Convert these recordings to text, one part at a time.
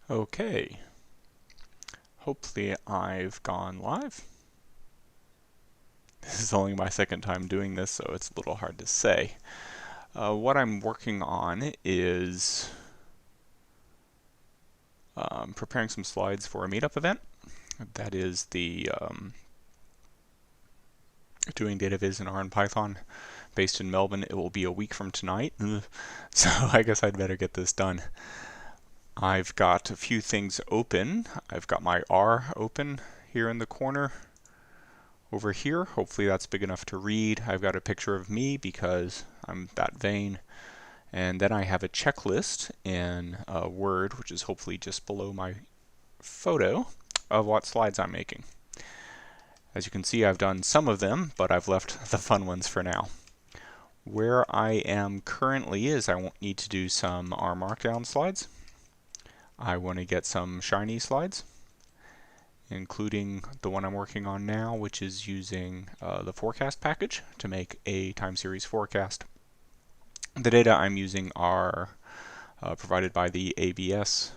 Okay, hopefully I've gone live. This is only my second time doing this, so it's a little hard to say. What I'm working on is preparing some slides for a meetup event. That is the doing Data Viz in R and Python based in Melbourne. It will be a week from tonight, so I guess I'd better get this done. I've got a few things open. I've got my R open here in the corner over here. Hopefully that's big enough to read. I've got a picture of me because I'm that vain. And then I have a checklist in Word, which is hopefully just below my photo, of what slides I'm making. As you can see, I've done some of them, but I've left the fun ones for now. Where I am currently is I won't need to do some R Markdown slides. I want to get some shiny slides, including the one I'm working on now, which is using the forecast package to make a time series forecast. The data I'm using are provided by the ABS.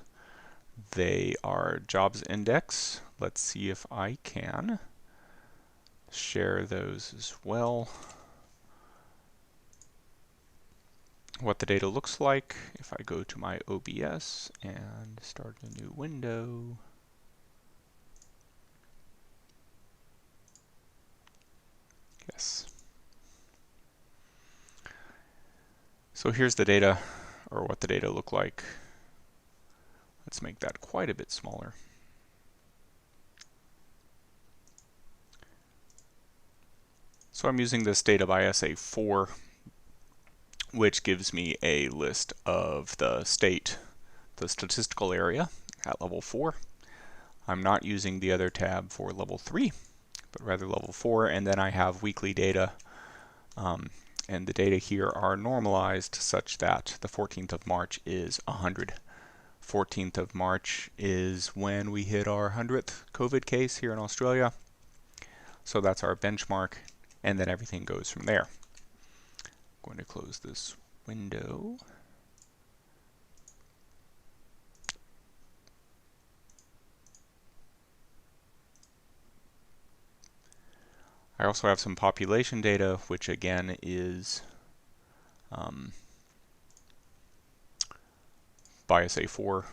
They are jobs index. Let's see if I can share those as well. What the data looks like if I go to my OBS and start a new window. Yes. So here's the data, or what the data look like. Let's make that quite a bit smaller. So I'm using this data by SA4, which gives me a list of the state, the statistical area at level 4. I'm not using the other tab for level 3, but rather level 4, and then I have weekly data, and the data here are normalized such that the 14th of March is 100. 14th of March is when we hit our 100th COVID case here in Australia. So that's our benchmark, and then everything goes from there. I'm going to close this window. I also have some population data, which again is by SA4,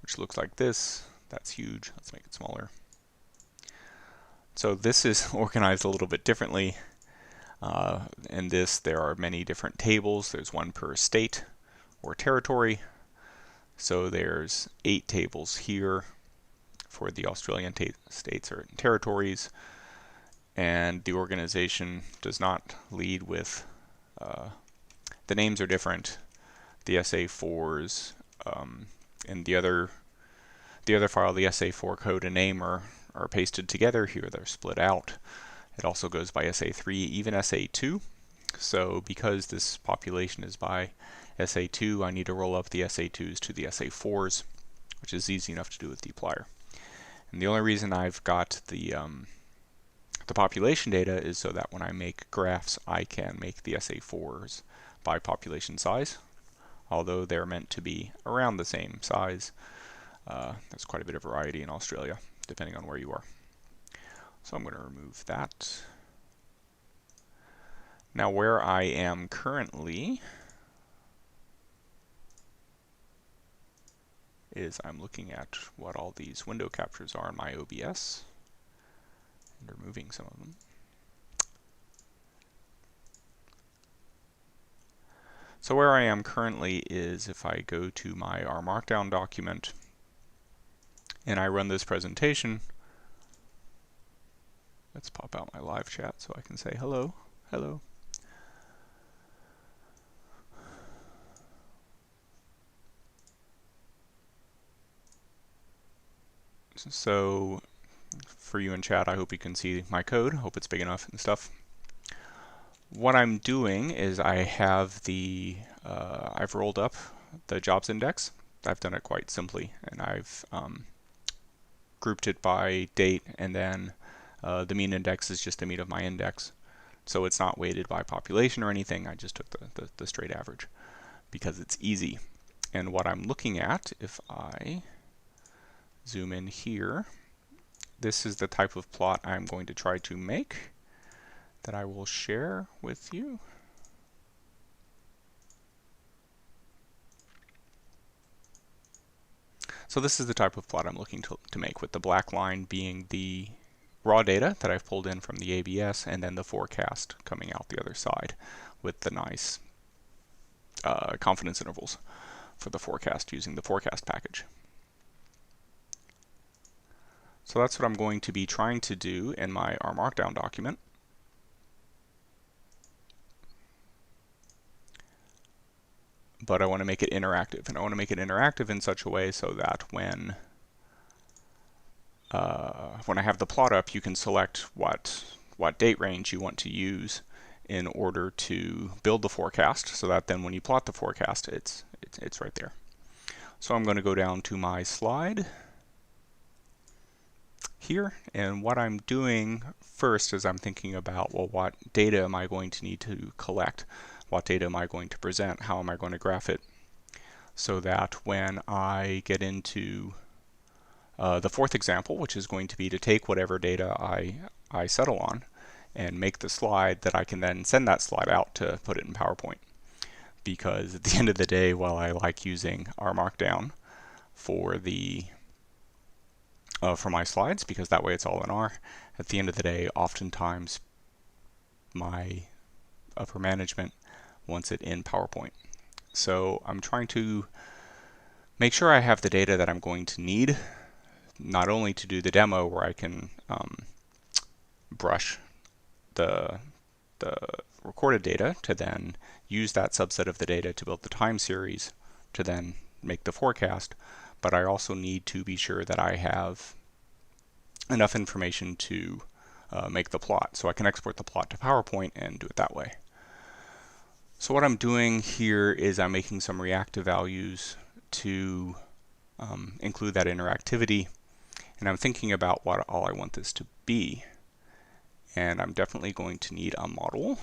which looks like this. That's huge. Let's make it smaller. So this is organized a little bit differently. In this, there are many different tables. There's one per state or territory. So there's 8 tables here for the Australian states or territories. And the organization does not lead with, the names are different. The SA4s and the other file, the SA4 code and name are pasted together. Here they're split out. It also goes by SA3, even SA2. So because this population is by SA2, I need to roll up the SA2s to the SA4s, which is easy enough to do with dplyr. And the only reason I've got the population data is so that when I make graphs, I can make the SA4s by population size. Although they're meant to be around the same size, there's quite a bit of variety in Australia, depending on where you are. So I'm going to remove that. Now where I am currently is I'm looking at what all these window captures are in my OBS and removing some of them. So where I am currently is if I go to my R Markdown document and I run this presentation, let's pop out my live chat so I can say hello, hello. So for you in chat, I hope you can see my code. I hope it's big enough and stuff. What I'm doing is I have I've rolled up the jobs index. I've done it quite simply, and I've grouped it by date, and then the mean index is just the mean of my index. So it's not weighted by population or anything. I just took the straight average because it's easy. And what I'm looking at, if I zoom in here, this is the type of plot I'm going to try to make that I will share with you. So this is the type of plot I'm looking to make, with the black line being the raw data that I've pulled in from the ABS, and then the forecast coming out the other side with the nice confidence intervals for the forecast using the forecast package. So that's what I'm going to be trying to do in my R Markdown document. But I want to make it interactive, and I want to make it interactive in such a way so that when I have the plot up, you can select what date range you want to use in order to build the forecast, so that then when you plot the forecast, it's right there. So I'm going to go down to my slide here, and what I'm doing first is I'm thinking about, well, what data am I going to need to collect? What data am I going to present? How am I going to graph it? So that when I get into the fourth example, which is going to be to take whatever data I settle on and make the slide, that I can then send that slide out to put it in PowerPoint. Because at the end of the day, while I like using R Markdown for my slides, because that way it's all in R, at the end of the day, oftentimes my upper management wants it in PowerPoint. So I'm trying to make sure I have the data that I'm going to need, not only to do the demo where I can brush the recorded data to then use that subset of the data to build the time series to then make the forecast, but I also need to be sure that I have enough information to make the plot, so I can export the plot to PowerPoint and do it that way. So what I'm doing here is I'm making some reactive values to include that interactivity, and I'm thinking about what all I want this to be. And I'm definitely going to need a model.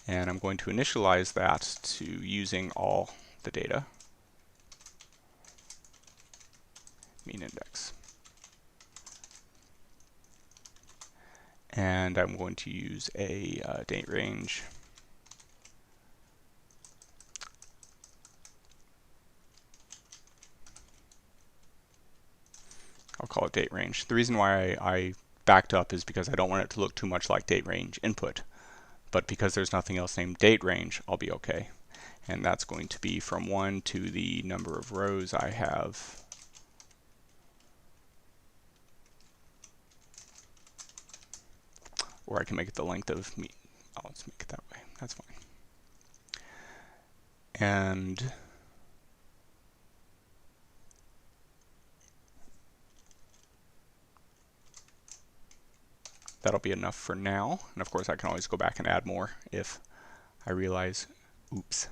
And I'm going to initialize that to using all the data, mean index. And I'm going to use a date range. I'll call it date range. The reason why I backed up is because I don't want it to look too much like date range input. But because there's nothing else named date range, I'll be okay. And that's going to be from 1 to the number of rows I have. Or I can make it the length of me. Oh, let's make it that way. That's fine. And that'll be enough for now. And of course, I can always go back and add more if I realize, oops,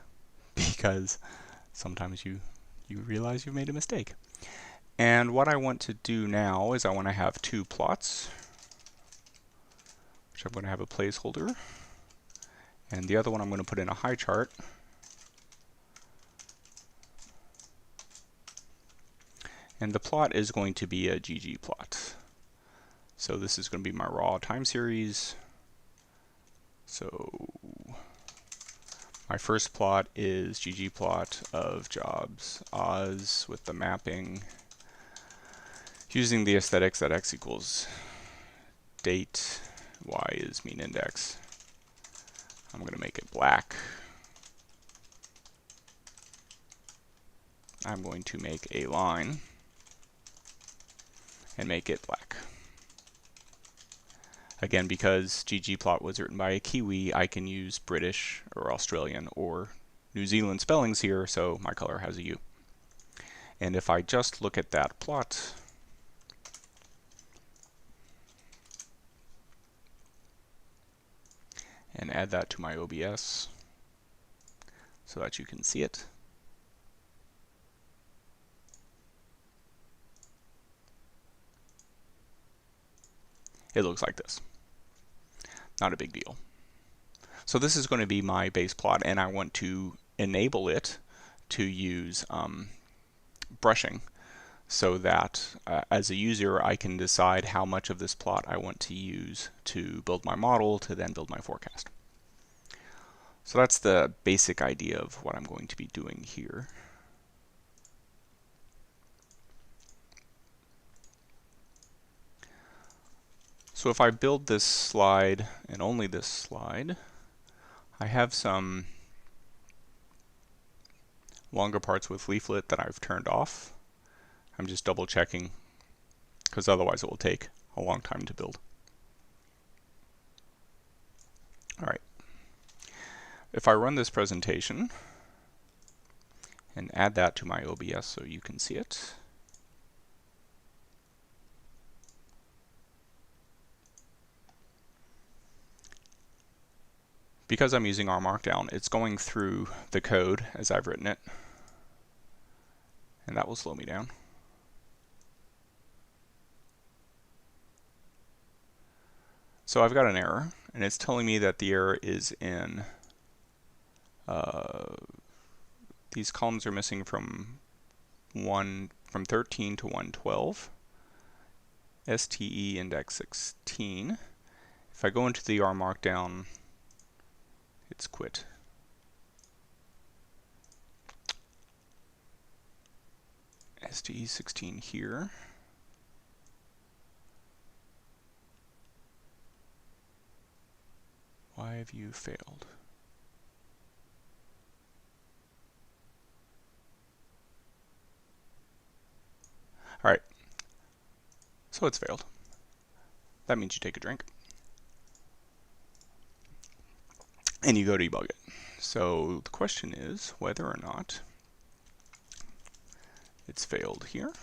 because sometimes you realize you've made a mistake. And what I want to do now is I want to have two plots, which I'm going to have a placeholder. And the other one I'm going to put in a high chart. And the plot is going to be a GG plot. So this is going to be my raw time series. So my first plot is GG plot of jobs Oz with the mapping using the aesthetics that x equals date, y is mean index. I'm going to make it black. I'm going to make a line and make it black. Again, because ggplot was written by a Kiwi, I can use British or Australian or New Zealand spellings here, so my color has a U. And if I just look at that plot, and add that to my OBS so that you can see it, it looks like this. Not a big deal. So this is going to be my base plot, and I want to enable it to use brushing, so that as a user I can decide how much of this plot I want to use to build my model to then build my forecast. So that's the basic idea of what I'm going to be doing here. So if I build this slide and only this slide, I have some longer parts with leaflet that I've turned off. I'm just double checking because otherwise it will take a long time to build. All right. If I run this presentation and add that to my OBS so you can see it, because I'm using R Markdown, it's going through the code as I've written it, and that will slow me down. So I've got an error, and it's telling me that the error is in these columns are missing from 13 to 112, STE index 16. If I go into the R Markdown, it's quit. STE 16 here. Why have you failed? All right, so it's failed. That means you take a drink and you go debug it. So the question is whether or not it's failed here.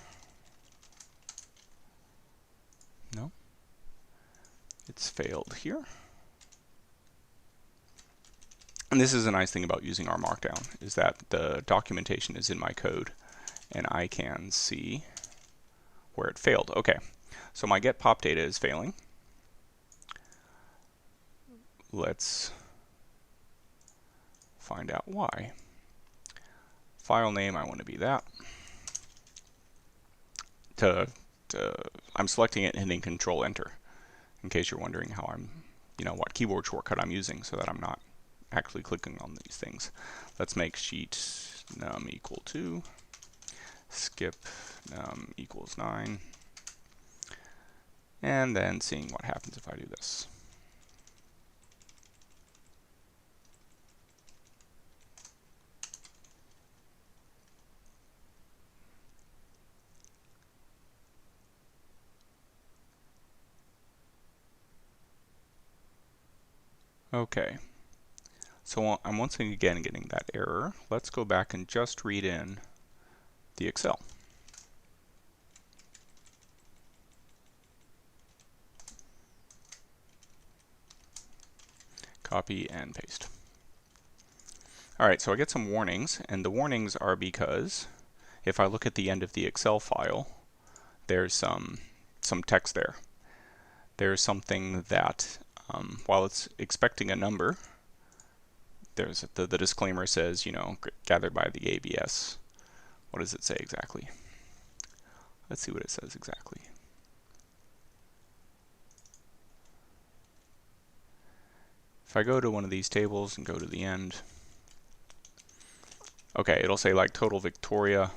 No. It's failed here. And this is a nice thing about using R Markdown, is that the documentation is in my code and I can see where it failed. Okay, so my get pop data is failing. Let's find out why. File name, I want to be that. I'm selecting it and hitting Control Enter, in case you're wondering how what keyboard shortcut I'm using, so that I'm not actually clicking on these things. Let's make sheet num equal 2, skip num equals 9, and then seeing what happens if I do this. Okay, so I'm once again getting that error. Let's go back and just read in the Excel. Copy and paste. All right, so I get some warnings, and the warnings are because if I look at the end of the Excel file, there's some text there. There's something that, while it's expecting a number, there's the disclaimer says, gathered by the ABS. What does it say exactly? Let's see what it says exactly. If I go to one of these tables and go to the end, okay, it'll say like total Victoria.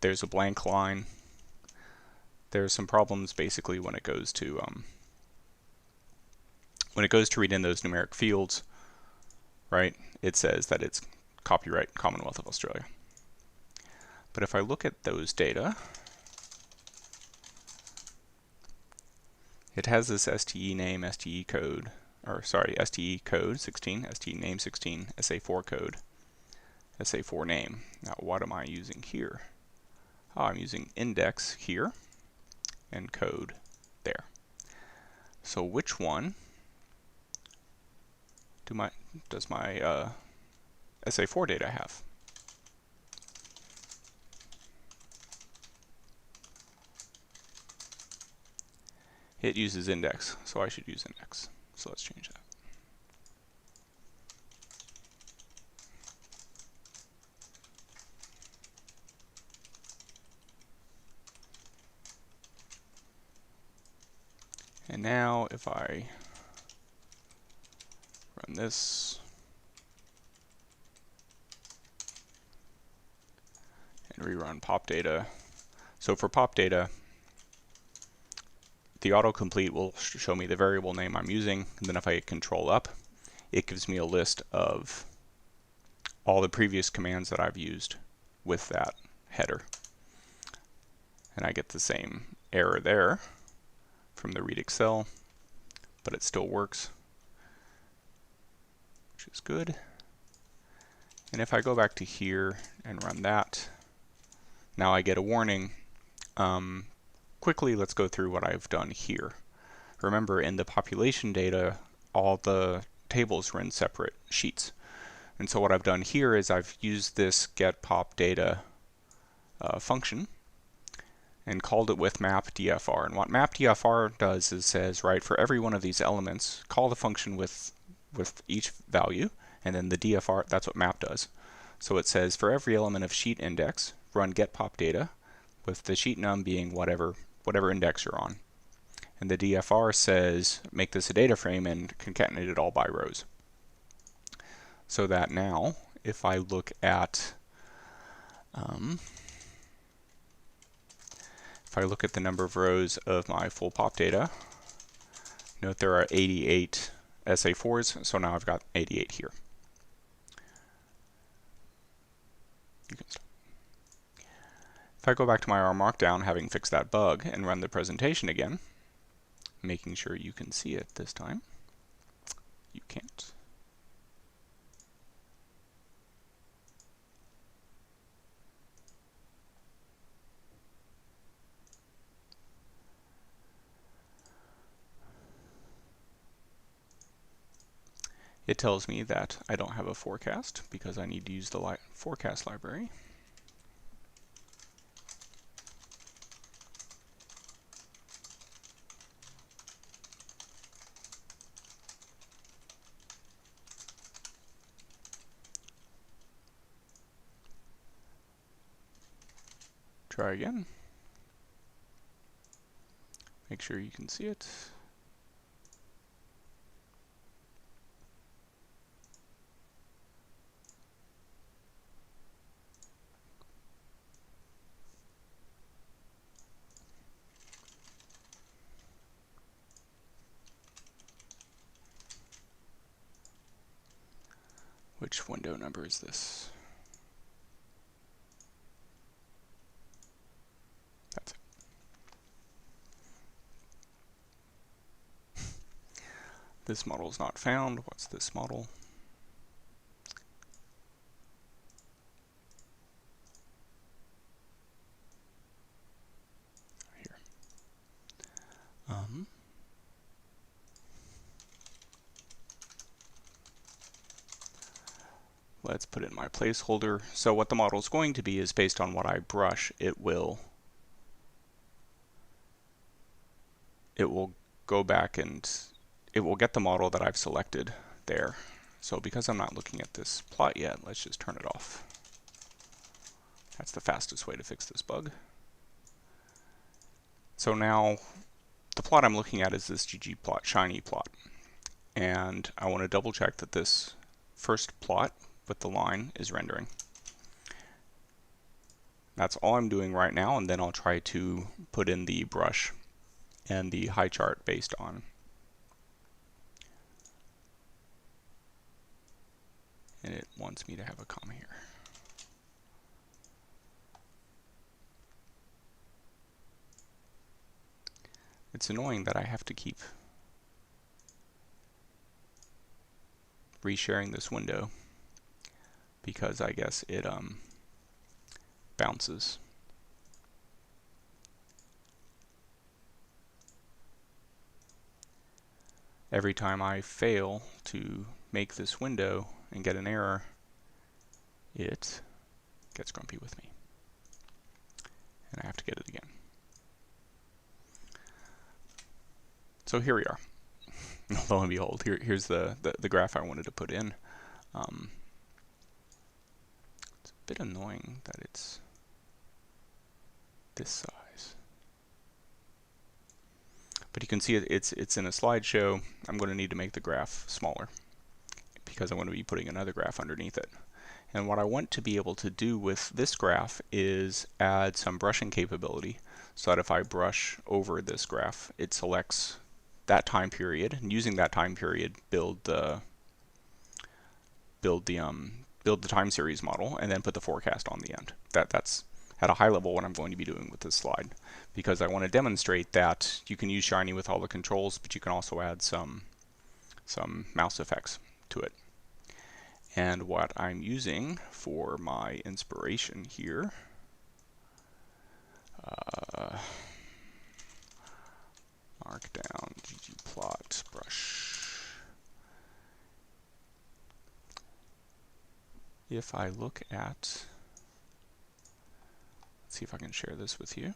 There's a blank line. There's some problems basically when it goes to read in those numeric fields, right? It says that it's copyright Commonwealth of Australia. But if I look at those data, it has this STE name, STE code, or sorry, STE code 16, STE name 16, SA4 code, SA4 name. Now what am I using here? Oh, I'm using index here and code there. So which one does my SA4 data have? it uses index, so I should use index. So let's change that. And now if I run this and rerun pop data. So for pop data, the autocomplete will show me the variable name I'm using, and then if I hit Control up, it gives me a list of all the previous commands that I've used with that header. And I get the same error there from the read Excel, but it still works, which is good. And if I go back to here and run that, now I get a warning. Quickly, let's go through what I've done here. Remember, in the population data, all the tables were in separate sheets. And so what I've done here is I've used this getPopData function and called it with mapDFR. And what mapDFR does is says, right, for every one of these elements, call the function with each value, and then the DFR, that's what map does. So it says for every element of sheet index, run getPopData, with the sheet num being whatever index you're on. And the DFR says make this a data frame and concatenate it all by rows. So that now, if I look at the number of rows of my full pop data, note there are 88 SA4s, so now I've got 88 here. You can stop. If I go back to my R Markdown, having fixed that bug, and run the presentation again, making sure you can see it this time, you can't. It tells me that I don't have a forecast because I need to use the forecast library. Try again. Make sure you can see it. Which window number is this? That's it. This model is not found. What's this model? Here. Let's put it in my placeholder. So what the model is going to be is based on what I brush, it will go back and it will get the model that I've selected there. So because I'm not looking at this plot yet, let's just turn it off. That's the fastest way to fix this bug. So now the plot I'm looking at is this ggplot shiny plot. And I want to double check that this first plot with the line is rendering. That's all I'm doing right now, and then I'll try to put in the brush and the high chart based on. And it wants me to have a comma here. It's annoying that I have to keep resharing this window because I guess it bounces. Every time I fail to make this window and get an error, it gets grumpy with me. And I have to get it again. So here we are. Lo and behold, here's the graph I wanted to put in. It's a bit annoying that it's this size. But you can see it's in a slideshow. I'm going to need to make the graph smaller because I'm going to be putting another graph underneath it. And what I want to be able to do with this graph is add some brushing capability so that if I brush over this graph, it selects that time period, and using that time period, build the time series model, and then put the forecast on the end. That's at a high level what I'm going to be doing with this slide, because I want to demonstrate that you can use Shiny with all the controls, but you can also add some mouse effects to it. And what I'm using for my inspiration here, Markdown ggplot brush. If I look at, let's see if I can share this with you.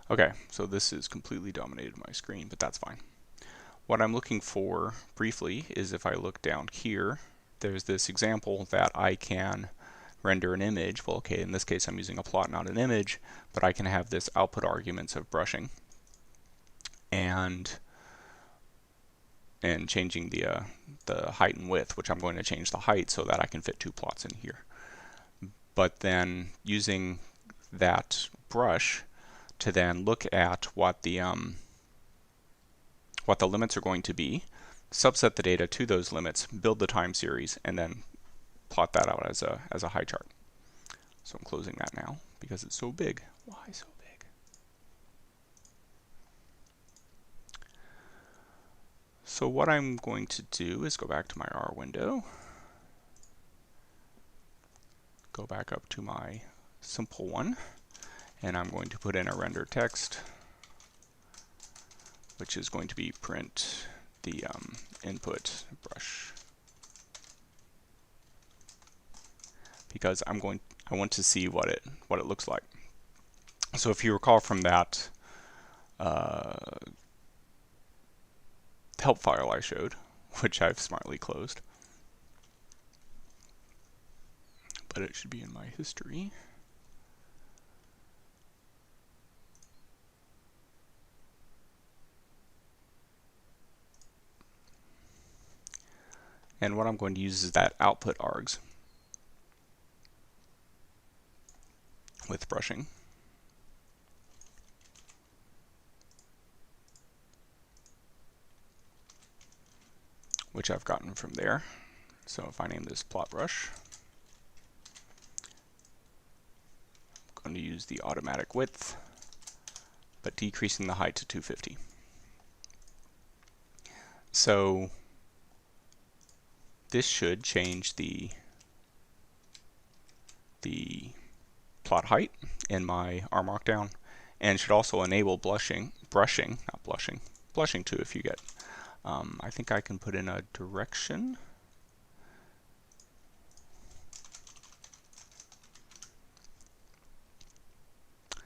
Okay, so this is completely dominated my screen, but that's fine. What I'm looking for briefly is if I look down here, there's this example that I can render an image. Well, okay, in this case I'm using a plot, not an image, but I can have this output arguments of brushing and changing the height and width, which I'm going to change the height so that I can fit two plots in here. But then using that brush to then look at what the limits are going to be, subset the data to those limits, build the time series, and then plot that out as a high chart. So I'm closing that now because it's so big. Why so big? So what I'm going to do is go back to my R window, go back up to my simple one, and I'm going to put in a render text, which is going to be print the input brush, because I want to see what it looks like. So if you recall from that help file I showed, which I've smartly closed, but it should be in my history. And what I'm going to use is that output args with brushing. Which I've gotten from there. So if I name this plot brush, I'm going to use the automatic width, but decreasing the height to 250. So this should change the plot height in my R Markdown, and should also enable brushing too if you get. I think I can put in a direction.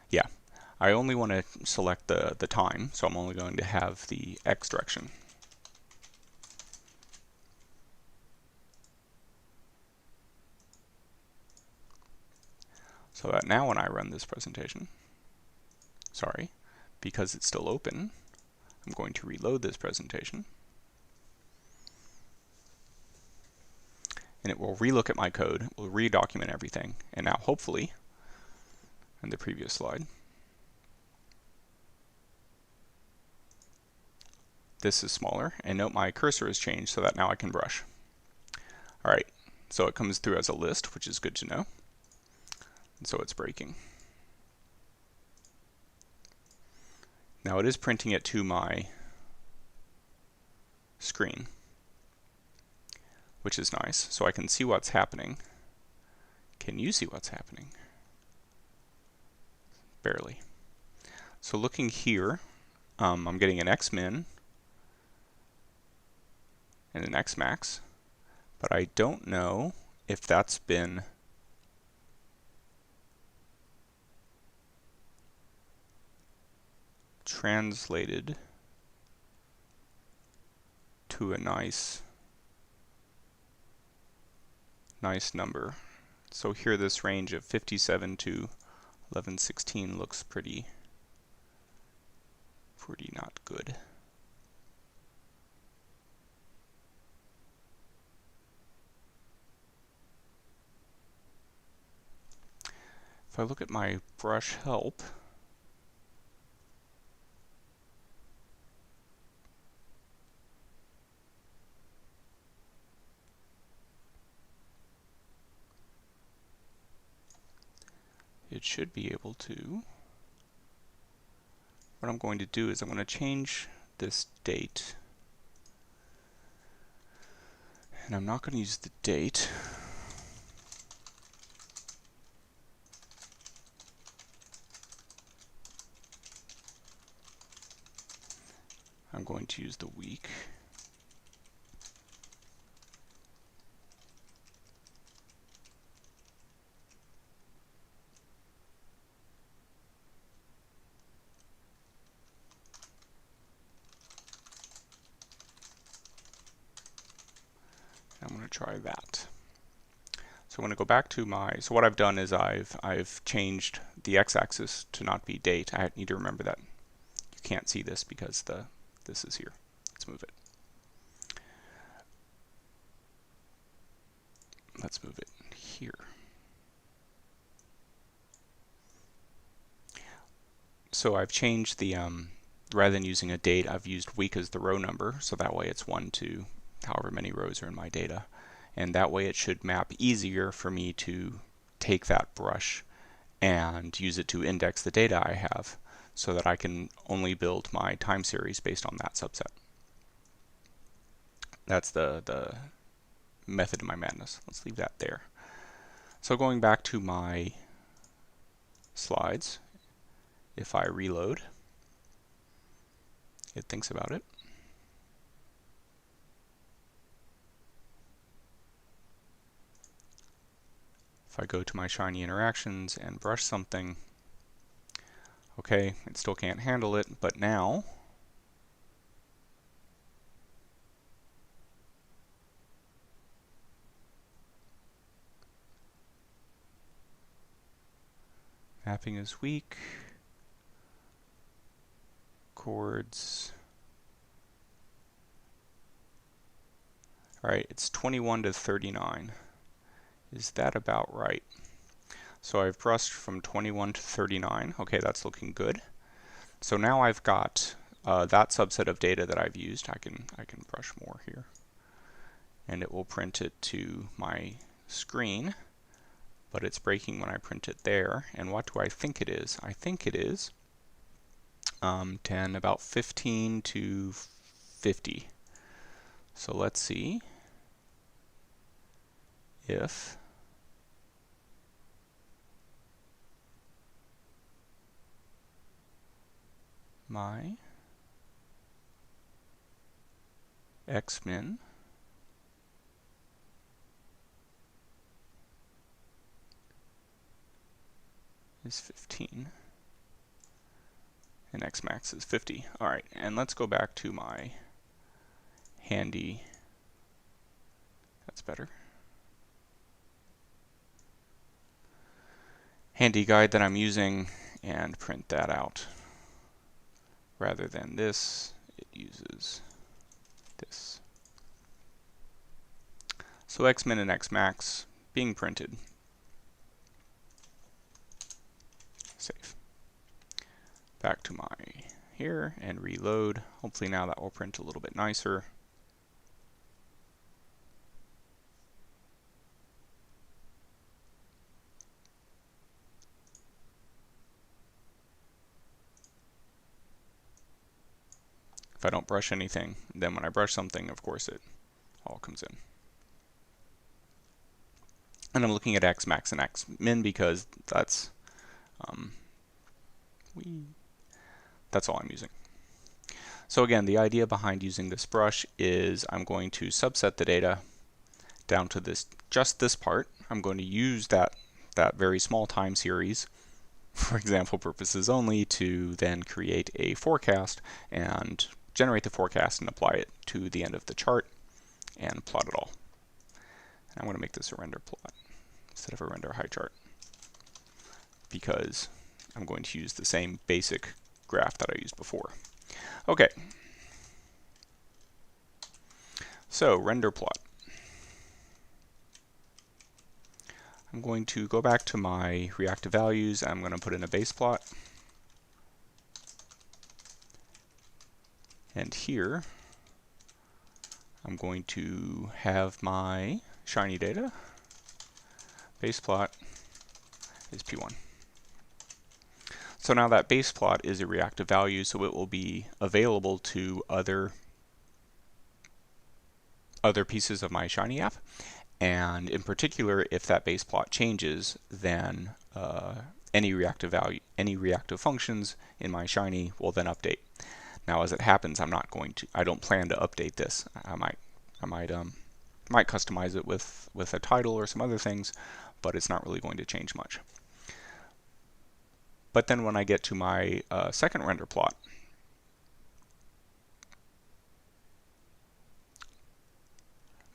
Yeah, I only want to select the time, so I'm only going to have the X direction. So that now when I run this presentation, sorry, because it's still open, I'm going to reload this presentation. And it will relook at my code, it will redocument everything, and now hopefully, in the previous slide, this is smaller, and note my cursor has changed so that now I can brush. Alright, so it comes through as a list, which is good to know, and so it's breaking. Now it is printing it to my screen, which is nice, so I can see what's happening. Can you see what's happening? Barely. So looking here, I'm getting an X-min and an X-max, but I don't know if that's been translated to a nice number. So here this range of 57 to 1116 looks pretty not good. If I look at my brush help, it should be able to. What I'm going to do is I'm going to change this date, and I'm not going to use the date. I'm going to use the week. I'm going to try that. So I'm going to go back to my, so what I've done is I've changed the x-axis to not be date. I need to remember that you can't see this because this is here. Let's move it. Let's move it here. So I've changed the, rather than using a date, I've used week as the row number, so that way it's 1 to however many rows are in my data. And that way it should map easier for me to take that brush and use it to index the data I have so that I can only build my time series based on that subset. That's the method of my madness. Let's leave that there. So going back to my slides, if I reload, it thinks about it. If I go to my shiny interactions and brush something, okay, it still can't handle it, but now mapping is weak, chords. All right, it's 21 to 39. Is that about right? So I've brushed from 21 to 39. Okay, that's looking good. So now I've got that subset of data that I've used. I can brush more here, and it will print it to my screen. But it's breaking when I print it there. And what do I think it is? I think it is 10, about 15 to 50. So let's see if my xmin is 15 and xmax is 50. All right, and let's go back to my handy, that's better, handy guide that I'm using and print that out. Rather than this, it uses this. So xmin and xmax being printed. Save. Back to my here and reload. Hopefully now that will print a little bit nicer. If I don't brush anything, then when I brush something, of course it all comes in. And I'm looking at xmax and xmin because that's that's all I'm using. So again, the idea behind using this brush is I'm going to subset the data down to just this part. I'm going to use that very small time series for example purposes only, to then create a forecast and generate the forecast and apply it to the end of the chart and plot it all. And I'm going to make this a render plot instead of a render high chart, because I'm going to use the same basic graph that I used before. Okay, so render plot. I'm going to go back to my reactive values. I'm going to put in a base plot. And here, I'm going to have my shiny data. Base plot is P1. So now that base plot is a reactive value, so it will be available to other pieces of my shiny app. And in particular, if that base plot changes, then any reactive functions in my shiny will then update. Now, as it happens, I don't plan to update this. I might customize it with a title or some other things, but it's not really going to change much. But then when I get to my second render plot,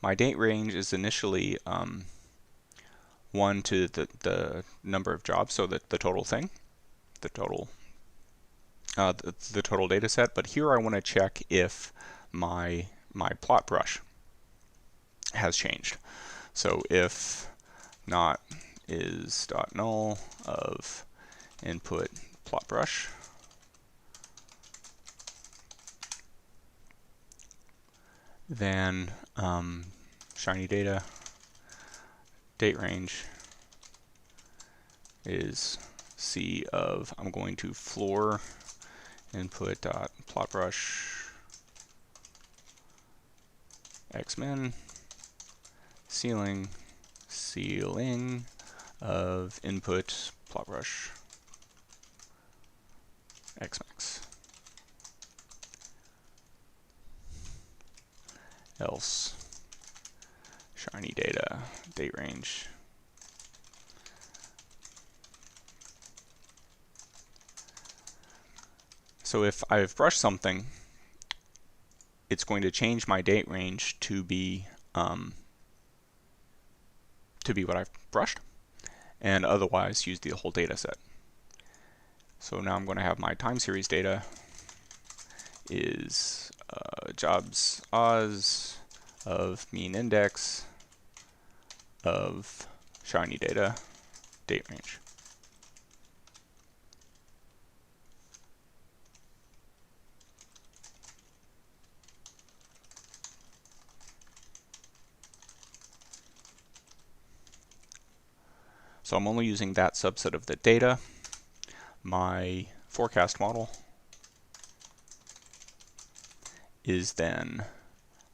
my date range is initially 1 to the number of jobs, so the total thing, the total data set. But here I want to check if my plot brush has changed. So if not is dot null of input plot brush, then shiny data date range is C of, I'm going to floor input dot plot brush xmin ceiling of input plot brush xmax. Else shiny data date range so if I've brushed something, it's going to change my date range to be what I've brushed, and otherwise use the whole data set. So now I'm going to have my time series data is jobs Oz of mean index of shiny data date range. So I'm only using that subset of the data. My forecast model is then,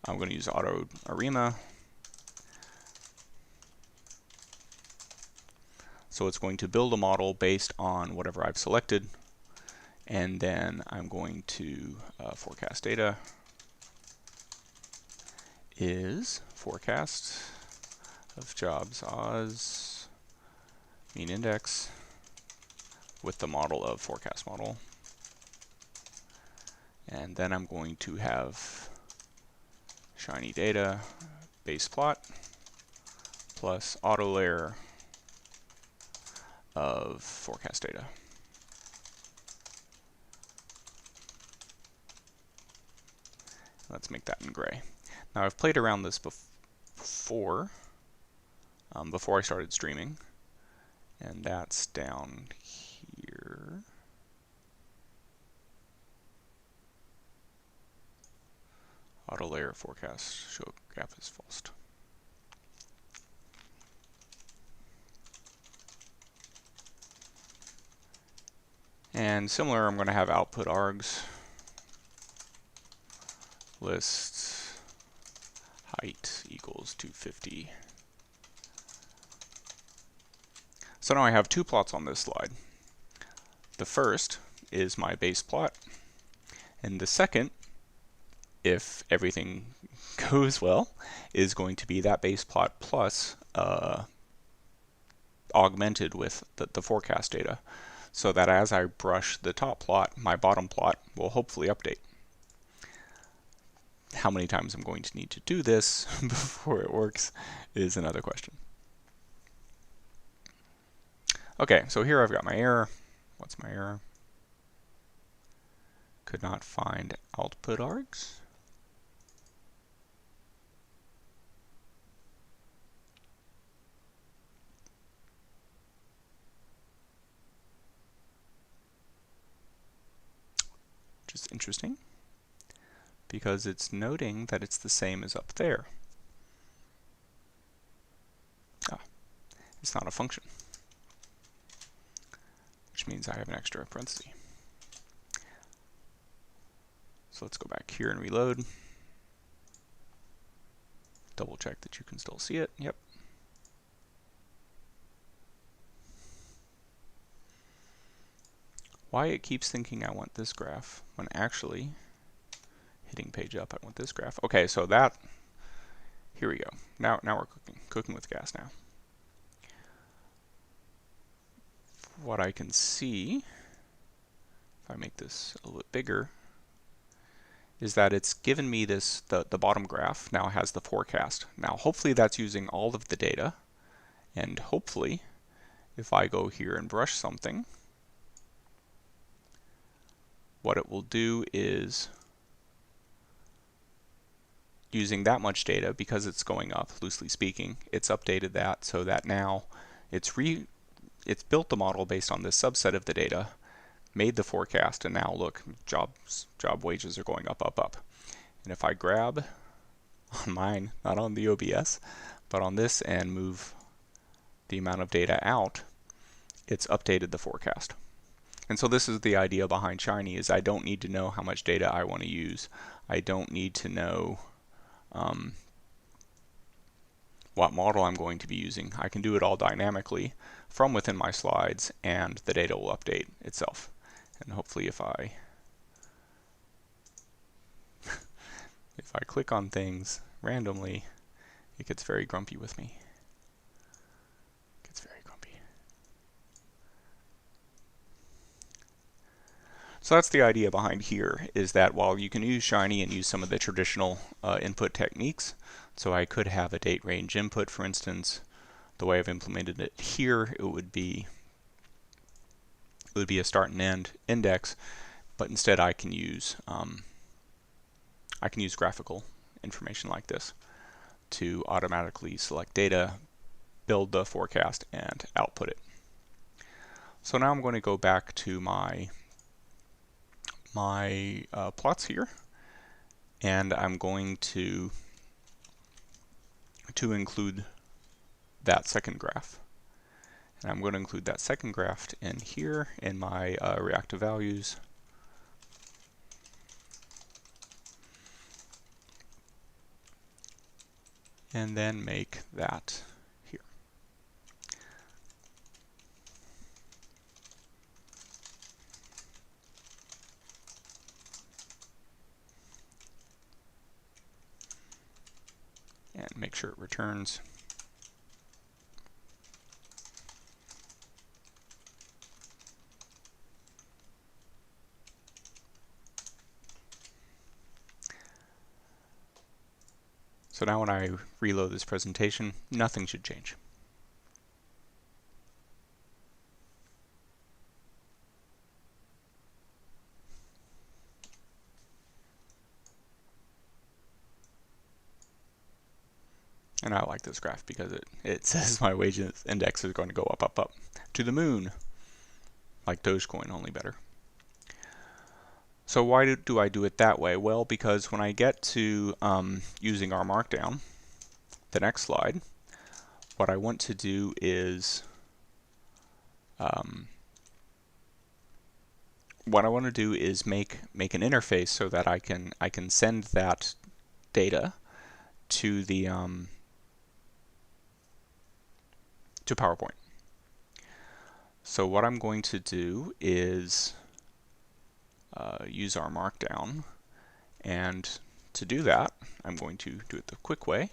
I'm going to use auto arima. So it's going to build a model based on whatever I've selected, and then I'm going to forecast data is forecast of jobs Oz mean index with the model of forecast model. And then I'm going to have shiny data base plot plus auto layer of forecast data. Let's make that in gray. Now I've played around this before I started streaming, and that's down here. Auto layer forecast show gap is false. And similar, I'm going to have output args list height equals 250. So now I have two plots on this slide. The first is my base plot, and the second, if everything goes well, is going to be that base plot plus augmented with the forecast data. so that as I brush the top plot, my bottom plot will hopefully update. How many times I'm going to need to do this before it works is another question. Okay, so here I've got my error. What's my error? Could not find output args. Which is interesting, because it's noting that it's the same as up there. Ah, it's not a function, which means I have an extra parenthesis. So let's go back here and reload. Double check that you can still see it. Yep. Why it keeps thinking I want this graph when actually hitting page up I want this graph. Okay, so that, here we go. Now we're cooking with gas now. What I can see, if I make this a little bit bigger, is that it's given me this, the bottom graph now has the forecast. Now hopefully that's using all of the data, and hopefully if I go here and brush something, what it will do is, using that much data, because it's going up, loosely speaking, it's updated that so that now it's built the model based on this subset of the data, made the forecast, and now look, job wages are going up, up, up. And if I grab on mine, not on the OBS, but on this and move the amount of data out, it's updated the forecast. And so this is the idea behind Shiny, is I don't need to know how much data I want to use. I don't need to know what model I'm going to be using. I can do it all dynamically from within my slides, and the data will update itself. And hopefully if I click on things randomly, it gets very grumpy with me. It gets very grumpy. So that's the idea behind here, is that while you can use Shiny and use some of the traditional input techniques, so I could have a date range input, for instance. The way I've implemented it here, it would be a start and end index, but instead I can use graphical information like this to automatically select data, build the forecast, and output it. So now I'm going to go back to my plots here, and I'm going to include that second graph. And I'm going to include that second graph in here in my reactive values. And then make that here. And make sure it returns. So now when I reload this presentation, nothing should change. And I like this graph because it says my wages index is going to go up, up, up to the moon, like Dogecoin, only better. So why do I do it that way? Well, because when I get to using our Markdown, the next slide, what I want to do is make an interface so that I can send that data to the to PowerPoint. So what I'm going to do is use our Markdown, and to do that I'm going to do it the quick way.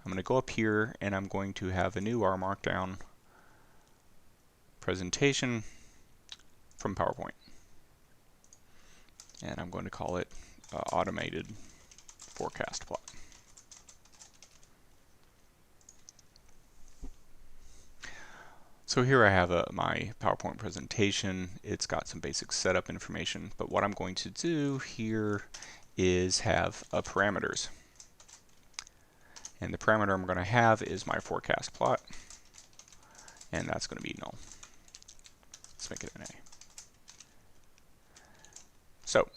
I'm going to go up here and I'm going to have a new R Markdown presentation, from PowerPoint. And I'm going to call it automated forecast plot. So here I have my PowerPoint presentation. It's got some basic setup information, but what I'm going to do here is have parameters. And the parameter I'm going to have is my forecast plot, and that's going to be null. Let's make it an A. So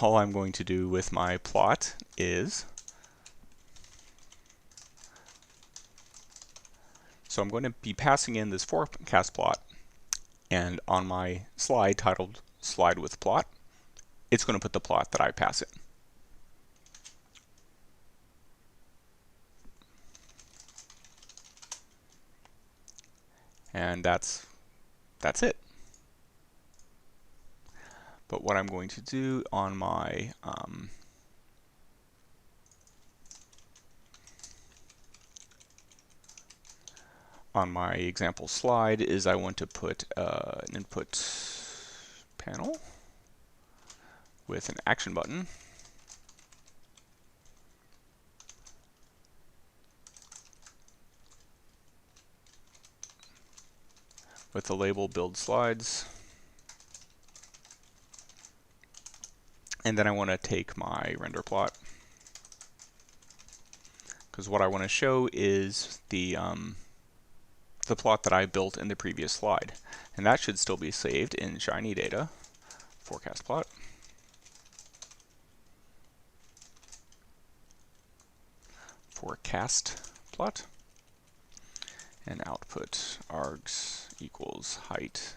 all I'm going to do with my plot is, so I'm going to be passing in this forecast plot, and on my slide titled Slide with Plot, it's going to put the plot that I pass in. And that's it. But what I'm going to do on my example slide is I want to put an input panel with an action button, with the label Build Slides, and then I want to take my render plot, because what I want to show is the plot that I built in the previous slide, and that should still be saved in Shiny Data Forecast Plot. Forecast plot, and output args equals height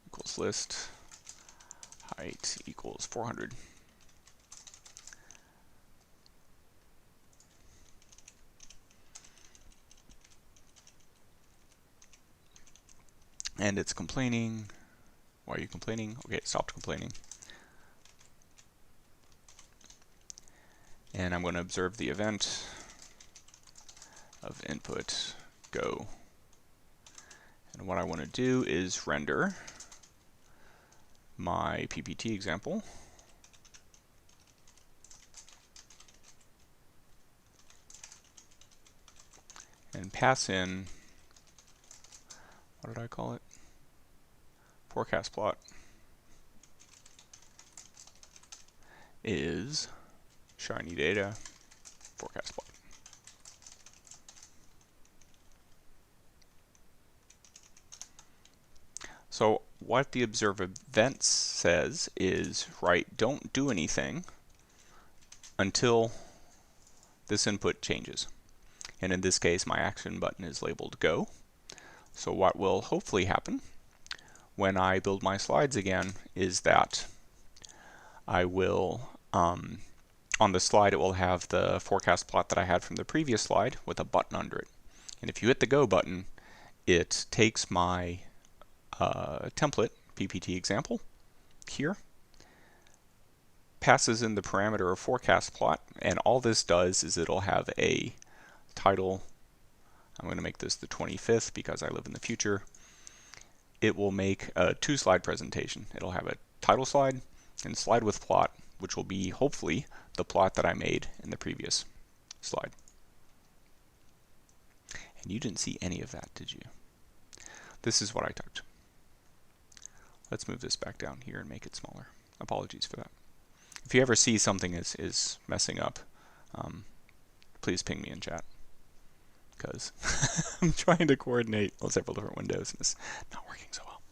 equals list, height equals 400. And it's complaining. Why are you complaining? Okay, it stopped complaining. And I'm going to observe the event of input go. And what I want to do is render my PPT example. And pass in, what did I call it? Forecast plot is Shiny Data Forecast Plot. So what the observe events says is, right, don't do anything until this input changes. And in this case, my action button is labeled Go. So what will hopefully happen when I build my slides again is that I will, on the slide, it will have the forecast plot that I had from the previous slide with a button under it. And if you hit the Go button, it takes my template, PPT example, here, passes in the parameter of forecast plot, and all this does is it'll have a title. I'm going to make this the 25th because I live in the future. It will make a 2-slide presentation. It'll have a title slide and slide with plot, which will be hopefully the plot that I made in the previous slide. And you didn't see any of that, did you? This is what I typed. Let's move this back down here and make it smaller. Apologies for that. If you ever see something is messing up, please ping me in chat, because I'm trying to coordinate several different windows and it's not working so well.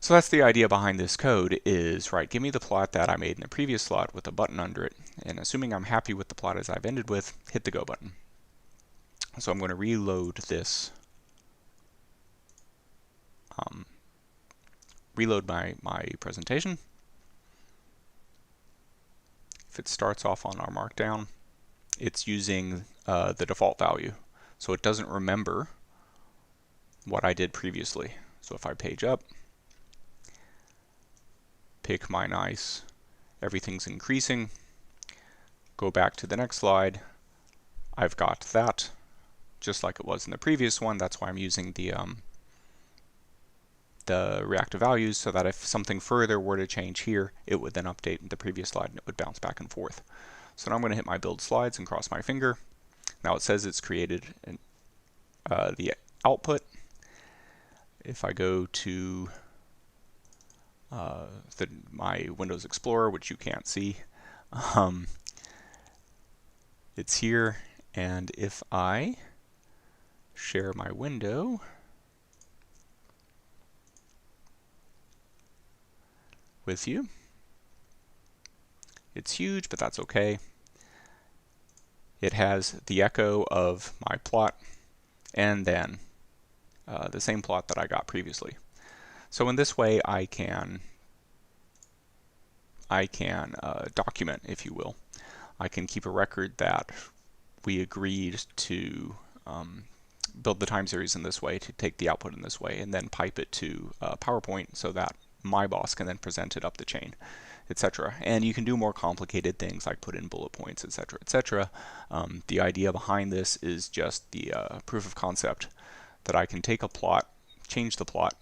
So that's the idea behind this code is, right, give me the plot that I made in the previous slot with a button under it, and assuming I'm happy with the plot as I've ended with, hit the Go button. So I'm going to reload this, reload my presentation. If it starts off on our Markdown, it's using the default value, so it doesn't remember what I did previously. So if I page up, pick my nice, everything's increasing, go back to the next slide, I've got that just like it was in the previous one. That's why I'm using the reactive values, so that if something further were to change here, it would then update the previous slide and it would bounce back and forth. So now I'm going to hit my build slides and cross my finger. Now it says it's created the output. If I go to my Windows Explorer, which you can't see, it's here, and if I share my window with you, it's huge, but that's okay. It has the echo of my plot and then the same plot that I got previously. So in this way I can document, if you will. I can keep a record that we agreed to build the time series in this way, to take the output in this way, and then pipe it to PowerPoint so that my boss can then present it up the chain, etc. And you can do more complicated things like put in bullet points, etc., etc. The idea behind this is just the proof of concept that I can take a plot, change the plot,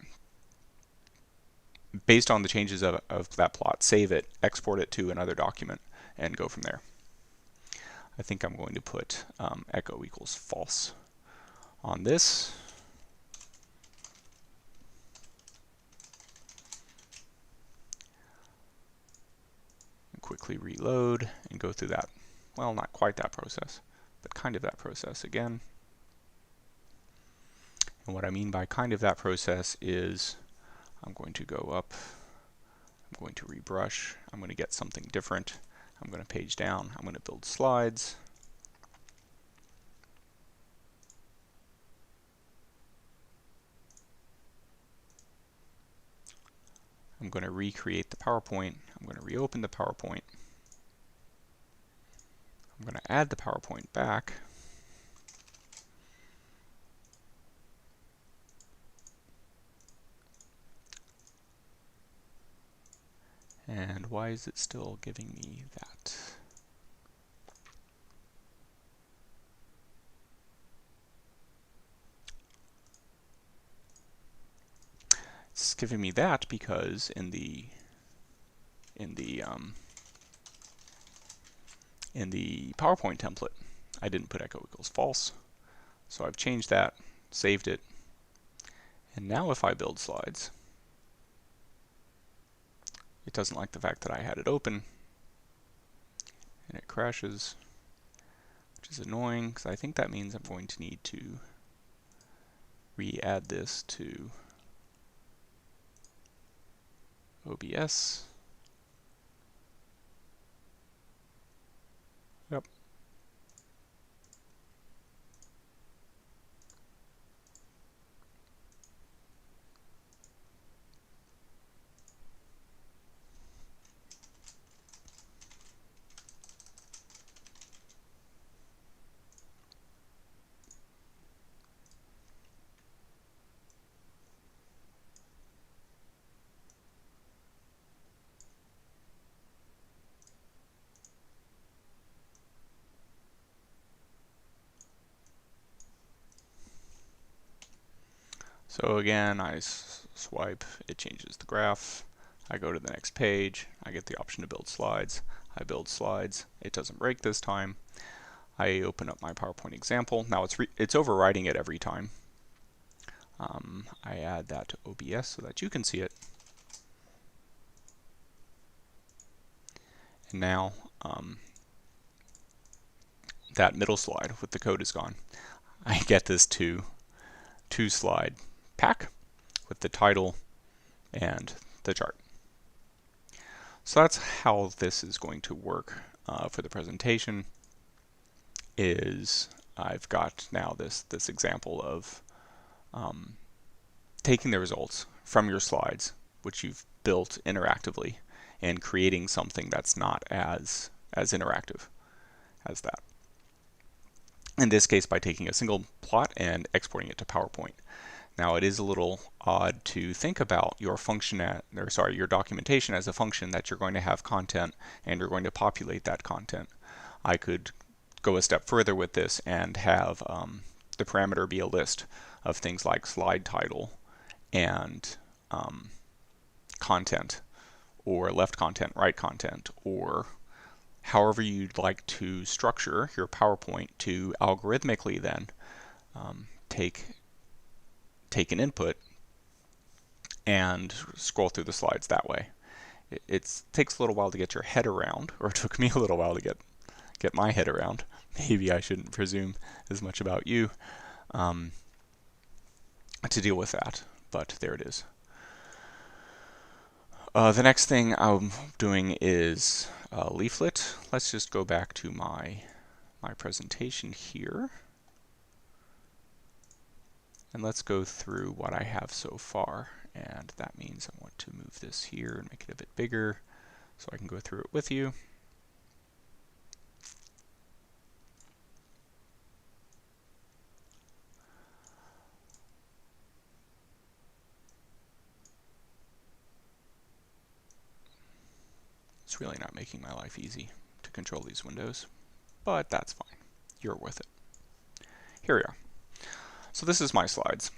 based on the changes of that plot, save it, export it to another document, and go from there. I think I'm going to put echo equals false on this. And quickly reload and go through that, well, not quite that process, but kind of that process again. And what I mean by kind of that process is I'm going to go up, I'm going to rebrush, I'm going to get something different, I'm going to page down, I'm going to build slides. I'm going to recreate the PowerPoint, I'm going to reopen the PowerPoint, I'm going to add the PowerPoint back, and why is it still giving me that? It's giving me that because in the PowerPoint template, I didn't put echo equals false. So I've changed that, saved it, and now if I build slides, it doesn't like the fact that I had it open, and it crashes, which is annoying, because I think that means I'm going to need to re-add this to OBS. Yep. So again, I swipe, it changes the graph. I go to the next page, I get the option to build slides. I build slides, it doesn't break this time. I open up my PowerPoint example. Now it's overriding it every time. I add that to OBS so that you can see it. And now that middle slide with the code is gone. I get this two slide pack with the title and the chart. So that's how this is going to work for the presentation. Is I've got now this example of taking the results from your slides, which you've built interactively, and creating something that's not as interactive as that. In this case, by taking a single plot and exporting it to PowerPoint. Now, it is a little odd to think about your your documentation as a function that you're going to have content and you're going to populate that content. I could go a step further with this and have the parameter be a list of things like slide title and content, or left content, right content, or however you'd like to structure your PowerPoint to algorithmically then take an input and scroll through the slides that way. It takes a little while to get your head around, or it took me a little while to get my head around. Maybe I shouldn't presume as much about you to deal with that, but there it is. The next thing I'm doing is leaflet. Let's just go back to my presentation here, and let's go through what I have so far. And that means I want to move this here and make it a bit bigger so I can go through it with you. It's really not making my life easy to control these windows, but that's fine. You're worth it. Here we are. So this is my slides.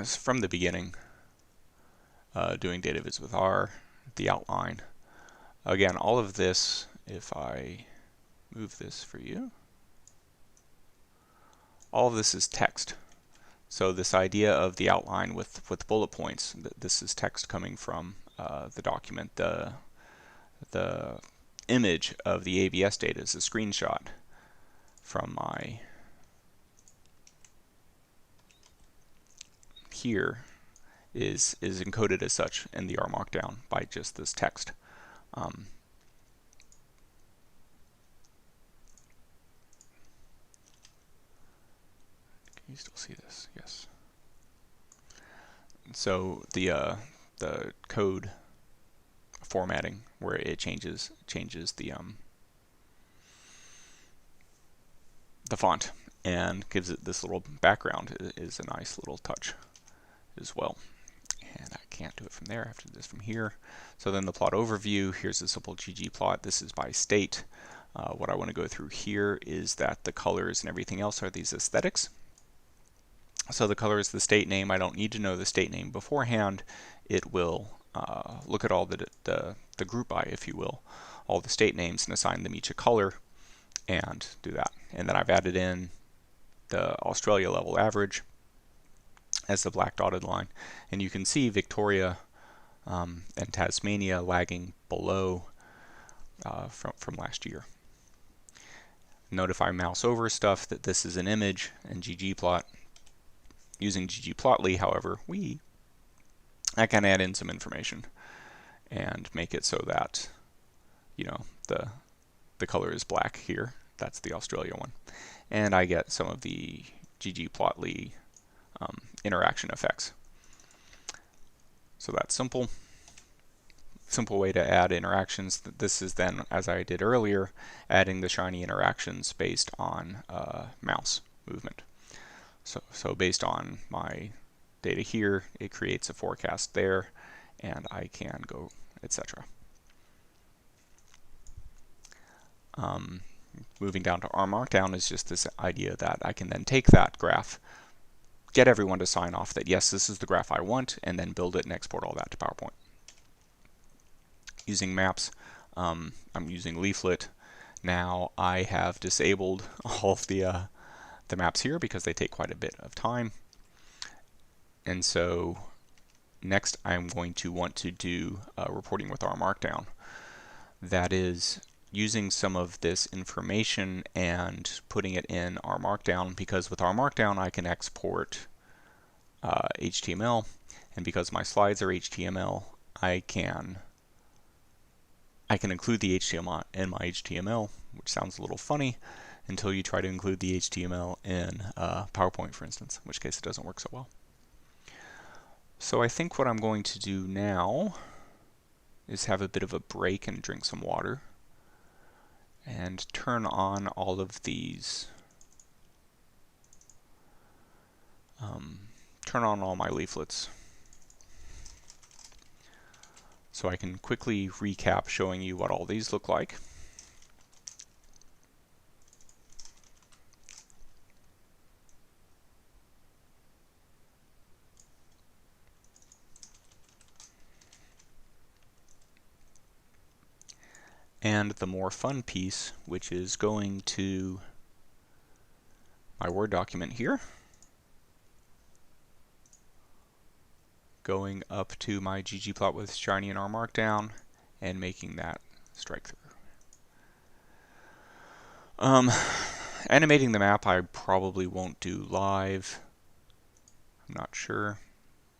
From the beginning, doing Data Viz with R, the outline. Again, all of this, if I move this for you, all of this is text. So this idea of the outline with bullet points, this is text coming from the document. The image of the AVS data is a screenshot from my here is encoded as such in the R Markdown by just this text. Can you still see this? Yes. So the code formatting where it changes the font and gives it this little background is a nice little touch as well. And I can't do it from there, I have to do this from here. So then the plot overview, here's a simple ggplot. This is by state. What I want to go through here is that the colors and everything else are these aesthetics. So the color is the state name. I don't need to know the state name beforehand. It will look at all the group by, if you will, all the state names and assign them each a color and do that. And then I've added in the Australia level average as the black dotted line. And you can see Victoria and Tasmania lagging below from last year. Note if I mouse over stuff that this is an image and ggplot. Using ggplotly, however, I can add in some information and make it so that, you know, the color is black here. That's the Australia one. And I get some of the ggplotly interaction effects. So that's simple. Simple way to add interactions. This is then, as I did earlier, adding the shiny interactions based on mouse movement. So based on my data here, it creates a forecast there, and I can go, etc. Moving down to R Markdown is just this idea that I can then take that graph, get everyone to sign off that yes, this is the graph I want, and then build it and export all that to PowerPoint. Using maps, I'm using leaflet. Now I have disabled all of the maps here because they take quite a bit of time. And so next I'm going to want to do reporting with R Markdown. That is using some of this information and putting it in R Markdown, because with R Markdown I can export HTML, and because my slides are HTML, I can include the HTML in my HTML, which sounds a little funny until you try to include the HTML in PowerPoint, for instance, in which case it doesn't work so well. So I think what I'm going to do now is have a bit of a break and drink some water and turn on all of these, turn on all my leaflets so I can quickly recap showing you what all these look like. and the more fun piece, which is going to my Word document here, going up to my ggplot with Shiny and R Markdown, and making that strike through. Animating the map I probably won't do live. I'm not sure.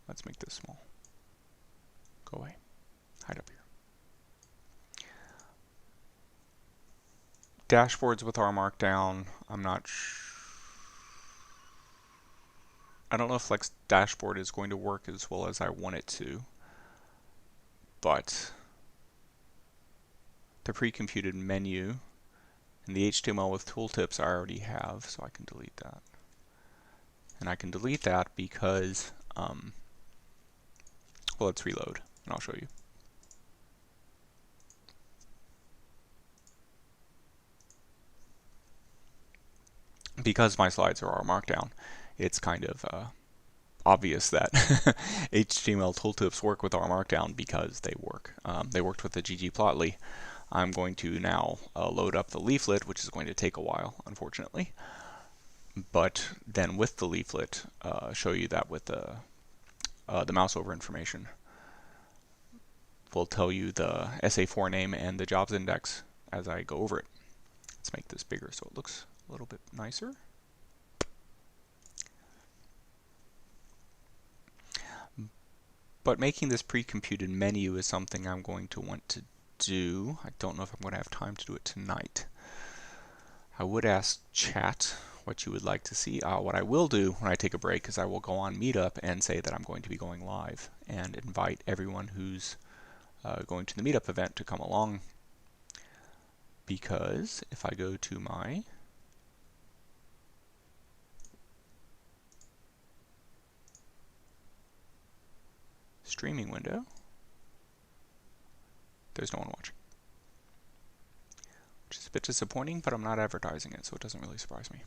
Let's make this small. Go away. Hide up here. Dashboards with R Markdown, I'm not sure. I don't know if Flex Dashboard is going to work as well as I want it to, but the pre-computed menu and the HTML with tooltips I already have, so I can delete that. And I can delete that because, well, let's reload, and I'll show you. Because my slides are R Markdown, it's kind of obvious that HTML tooltips work with R Markdown because they work. They worked with the ggplotly. I'm going to now load up the leaflet, which is going to take a while, unfortunately. But then with the leaflet, show you that with the mouse over information will tell you the SA4 name and the jobs index as I go over it. Let's make this bigger so it looks a little bit nicer. But making this pre-computed menu is something I'm going to want to do. I don't know if I'm going to have time to do it tonight. I would ask chat what you would like to see. What I will do when I take a break is I will go on Meetup and say that I'm going to be going live and invite everyone who's going to the Meetup event to come along. Because if I go to my streaming window, there's no one watching. Which is a bit disappointing, but I'm not advertising it, so it doesn't really surprise me.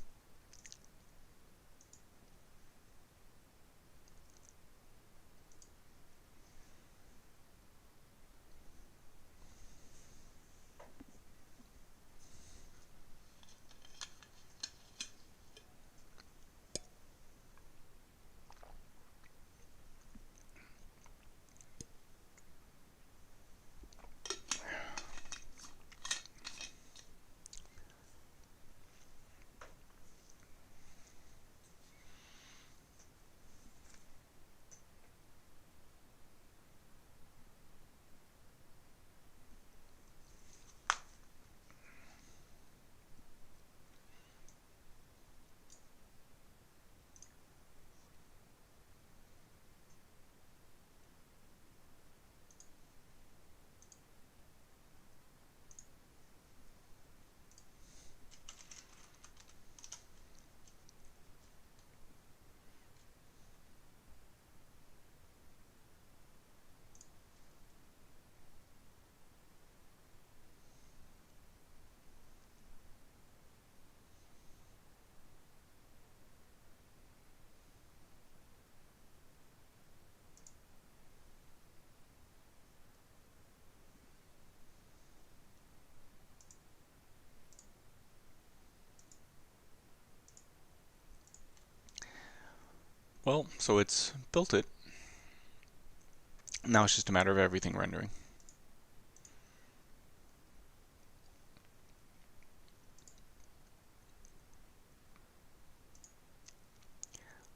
Well, so it's built it. Now it's just a matter of everything rendering.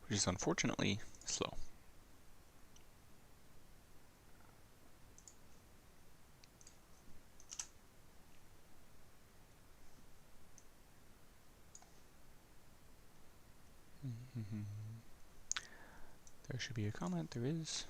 Which is unfortunately slow. There should be a comment. There is.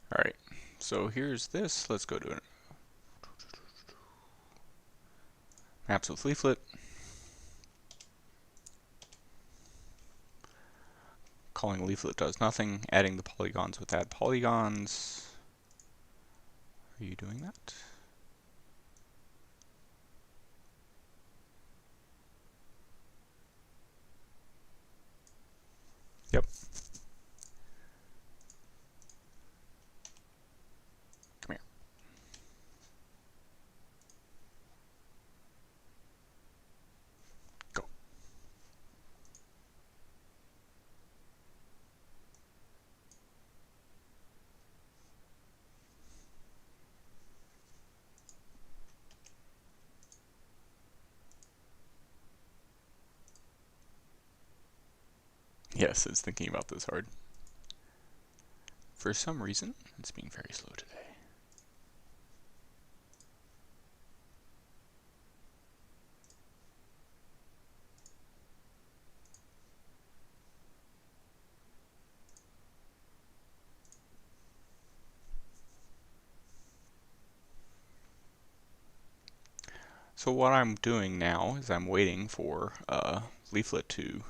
All right, so here's this. Let's go to it. Maps with leaflet. Calling leaflet does nothing. Adding the polygons with add polygons. Are you doing that? Yep. Come here. Go. Yes, it's thinking about this hard. For some reason, it's being very slow today. So what I'm doing now is I'm waiting for leaflet to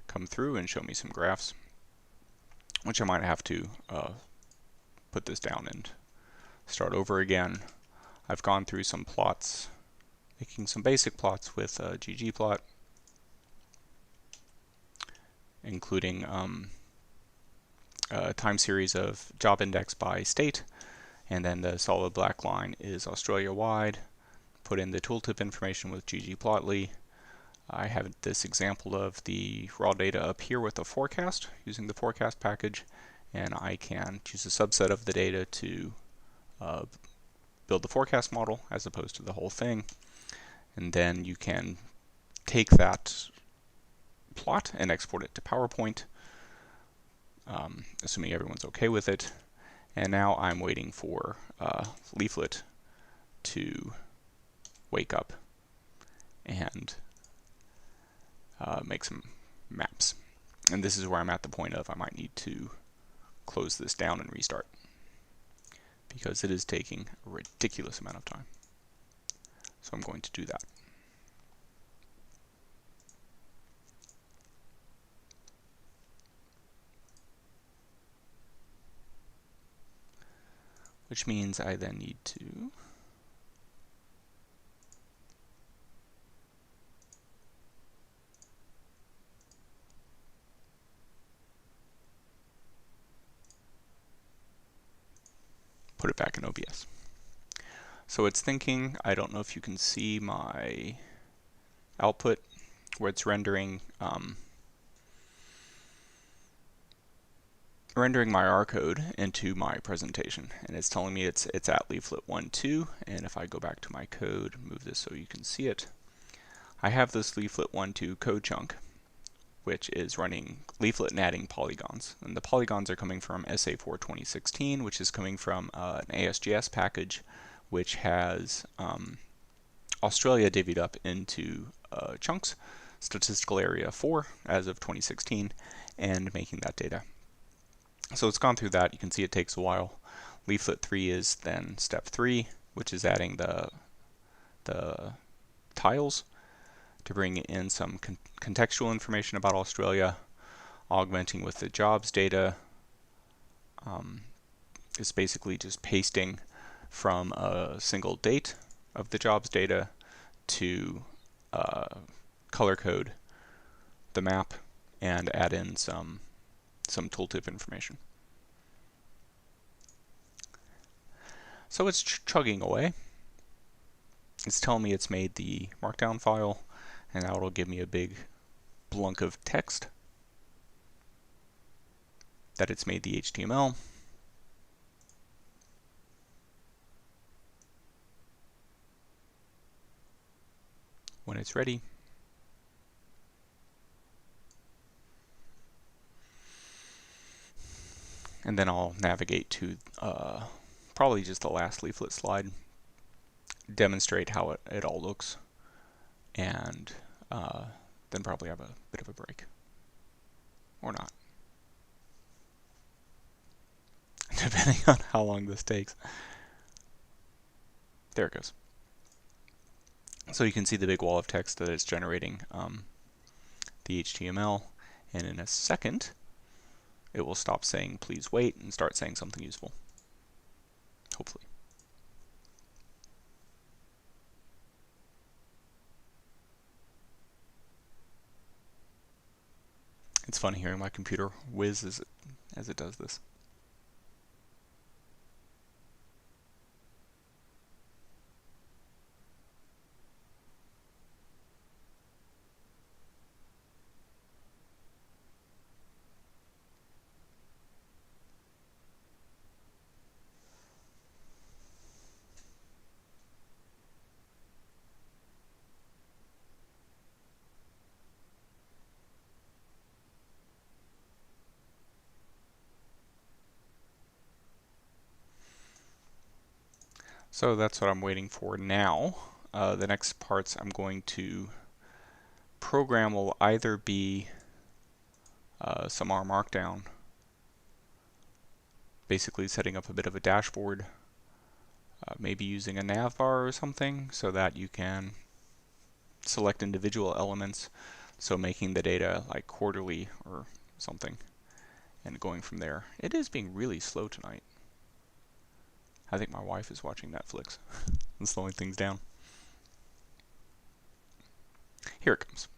come through and show me some graphs, which I might have to put this down and start over again. I've gone through some plots, making some basic plots with ggplot, including a time series of job index by state, and then the solid black line is Australia-wide. Put in the tooltip information with ggplotly. I have this example of the raw data up here with a forecast using the forecast package, and I can choose a subset of the data to build the forecast model as opposed to the whole thing. And then you can take that plot and export it to PowerPoint, assuming everyone's okay with it. And now I'm waiting for leaflet to wake up and make some maps. And this is where I'm at the point of I might need to close this down and restart, because it is taking a ridiculous amount of time. So I'm going to do that. Which means I then need to put it back in OBS. So it's thinking, I don't know if you can see my output where it's rendering my R code into my presentation, and it's telling me it's at leaflet 1.2, and if I go back to my code, move this so you can see it, I have this leaflet 1.2 code chunk which is running leaflet and adding polygons. And the polygons are coming from SA4 2016, which is coming from an ASGS package, which has Australia divvied up into chunks, statistical area 4 as of 2016, and making that data. So it's gone through that. You can see it takes a while. Leaflet 3 is then step 3, which is adding the tiles to bring in some contextual information about Australia, augmenting with the jobs data. Is basically just pasting from a single date of the jobs data to color code the map and add in some tooltip information. So it's chugging away. It's telling me it's made the Markdown file, and now it'll give me a big blunk of text that it's made the HTML. When it's ready, and then I'll navigate to probably just the last leaflet slide, demonstrate how it all looks, and then probably have a bit of a break. Or not. depending on how long this takes. There it goes. So you can see the big wall of text that it's generating the HTML, and in a second it will stop saying please wait and start saying something useful, hopefully. It's fun hearing my computer whiz as it does this. So that's what I'm waiting for now. The next parts I'm going to program will either be some R Markdown, basically setting up a bit of a dashboard, maybe using a nav bar or something so that you can select individual elements, so making the data like quarterly or something and going from there. It is being really slow tonight. I think my wife is watching Netflix and slowing things down. Here it comes.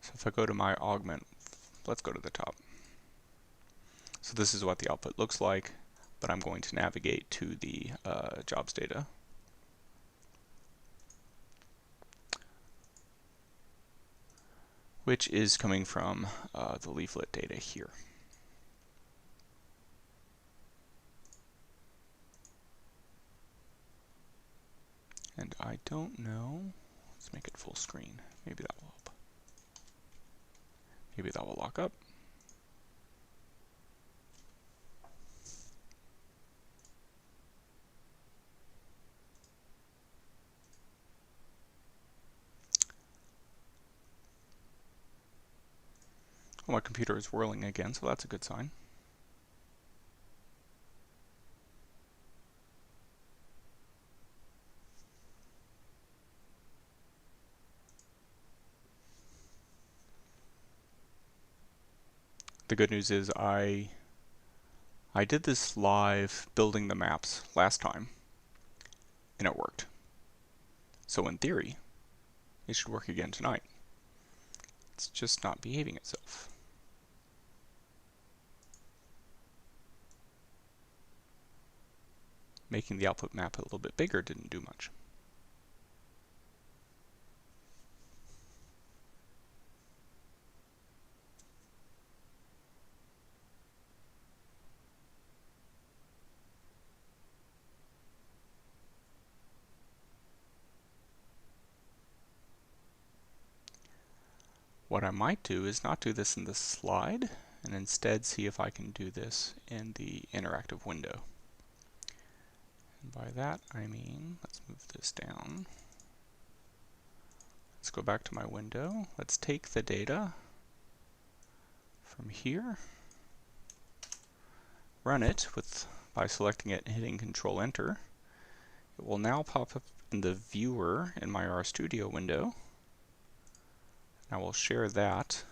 So if I go to my augment, let's go to the top. So this is what the output looks like, but I'm going to navigate to the jobs data. Which is coming from the leaflet data here. And I don't know, let's make it full screen. Maybe that will help. Maybe that will lock up. Well, my computer is whirling again, so that's a good sign. The good news is I did this live building the maps last time, and it worked. So in theory, it should work again tonight. It's just not behaving itself. Making the output map a little bit bigger didn't do much. What I might do is not do this in the slide, and instead see if I can do this in the interactive window. And by that I mean, let's move this down. Let's go back to my window. Let's take the data from here, run it by selecting it and hitting Control Enter. It will now pop up in the viewer in my RStudio window. I will share that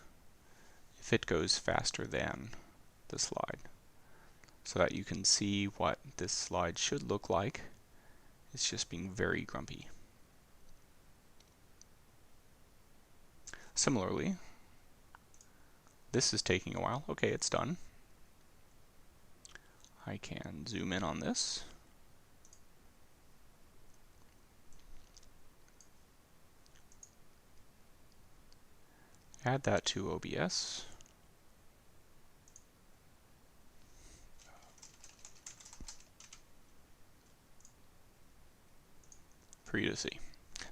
if it goes faster than the slide, so that you can see what this slide should look like. It's just being very grumpy. Similarly, this is taking a while. Okay, it's done. I can zoom in on this. Add that to OBS. For you to see.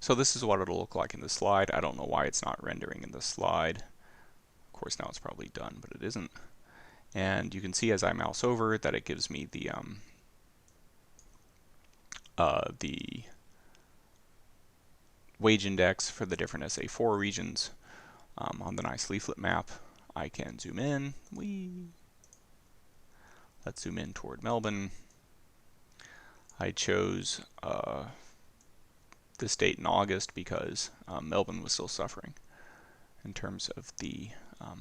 So this is what it'll look like in the slide. I don't know why it's not rendering in the slide. Of course now it's probably done, but it isn't. And you can see as I mouse over that it gives me the wage index for the different SA4 regions on the nice leaflet map. I can zoom in. Let's zoom in toward Melbourne. I chose this date in August because Melbourne was still suffering in terms of the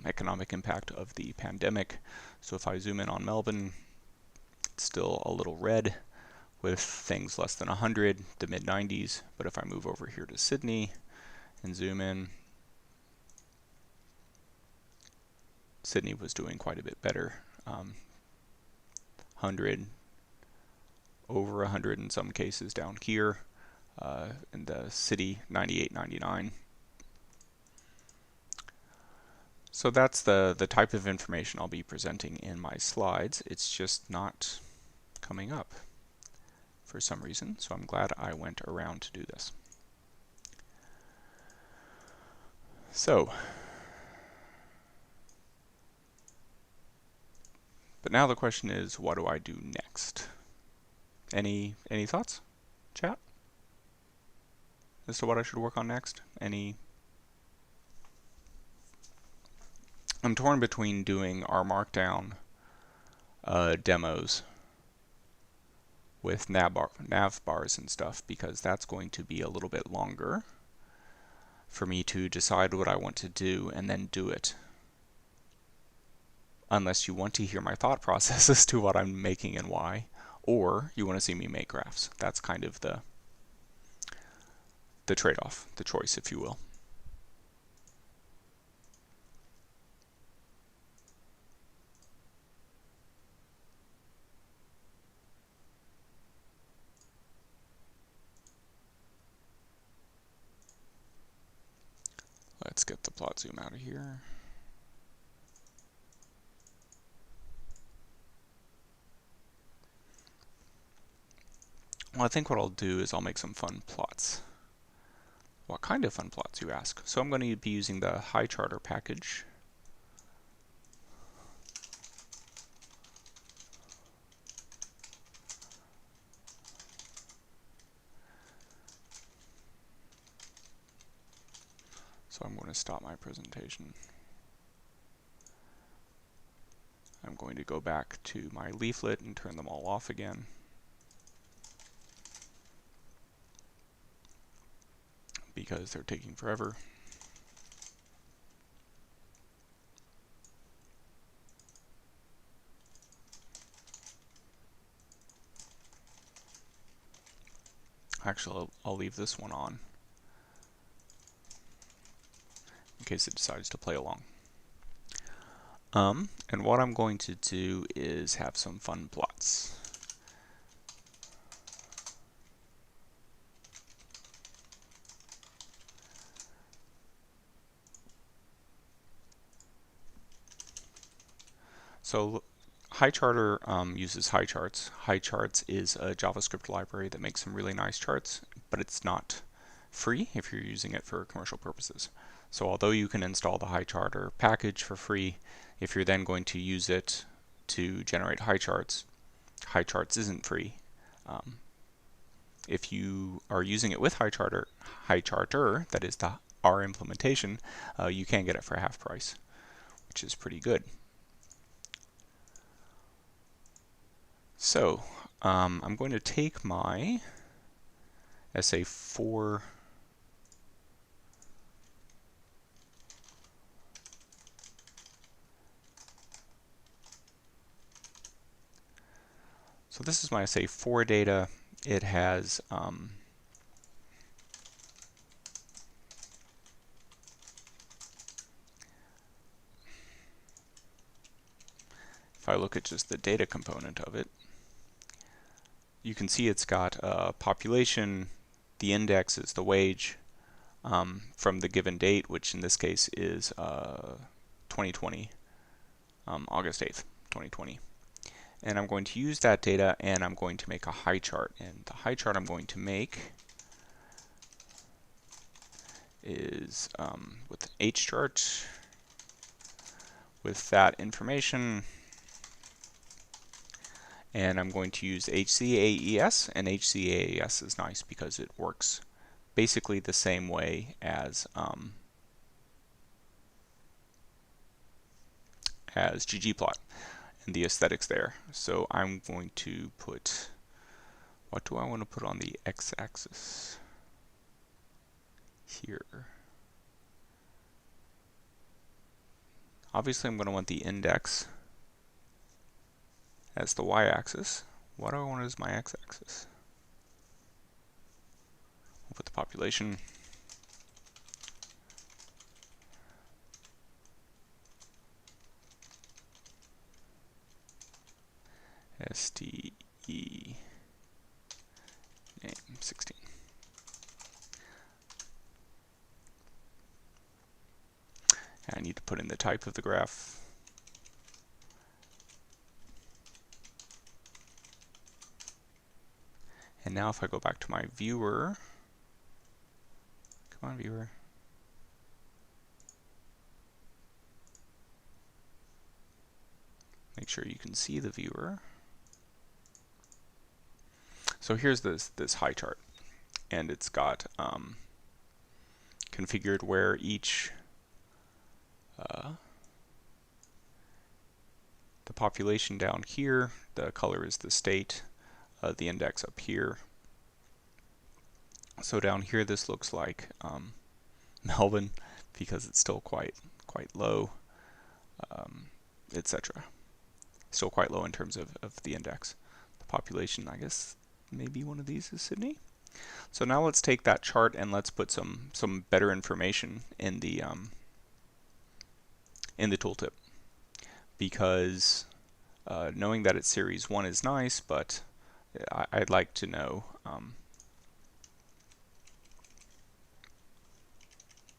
economic impact of the pandemic. So if I zoom in on Melbourne, it's still a little red with things less than 100, the mid-90s. But if I move over here to Sydney and zoom in, Sydney was doing quite a bit better. 100, over 100 in some cases down here. In the city, 98, 99. So that's the type of information I'll be presenting in my slides. It's just not coming up for some reason, so I'm glad I went around to do this. So, but now the question is, what do I do next? Any thoughts, chat, as to what I should work on next? I'm torn between doing our Markdown demos with nav bars and stuff, because that's going to be a little bit longer for me to decide what I want to do and then do it. Unless you want to hear my thought process as to what I'm making and why, or you want to see me make graphs. That's kind of the trade-off, the choice, if you will. Let's get the plot zoom out of here. Well, I think what I'll do is I'll make some fun plots. What kind of fun plots, you ask? So I'm going to be using the HighCharter package. So I'm going to stop my presentation. I'm going to go back to my leaflet and turn them all off again. Because they're taking forever. Actually, I'll leave this one on in case it decides to play along. And what I'm going to do is have some fun plots. So HighCharter uses HighCharts. HighCharts is a JavaScript library that makes some really nice charts, but it's not free if you're using it for commercial purposes. So although you can install the HighCharter package for free, if you're then going to use it to generate HighCharts, HighCharts isn't free. If you are using it with HighCharter, that is our implementation, you can get it for half price, which is pretty good. So I'm going to take my SA4 So this is my SA4 data. It has if I look at just the data component of it, you can see it's got population, the index is the wage from the given date, which in this case is 2020, August 8th, 2020. And I'm going to use that data and I'm going to make a HighChart. And the HighChart I'm going to make is with HChart, with that information. And I'm going to use HCAES, and HCAES is nice because it works basically the same way as ggplot and the aesthetics there. So I'm going to put, what do I want to put on the x-axis here? Obviously I'm going to want the index as the y-axis. What do I want as my x-axis? We'll put the population. STE name 16. I need to put in the type of the graph. And now if I go back to my viewer, come on viewer, make sure you can see the viewer. So here's this high chart, and it's got configured where each the population down here, the color is the state, the index up here. So down here this looks like Melbourne because it's still quite low, etc. Still quite low in terms of the index. The population, I guess maybe one of these is Sydney. So now let's take that chart and let's put some better information in the tooltip, because knowing that it's series 1 is nice, but I'd like to know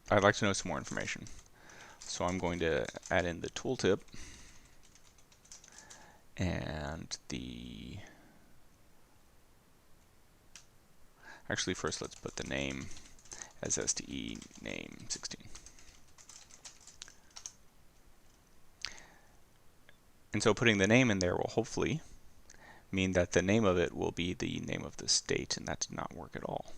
some more information. So I'm going to add in the tooltip and actually first let's put the name as STE name 16. And so putting the name in there will hopefully mean that the name of it will be the name of the state, and that did not work at all.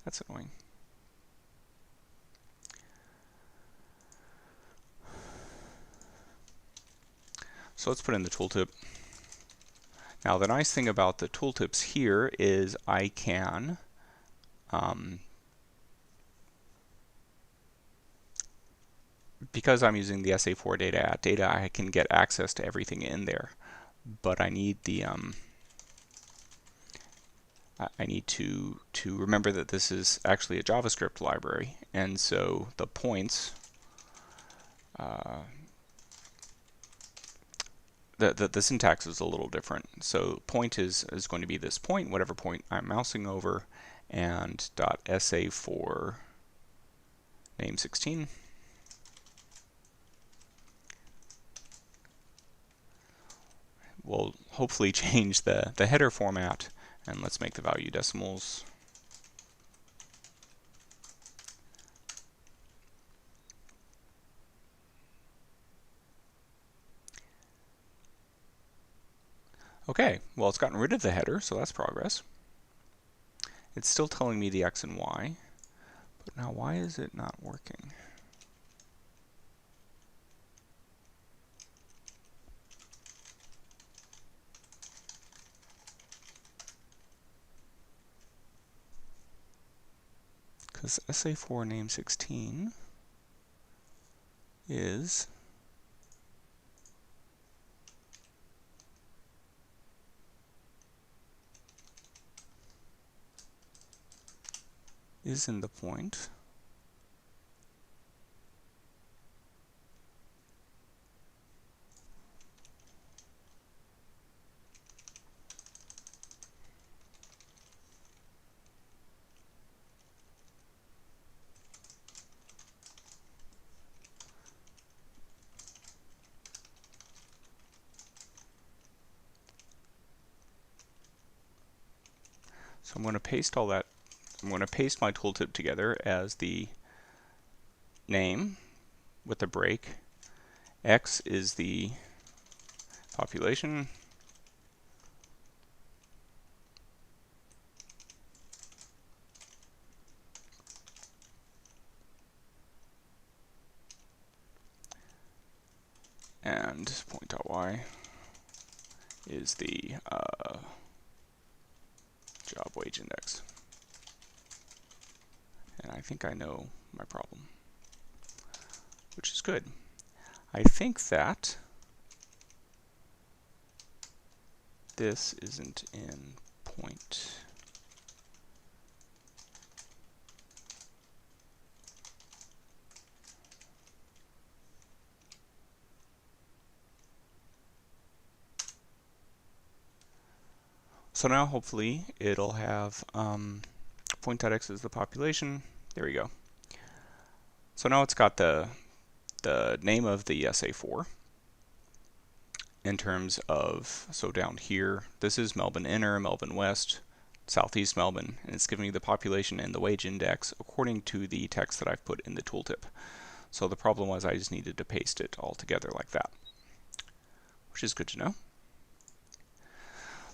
That's annoying. So let's put in the tooltip. Now the nice thing about the tooltips here is I can because I'm using the SA4 data, I can get access to everything in there, but I need the I need to remember that this is actually a JavaScript library, and so the points the syntax is a little different. So point is going to be this point, whatever point I'm mousing over, and .sa4 name 16. We'll hopefully change the header format, and let's make the value decimals. Okay, well it's gotten rid of the header, so that's progress. It's still telling me the X and Y, but now why is it not working? Because SA4 name 16 is in the point. So I'm going to paste all that. I'm going to paste my tooltip together as the name with the break. X is the population. and point.y is the job wage index. And I think I know my problem, which is good. I think that this isn't in point. So now hopefully it'll have point.x is the population. There we go. So now it's got the name of the SA4 in terms of, so down here, this is Melbourne Inner, Melbourne West, Southeast Melbourne, and it's giving me the population and the wage index according to the text that I've put in the tooltip. So the problem was I just needed to paste it all together like that, which is good to know.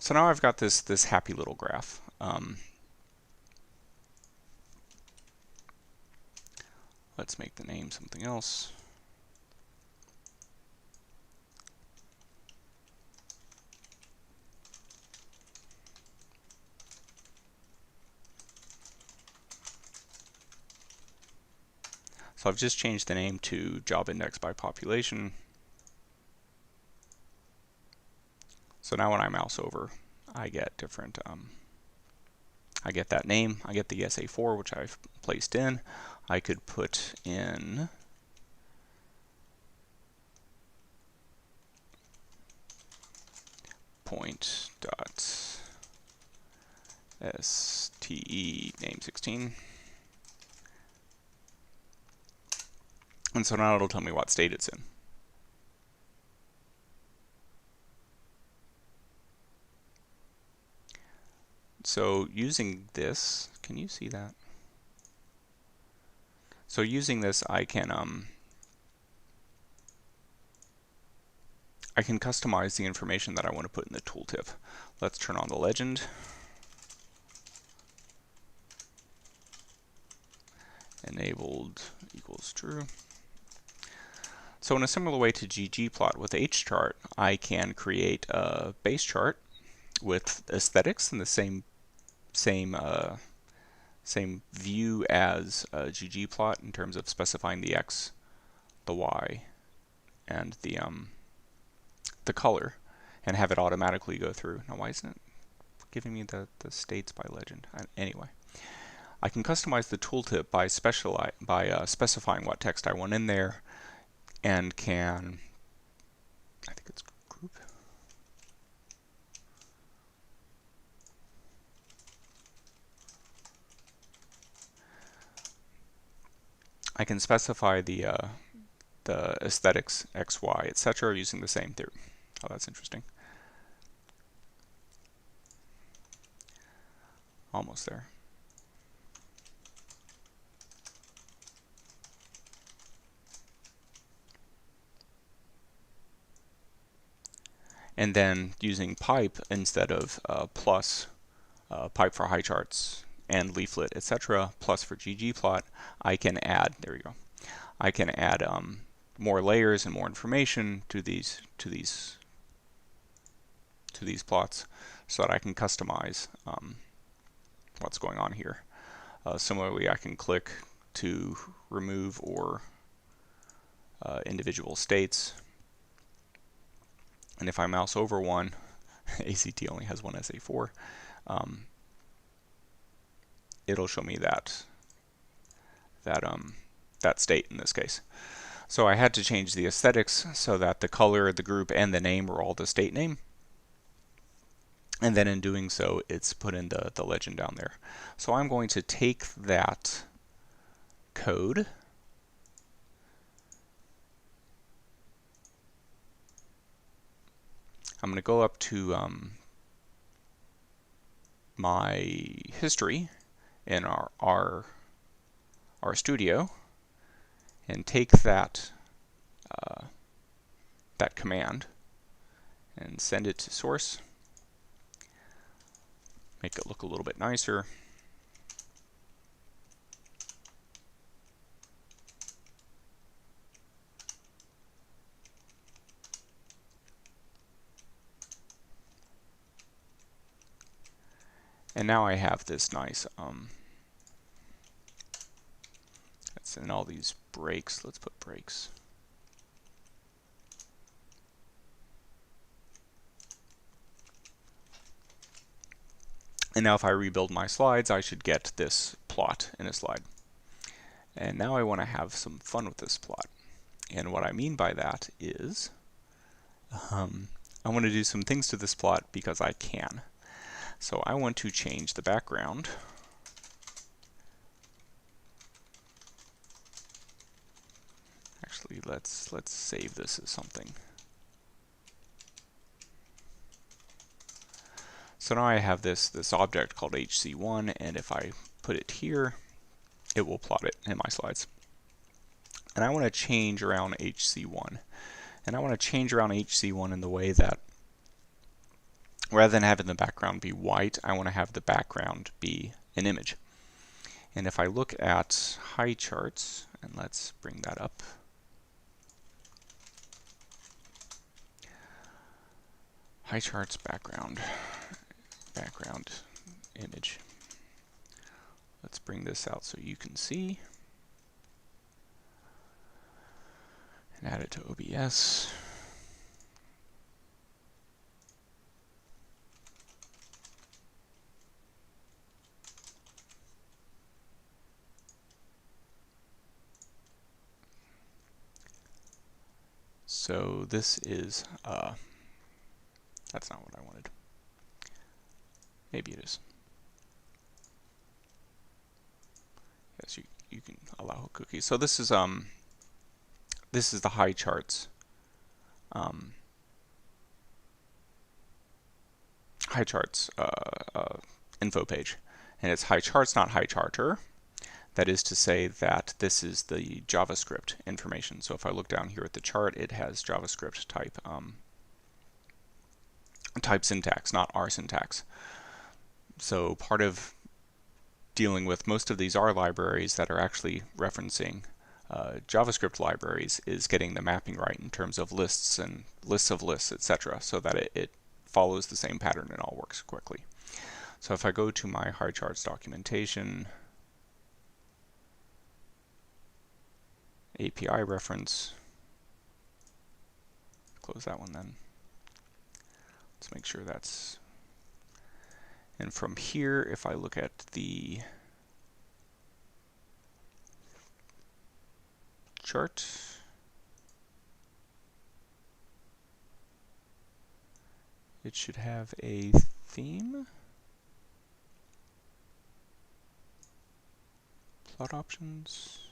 So now I've got this happy little graph. Let's make the name something else. So I've just changed the name to job index by population. So now when I mouse over, I get different, I get that name, I get the SA4, which I've placed in. I could put in point dot ste name 16. And so now it'll tell me what state it's in. So using this, can you see that? So using this, I can customize the information that I want to put in the tooltip. Let's turn on the legend. Enabled equals true. So in a similar way to ggplot with hchart, I can create a base chart with aesthetics in the same view as ggplot in terms of specifying the x, the y, and the color, and have it automatically go through. Now why isn't it giving me the states by legend? Anyway, I can customize the tooltip by specifying what text I want in there, and can, I think it's group. I can specify the aesthetics, X, Y, etc. using the same theory. Oh, that's interesting. Almost there. And then using pipe instead of plus, pipe for high charts and leaflet, etc., plus for ggplot, I can add, there we go, I can add more layers and more information to these plots so that I can customize what's going on here. Similarly, I can click to remove or individual states, and if I mouse over one, ACT only has one SA4, it'll show me that state in this case. So I had to change the aesthetics so that the color, the group, and the name are all the state name. And then in doing so, it's put in the legend down there. So I'm going to take that code I'm going to go up to my history in our studio and take that that command and send it to source. Make it look a little bit nicer. And now I have this nice, that's in all these breaks. Let's put breaks. And now if I rebuild my slides, I should get this plot in a slide. And now I want to have some fun with this plot. And what I mean by that is I want to do some things to this plot because I can. So I want to change the background. Actually, let's save this as something. So now I have this object called HC1, and if I put it here, it will plot it in my slides. And I want to change around HC1. And I want to change around HC1 in the way that rather than having the background be white, I want to have the background be an image. And if I look at high charts, and let's bring that up. High charts background image. Let's bring this out so you can see. And add it to OBS. So this is, that's not what I wanted. Maybe it is. Yes, you can allow a cookie. So this is the high charts. Info page. And it's high charts, not high charter. That is to say that this is the JavaScript information. So if I look down here at the chart, it has JavaScript type syntax, not R syntax. So part of dealing with most of these R libraries that are actually referencing JavaScript libraries is getting the mapping right in terms of lists and lists of lists, etc., so that it follows the same pattern and all works quickly. So if I go to my high charts documentation, API reference, close that one then. Let's make sure that's, and from here, if I look at the chart, it should have a theme. Plot options.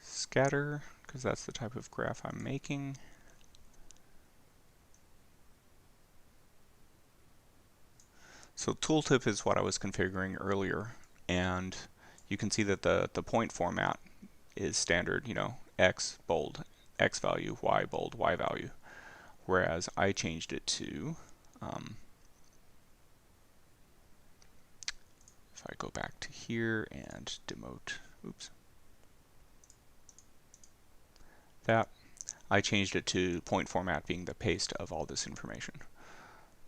Scatter, because that's the type of graph I'm making. So tooltip is what I was configuring earlier, and you can see that the point format is standard, you know, X bold, X value, Y bold, Y value. Whereas I changed it to, if I go back to here and demote, oops, that, I changed it to point format being the paste of all this information.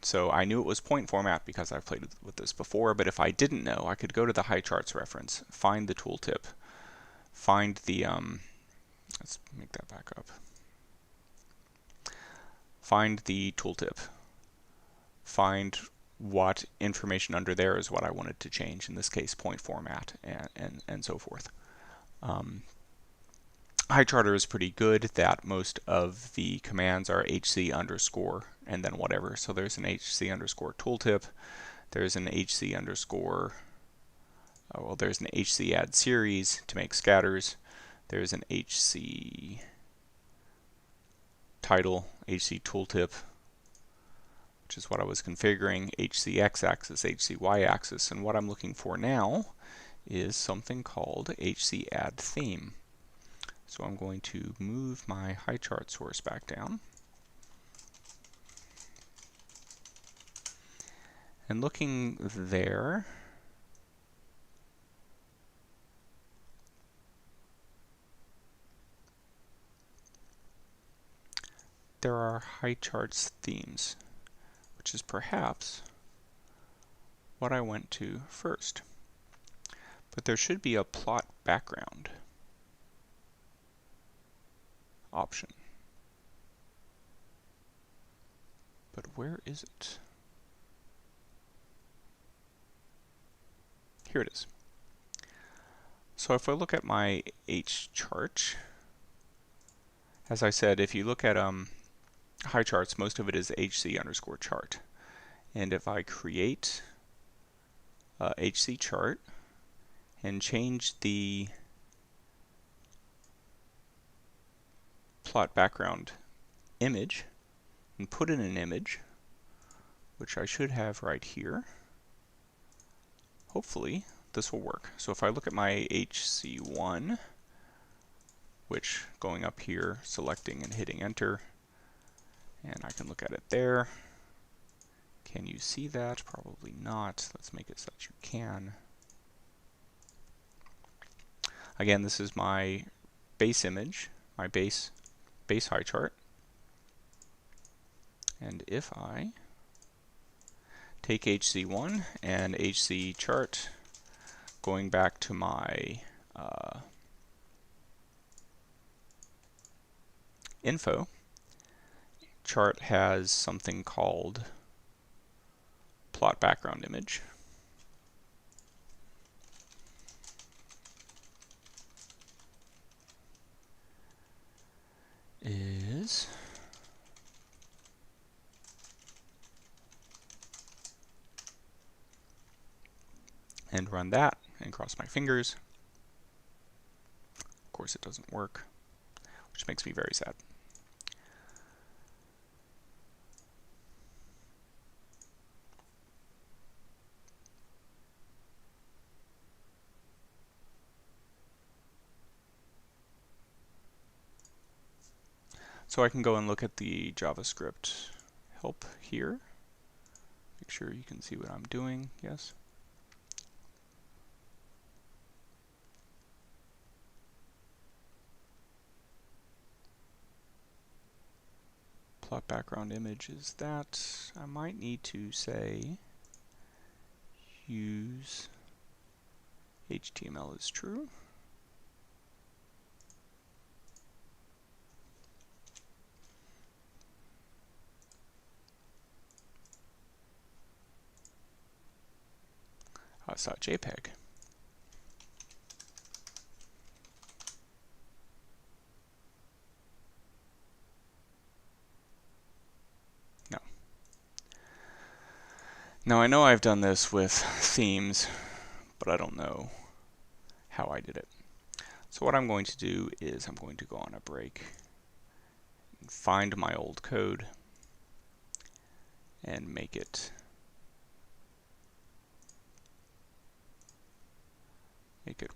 So I knew it was point format because I've played with this before, but if I didn't know, I could go to the high charts reference, find the tooltip, find the, let's make that back up, find the tooltip, find what information under there is what I wanted to change, in this case point format, and so forth. HighCharter is pretty good that most of the commands are HC underscore and then whatever. So there's an HC underscore tooltip, there's an HC underscore, well, there's an HC add series to make scatters, there's an HC title, HC tooltip, which is what I was configuring, HC x-axis, HC y-axis, and what I'm looking for now is something called HC add theme. So I'm going to move my high chart source back down. And looking there, there are high charts themes, which is perhaps what I went to first. But there should be a plot background option. But where is it? Here it is. So if I look at my H chart, as I said, if you look at high charts, most of it is HC_chart. And if I create a HC chart and change the plot background image and put in an image, which I should have right here, hopefully this will work. So if I look at my HC1, which going up here, selecting and hitting enter, and I can look at it there. Can you see that? Probably not. Let's make it so that you can. Again, this is my base image, my base high chart. And if I take HC1 and HC chart, going back to my info, chart has something called plot background image. Is and run that and cross my fingers. Of course it doesn't work, which makes me very sad. So I can go and look at the JavaScript help here. Make sure you can see what I'm doing. Yes. Plot background image is that. I might need to say use HTML is true. It's not JPEG. No. Now I know I've done this with themes, but I don't know how I did it. So what I'm going to do is I'm going to go on a break, find my old code, and make it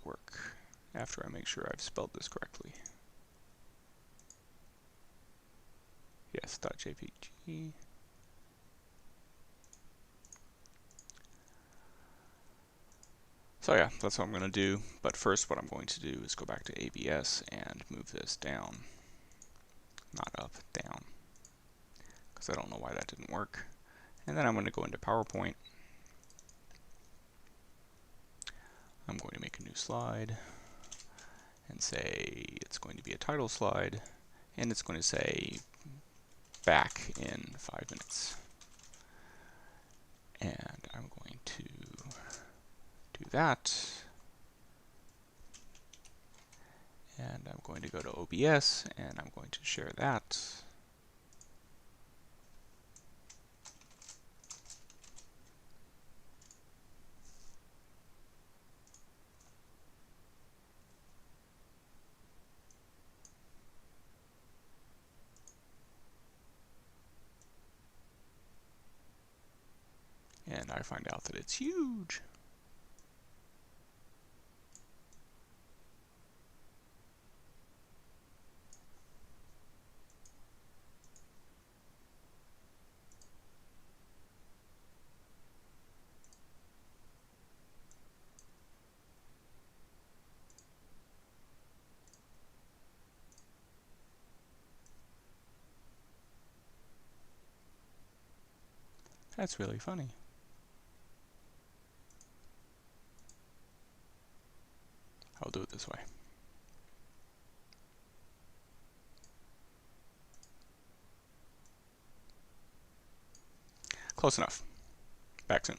work after I make sure I've spelled this correctly. Yes, .jpg. So yeah, that's what I'm going to do. But first what I'm going to do is go back to ABS and move this down. Not up, down. Because I don't know why that didn't work. And then I'm going to go into PowerPoint. I'm going to make a new slide and say it's going to be a title slide, and it's going to say back in 5 minutes. And I'm going to do that. And I'm going to go to OBS and I'm going to share that. And I find out that it's huge. That's really funny. I'll do it this way. Close enough. Back soon.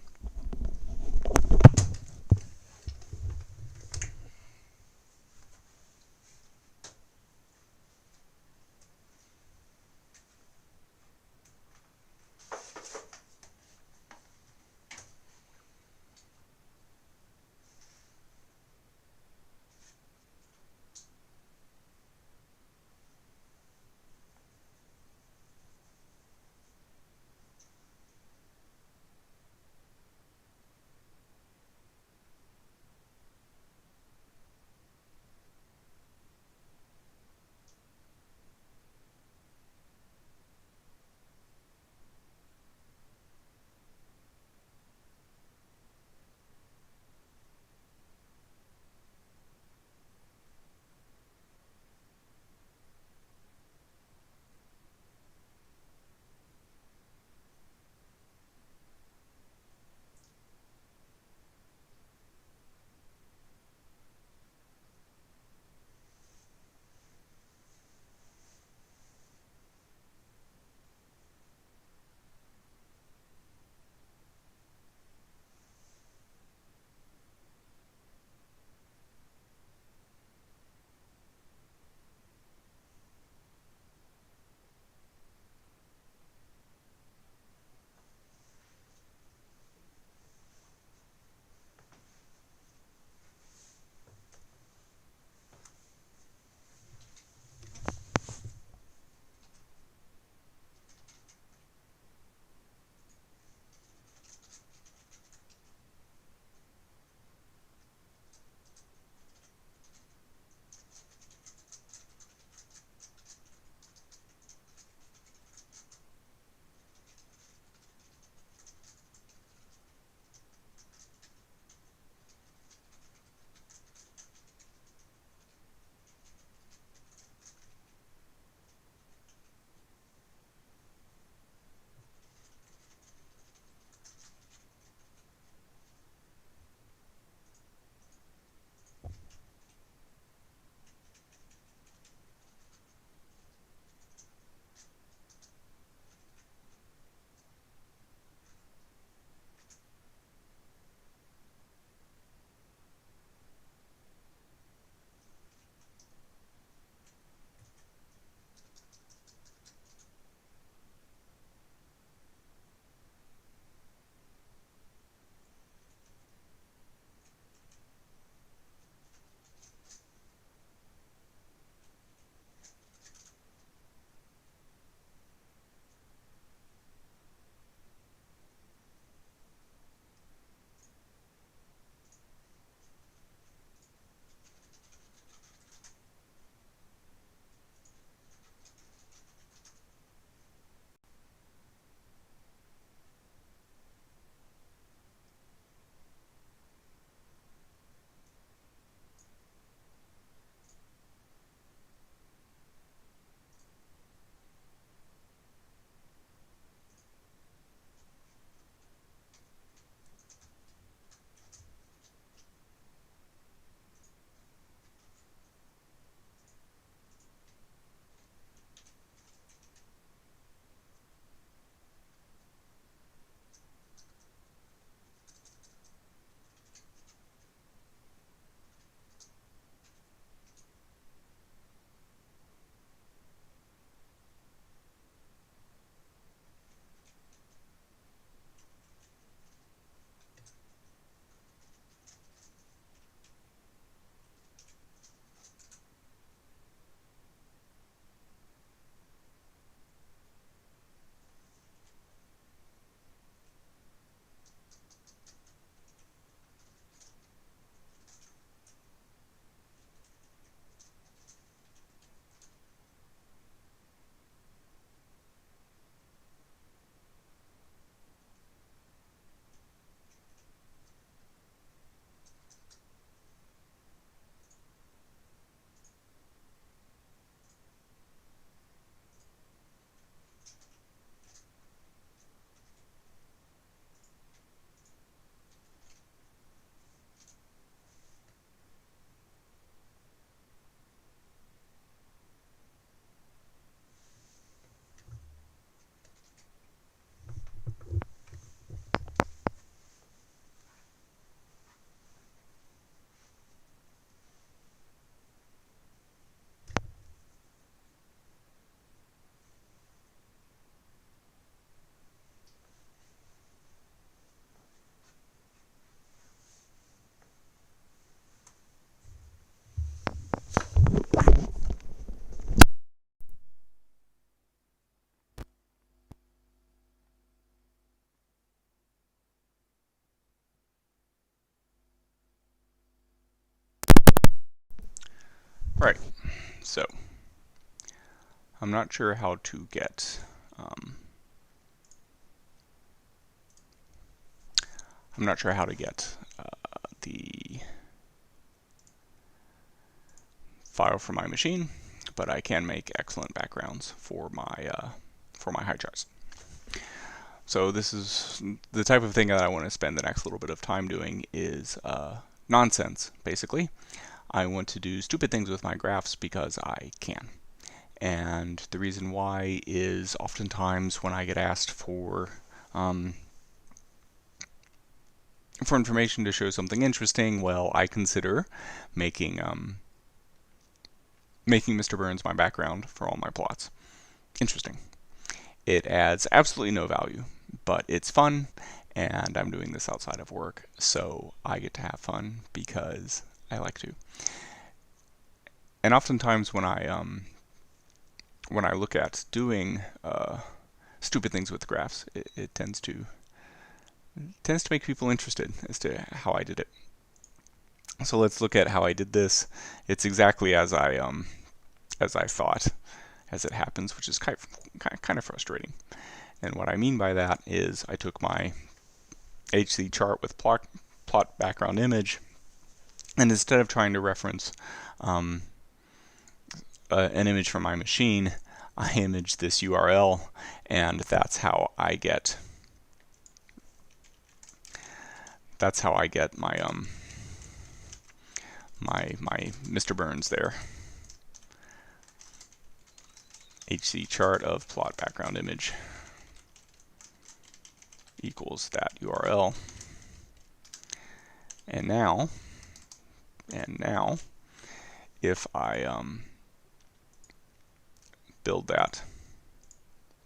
Right, so I'm not sure how to get the file for my machine, but I can make excellent backgrounds for my high charts. So this is the type of thing that I want to spend the next little bit of time doing is nonsense, basically. I want to do stupid things with my graphs because I can. And the reason why is oftentimes when I get asked for information to show something interesting, well, I consider making Mr. Burns my background for all my plots interesting. It adds absolutely no value, but it's fun, and I'm doing this outside of work, so I get to have fun because I like to. And oftentimes when I look at doing stupid things with graphs, it tends to make people interested as to how I did it. So let's look at how I did this. It's exactly as I thought as it happens, which is kind of frustrating. And what I mean by that is I took my HC chart with plot background image, and instead of trying to reference an image from my machine, I imaged this URL, and that's how I get my my Mr. Burns there. HC chart of plot background image equals that URL. And now if I build that,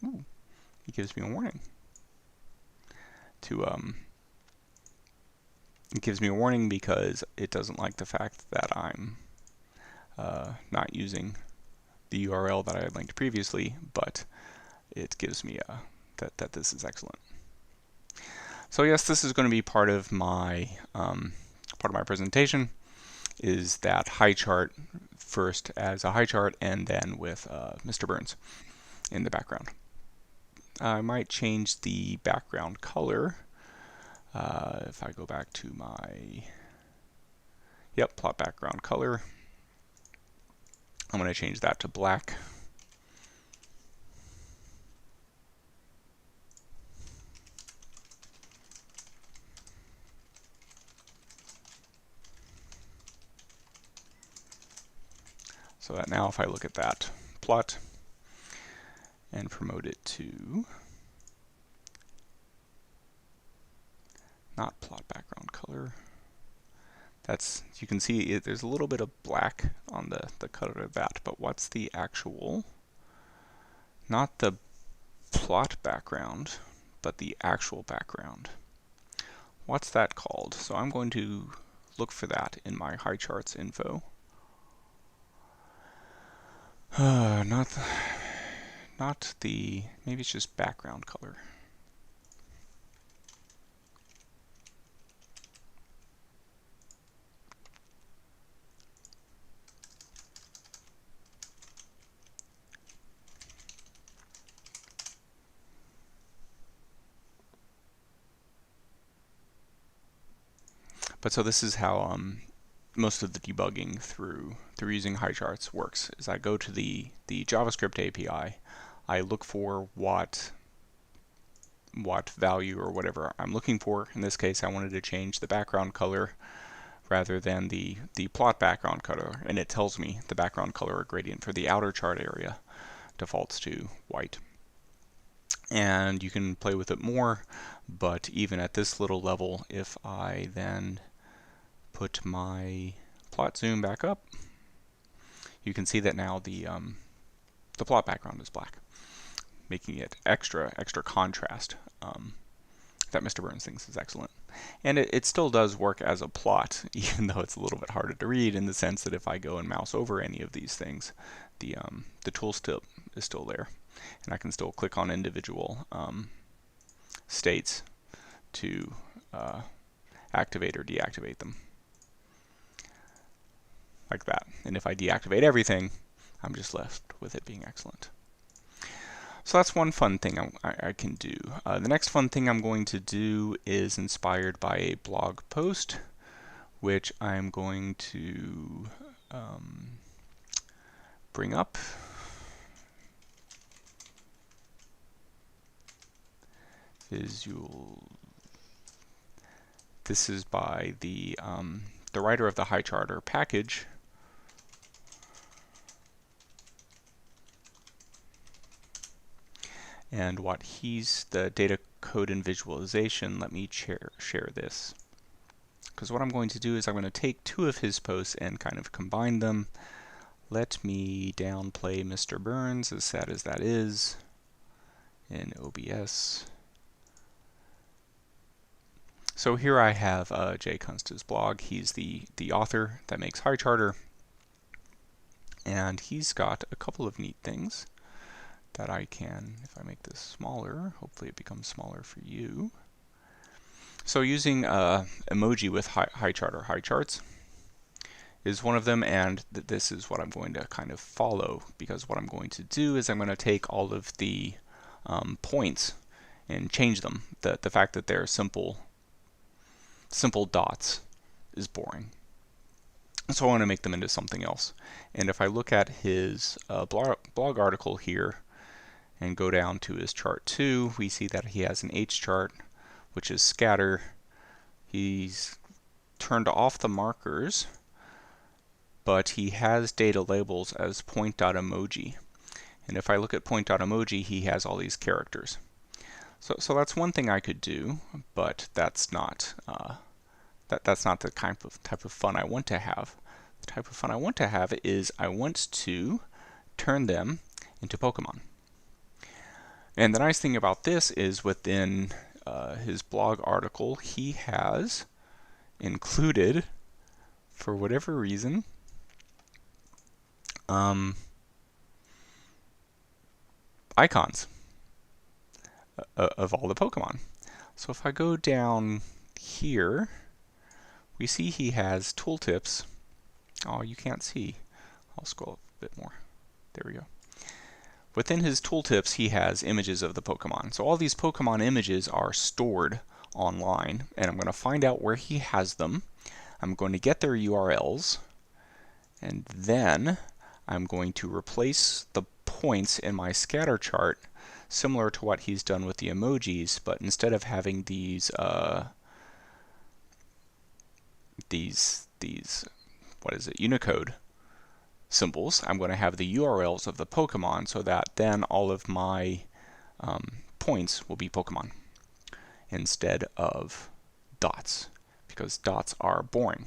it gives me a warning. It gives me a warning because it doesn't like the fact that I'm not using the URL that I had linked previously, but it gives me that this is excellent. So yes, this is going to be part of my presentation, is that high chart first as a high chart and then with Mr. Burns in the background. I might change the background color if I go back to my plot background color. I'm going to change that to black. So that now if I look at that plot and promote it to not plot background color, you can see there's a little bit of black on the color of that, but what's the actual, not the plot background, but the actual background. What's that called? So I'm going to look for that in my high charts info. Not the, maybe it's just background color. But so this is how most of the debugging through using high charts works. Is I go to the JavaScript API, I look for what value or whatever I'm looking for. In this case, I wanted to change the background color rather than the plot background color, and it tells me the background color or gradient for the outer chart area defaults to white. And you can play with it more, but even at this little level, if I then put my plot zoom back up, you can see that now the plot background is black, making it extra contrast. That Mr. Burns thinks is excellent. And it still does work as a plot, even though it's a little bit harder to read, in the sense that if I go and mouse over any of these things, the tooltip is still there. And I can still click on individual states to activate or deactivate them. like that. And if I deactivate everything, I'm just left with it being excellent. So that's one fun thing I can do. The next fun thing I'm going to do is inspired by a blog post, which I'm going to bring up. Visual. This is by the writer of the HighCharter package. And what he's the data code and visualization. Let me share this. Because what I'm going to do is I'm going to take two of his posts and kind of combine them. Let me downplay Mr. Burns, as sad as that is, in OBS. So here I have Jay Kunst's blog. He's the author that makes HighCharter. And he's got a couple of neat things that I can, if I make this smaller, hopefully it becomes smaller for you. So using emoji with HighCharter HighCharts is one of them, and this is what I'm going to kind of follow, because what I'm going to do is I'm going to take all of the points and change them. The fact that they're simple dots is boring. So I want to make them into something else. And if I look at his blog article here, and go down to his chart 2, we see that he has an H chart, which is scatter. He's turned off the markers, but he has data labels as point.emoji. And if I look at point.emoji, he has all these characters. So that's one thing I could do, but that's not that's not the type of fun I want to have. The type of fun I want to have is I want to turn them into Pokemon. And the nice thing about this is within his blog article, he has included, for whatever reason, icons of all the Pokemon. So if I go down here, we see he has tooltips. Oh, you can't see. I'll scroll a bit more. There we go. Within his tooltips, he has images of the Pokemon. So all these Pokemon images are stored online, and I'm going to find out where he has them. I'm going to get their URLs, and then I'm going to replace the points in my scatter chart similar to what he's done with the emojis, but instead of having these what is it, Unicode symbols, I'm going to have the URLs of the Pokemon, so that then all of my points will be Pokemon instead of dots, because dots are boring.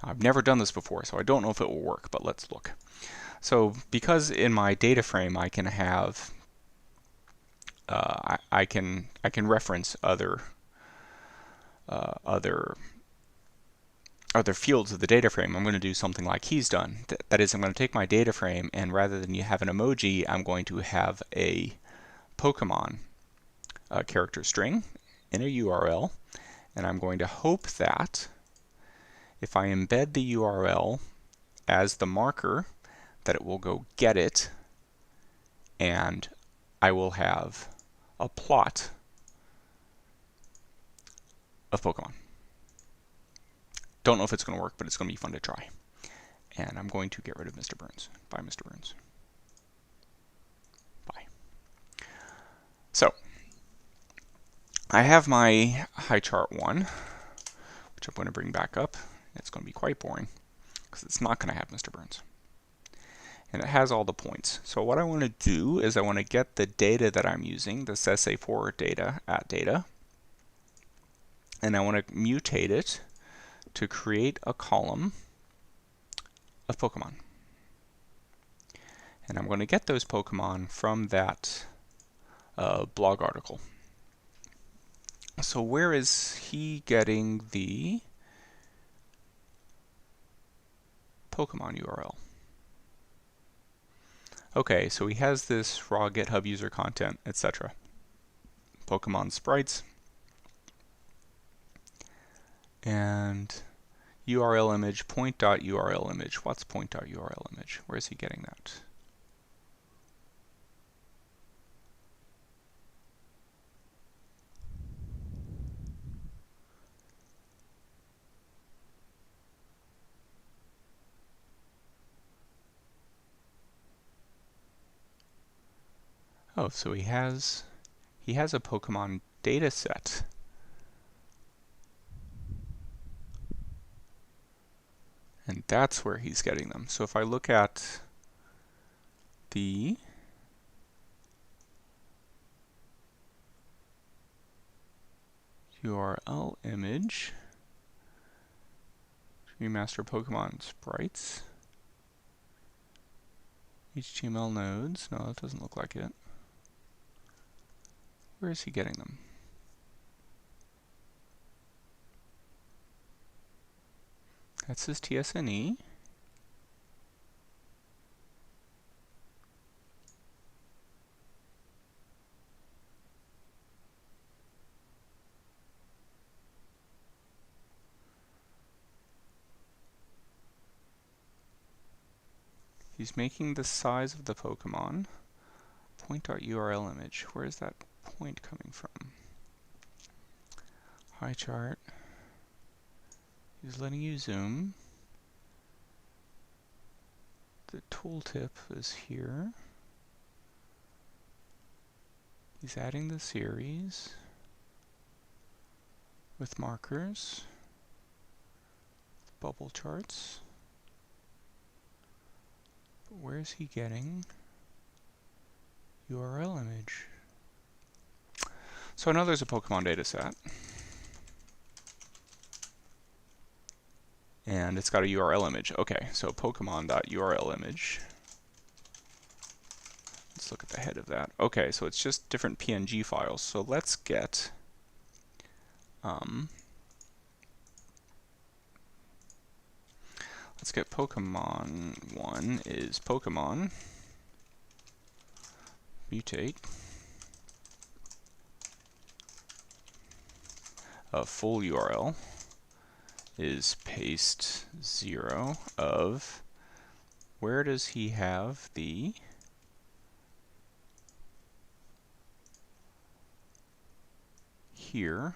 Now, I've never done this before, so I don't know if it will work, but let's look. So because in my data frame I can have I can reference other fields of the data frame, I'm going to do something like he's done. That is, I'm going to take my data frame, and rather than you have an emoji, I'm going to have a Pokemon character string in a URL, and I'm going to hope that if I embed the URL as the marker, that it will go get it, and I will have a plot of Pokemon. Don't know if it's going to work, but it's going to be fun to try. And I'm going to get rid of Mr. Burns. Bye, Mr. Burns. Bye. So, I have my HighChart 1, which I'm going to bring back up. It's going to be quite boring, because it's not going to have Mr. Burns. And it has all the points. So what I want to do is I want to get the data that I'm using, this SA4 data, at data, and I want to mutate it to create a column of Pokemon. And I'm going to get those Pokemon from that blog article. So where is he getting the Pokemon URL? Okay, so he has this raw GitHub user content, etc. Pokemon sprites. And URL image, point.url image. What's point.url image? Where is he getting that? Oh, so he has a Pokemon data set. And that's where he's getting them. So if I look at the URL image, remaster Pokemon sprites, HTML nodes, no, that doesn't look like it. Where is he getting them? That's his TSNE. He's making the size of the Pokemon. Point.url image. Where is that point coming from? High chart. He's letting you zoom. The tooltip is here. He's adding the series with markers, bubble charts. But where is he getting URL image? So I know there's a Pokemon data set. And it's got a URL image. Okay, so Pokemon.url image. Let's look at the head of that. Okay, so it's just different PNG files. So let's get Pokemon 1 is Pokemon mutate full URL is paste 0 of, where does he have the here?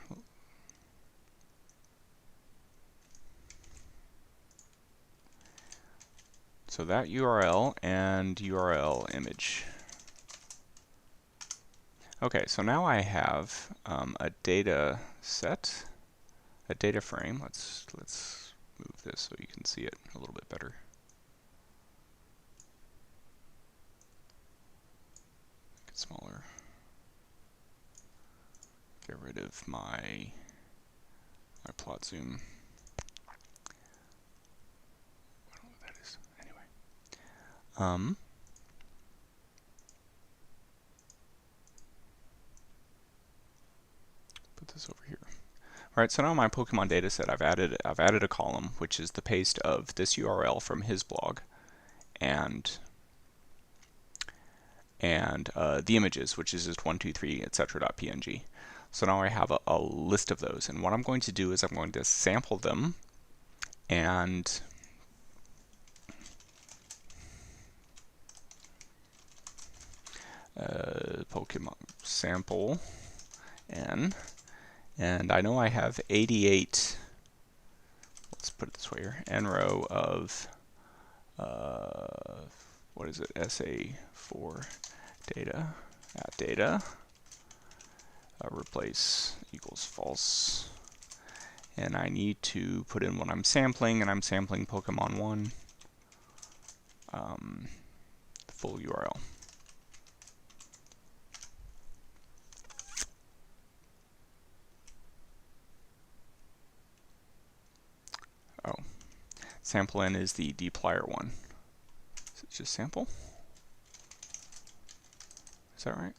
So that URL and URL image. Okay, so now I have a data set, a data frame. Let's move this so you can see it a little bit better. Make it smaller. Get rid of my plot zoom. I don't know what that is. Anyway. Put this over here. All right, so now in my Pokemon data set, I've added a column which is the paste of this URL from his blog, and the images, which is just 1, 2, 3, etc.png. So now I have a list of those, and what I'm going to do is I'm going to sample them and Pokemon sample n, and I know I have 88, let's put it this way here, n row of what is it, SA4 data at data, replace equals false, and I need to put in what I'm sampling, and I'm sampling Pokemon 1 full URL. Oh, sample n is the dplyr one. Is it just sample? Is that right?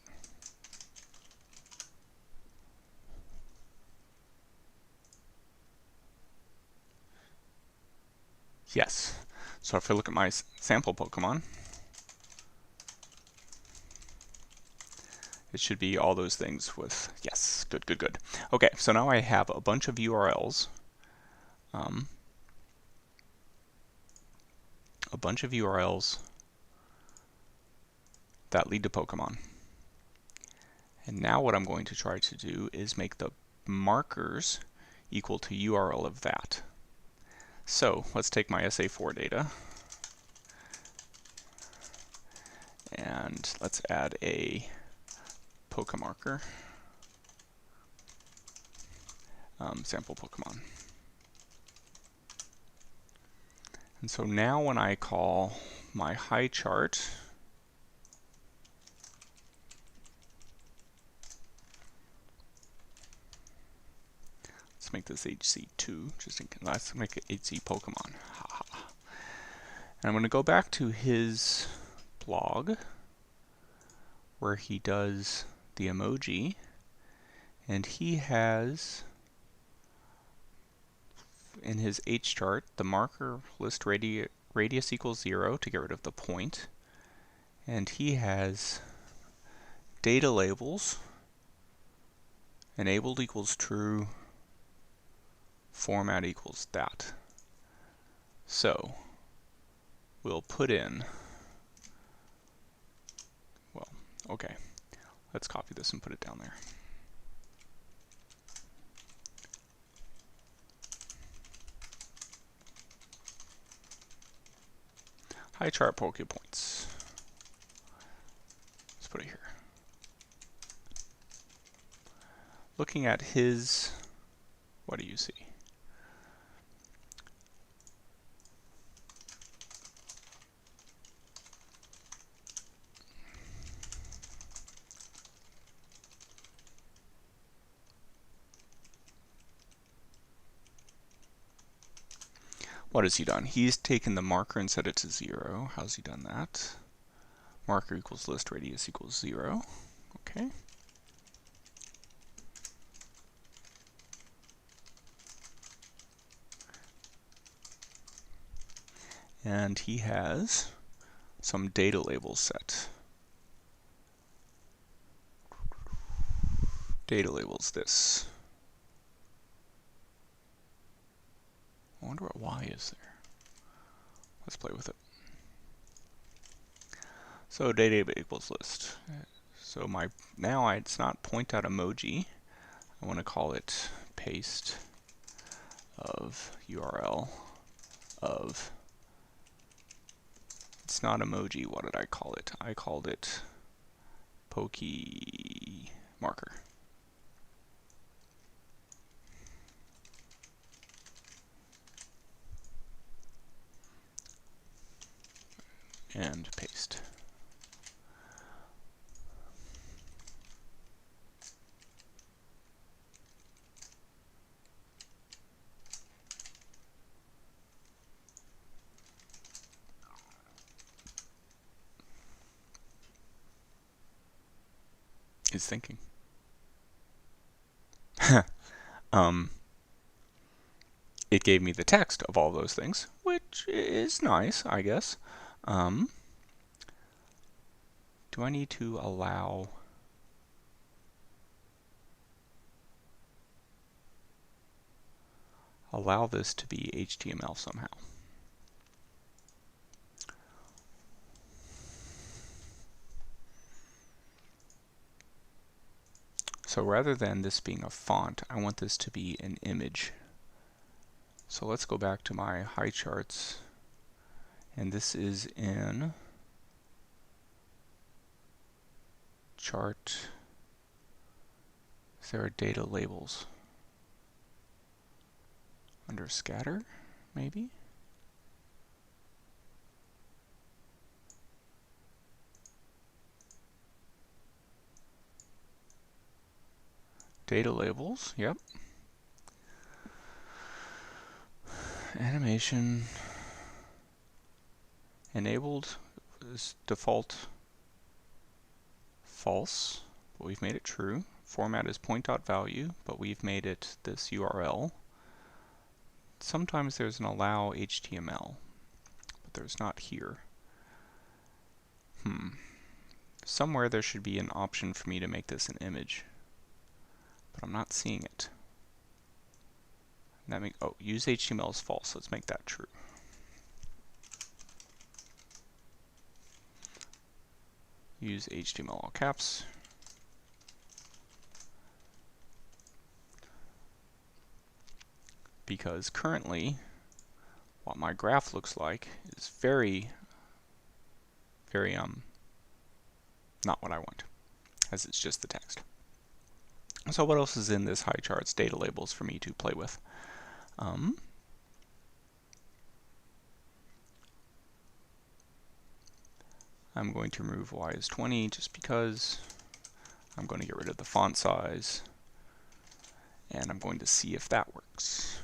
Yes. So if I look at my sample Pokemon, it should be all those things with, yes, good, good, good. Okay, so now I have a bunch of URLs a bunch of URLs that lead to Pokemon. And now what I'm going to try to do is make the markers equal to URL of that. So let's take my SA4 data and let's add a Pokemarker, sample Pokemon. And so now when I call my high chart, let's make this HC2, let's make it HC Pokemon. And I'm going to go back to his blog where he does the emoji, and he has in his H chart the marker list radius equals 0 to get rid of the point, and he has data labels enabled equals true, format equals that. So we'll put in, well, okay, let's copy this and put it down there. High chart Pokepoints. Let's put it here. Looking at his, what do you see? What has he done? He's taken the marker and set it to 0. How's he done that? Marker equals list radius equals 0. Okay. And he has some data labels set. Data labels this. I wonder what Y is there. Let's play with it. So data equals list. So it's not point out emoji. I want to call it paste of URL of. It's not emoji. What did I call it? I called it Pokemarker. And paste. It's thinking. It gave me the text of all those things, which is nice, I guess. Do I need to allow this to be HTML somehow? So rather than this being a font, I want this to be an image. So let's go back to my high charts, and this is in chart. Is there data labels under scatter, maybe? Data labels, yep. Animation enabled is default false, but we've made it true. Format is point.value, but we've made it this URL. Sometimes there's an allow HTML, but there's not here. Somewhere there should be an option for me to make this an image, but I'm not seeing it. Use HTML is false. Let's make that true. use HTML all caps. Because currently what my graph looks like is very not what I want, as it's just the text. So what else is in this high charts data labels for me to play with? I'm going to remove y is 20 just because. I'm going to get rid of the font size, and I'm going to see if that works.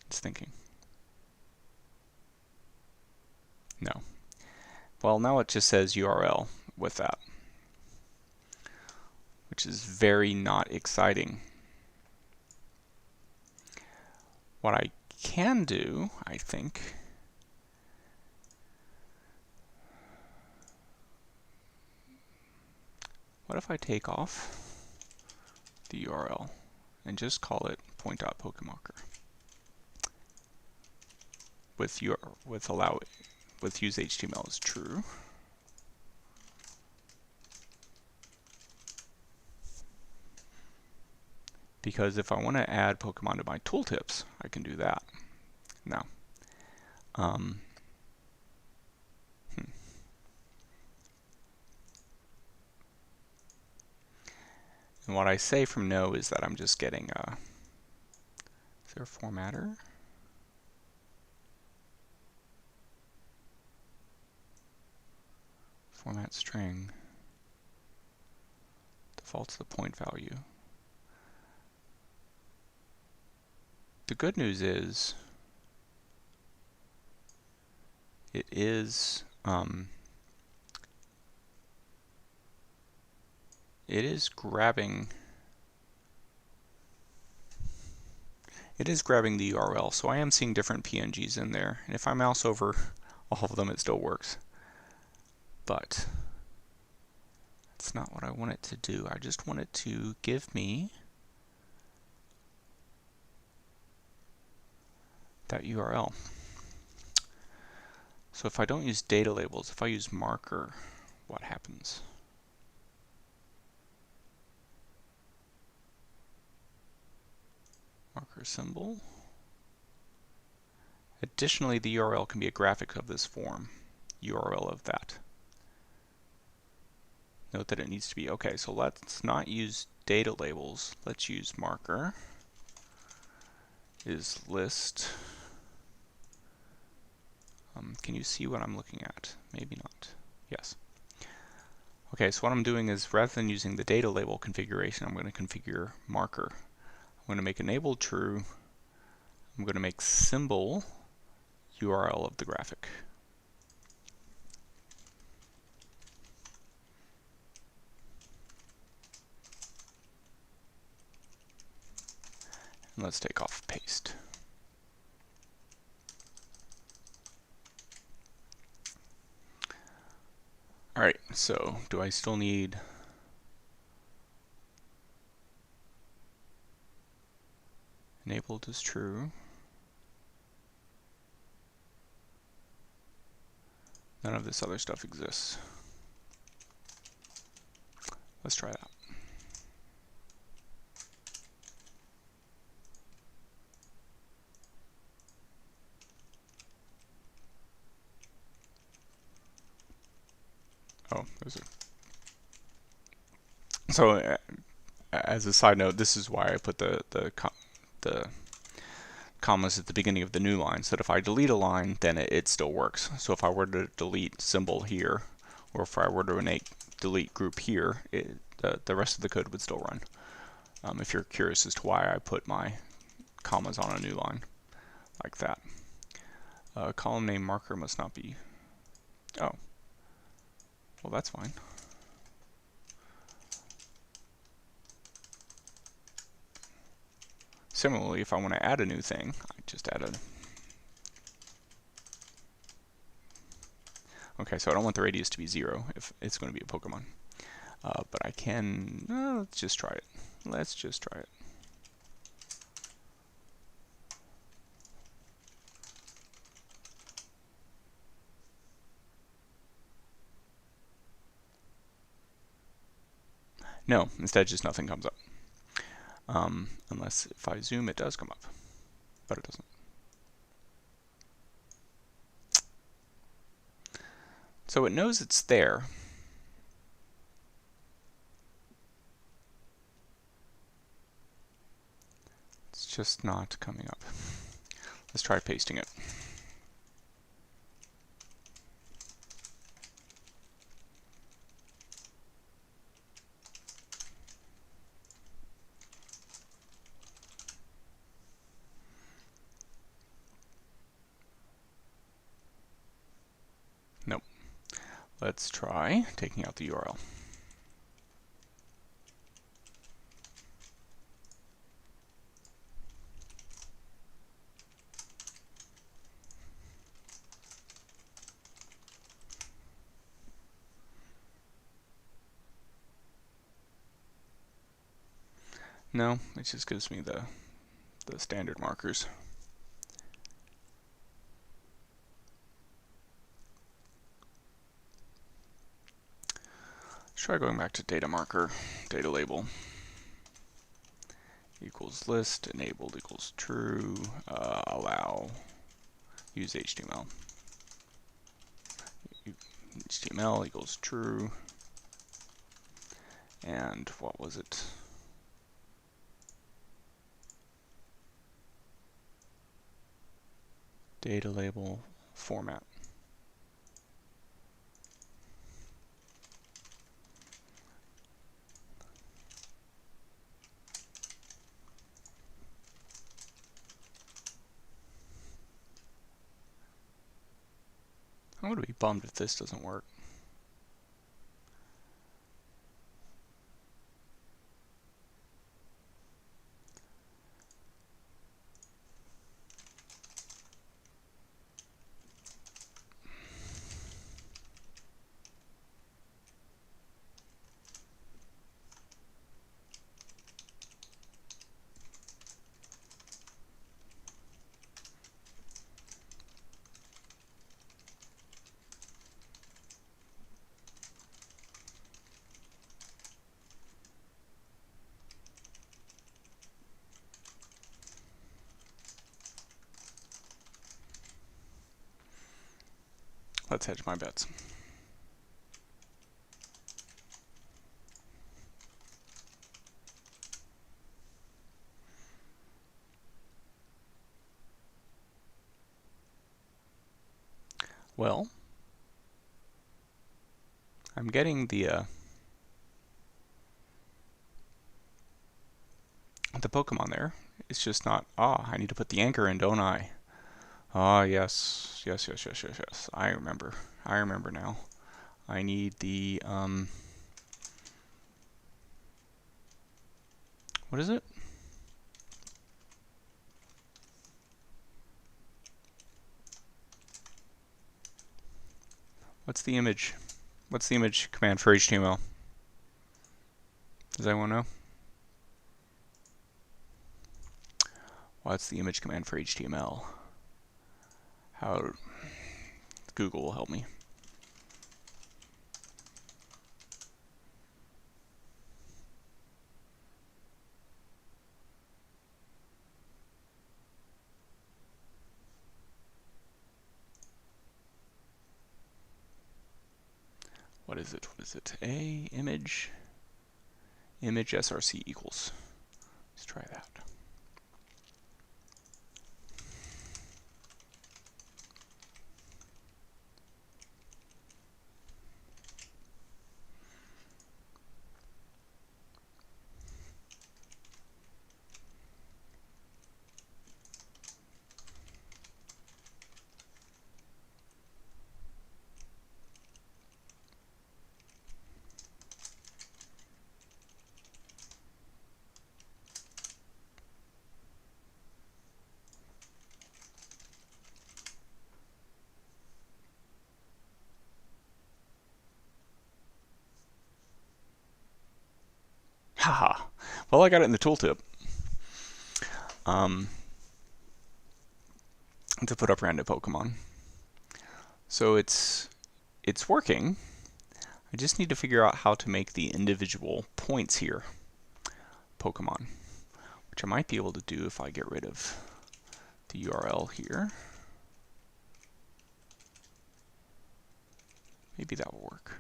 It's thinking. No. Well, now it just says URL with that, which is very not exciting. What I can do, I think, what if I take off the URL and just call it point.pokemarker with use HTML is true. Because if I want to add Pokemon to my tooltips, I can do that. Now, and what I say from no is that I'm just getting is there a formatter? Format string. Defaults the point value. The good news is it is grabbing the URL, so I am seeing different PNGs in there, and if I mouse over all of them it still works. But that's not what I want it to do. I just want it to give me that URL. So if I don't use data labels, if I use marker, what happens? Marker symbol. Additionally, the URL can be a graphic of this form, URL of that. Note that it needs to be, okay, so let's not use data labels, let's use marker is list. Can you see what I'm looking at? Maybe not. Yes. Okay, so what I'm doing is rather than using the data label configuration, I'm going to configure marker. I'm going to make enable true. I'm going to make symbol URL of the graphic. And let's take off paste. Alright, so do I still need enabled is true. None of this other stuff exists. Let's try that. Oh, there's a... So, as a side note, this is why I put the commas at the beginning of the new line, so that if I delete a line, then it still works. So if I were to delete symbol here, or if I were to delete group here, the rest of the code would still run. If you're curious as to why I put my commas on a new line like that. Column name marker must not be... Oh. Well, that's fine. Similarly, if I want to add a new thing, I just add a... Okay, so I don't want the radius to be 0 if it's going to be a Pokemon. But I can... let's just try it. Let's just try it. No, instead just nothing comes up. Unless if I zoom, it does come up, but it doesn't. So it knows it's there. It's just not coming up. Let's try pasting it. Nope. Let's try taking out the URL. No, it just gives me the standard markers. Let's try going back to data marker, data label, equals list, enabled equals true, allow, use HTML. HTML equals true, and what was it? Data label format. I'm going to be bummed if this doesn't work. Let's hedge my bets. Well, I'm getting the Pokemon there. It's just not, I need to put the anchor in, don't I? Ah, yes. Yes. I remember. I remember now. I need the, what is it? What's the image? What's the image command for HTML? Does anyone know? What's the image command for HTML? How Google will help me. What is it? What is it? A image src equals. Let's try that. Haha. Well, I got it in the tooltip. To put up random Pokemon. So it's working. I just need to figure out how to make the individual points here Pokemon, which I might be able to do if I get rid of the URL here. Maybe that will work.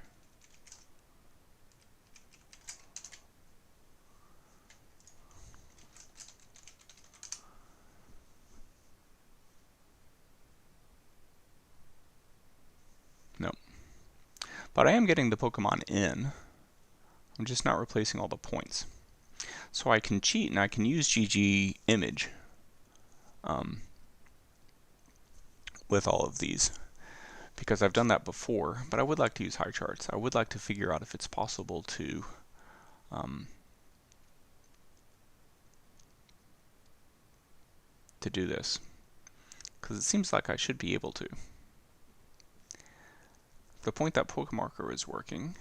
No. But I am getting the Pokemon in. I'm just not replacing all the points. So I can cheat and I can use GG image with all of these, because I've done that before, but I would like to use high charts. I would like to figure out if it's possible to do this, because it seems like I should be able to. The point that Pokemarker is working,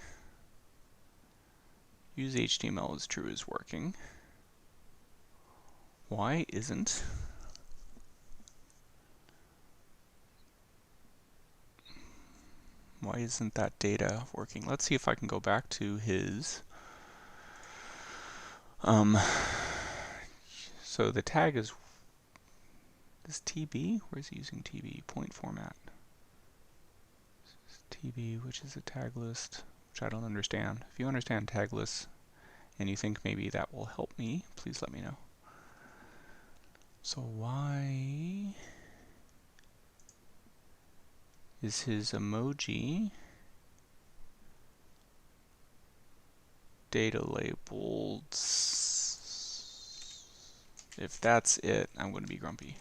use HTML as true is working. Why isn't that data working? Let's see if I can go back to his so the tag is TB. Where is he using TB? Point format. TB, which is a tag list, which I don't understand. If you understand tag lists and you think maybe that will help me, please let me know. So why is his emoji data labeled? If that's it, I'm going to be grumpy.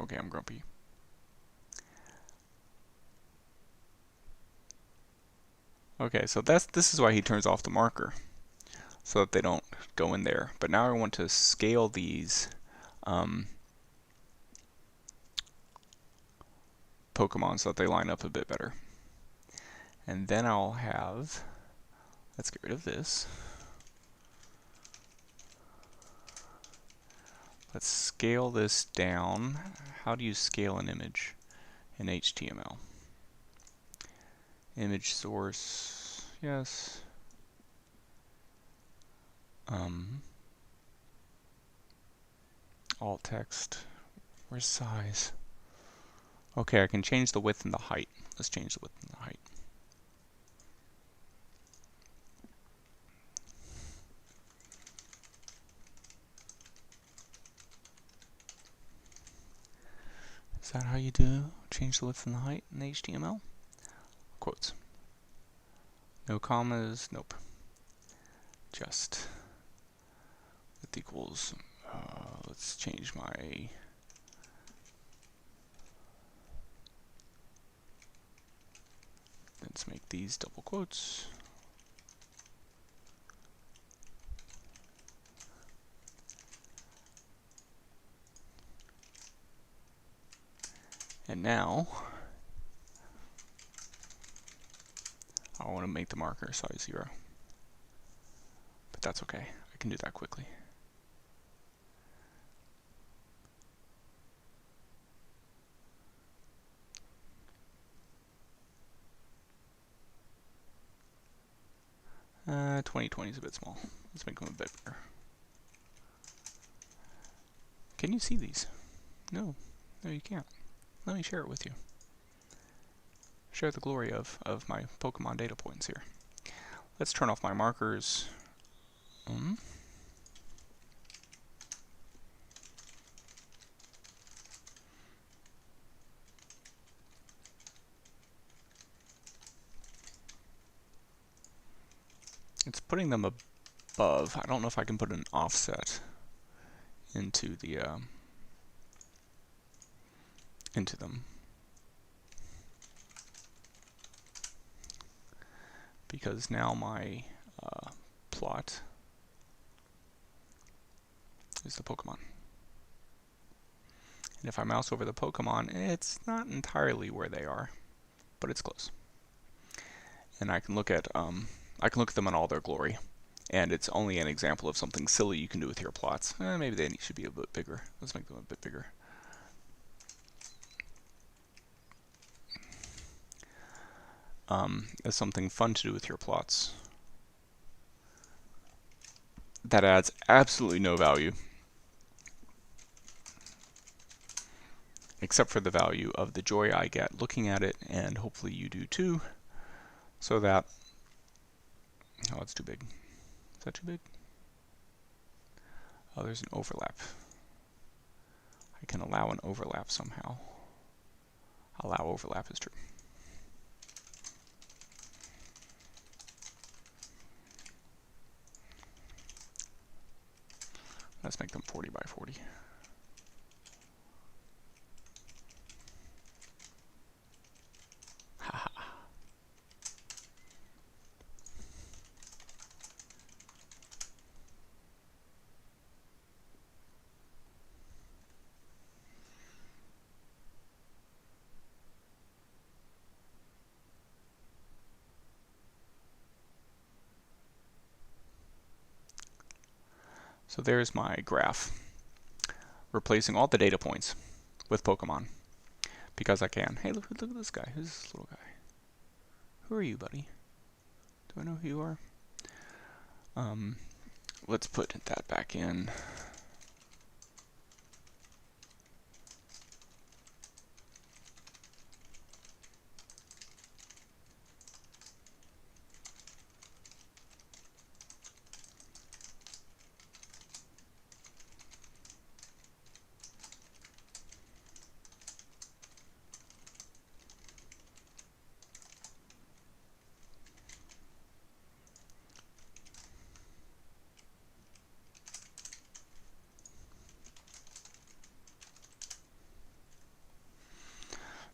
Okay, I'm grumpy. Okay, so this is why he turns off the marker, so that they don't go in there. But now I want to scale these Pokemon so that they line up a bit better. And then I'll have, let's get rid of this. Let's scale this down. How do you scale an image in HTML? Image source, yes. Alt text, where's size? Okay, I can change the width and the height. Let's change the width and the height. Is that how you do change the width and the height in HTML? Quotes. No commas, nope. Just width equals, let's change my let's make these double quotes. And now I want to make the marker size 0. But that's okay. I can do that quickly. Uh, 2020 is a bit small. Let's make them a bit bigger. Can you see these? No. No, you can't. Let me share it with you. Share the glory of my Pokemon data points here. Let's turn off my markers. It's putting them above. I don't know if I can put an offset into the into them, because now my plot is the Pokemon. And if I mouse over the Pokemon, it's not entirely where they are, but it's close. and I can look at them in all their glory. And it's only an example of something silly you can do with your plots. Maybe they should be a bit bigger. Let's make them a bit bigger. As something fun to do with your plots that adds absolutely no value, except for the value of the joy I get looking at it, and hopefully you do too, so that, oh, it's too big. Is that too big? Oh, there's an overlap. I can allow an overlap somehow. Allow overlap is true. Let's make them 40 by 40. Haha. So there's my graph, replacing all the data points with Pokemon, because I can. Hey, look at this guy. Who's this little guy? Who are you, buddy? Do I know who you are? Let's put that back in.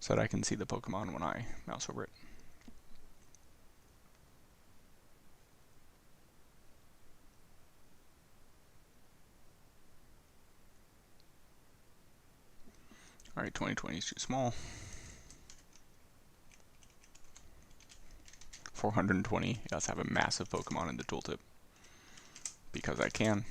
So that I can see the Pokemon when I mouse over it. Alright, 2020 is too small. 420, let's have a massive Pokemon in the tooltip. Because I can.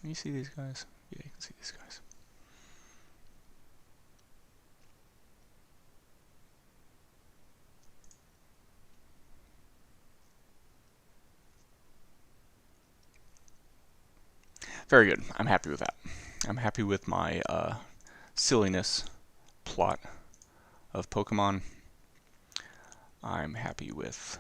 Can you see these guys? Yeah, you can see these guys. Very good. I'm happy with that. I'm happy with my silliness plot of Pokemon. I'm happy with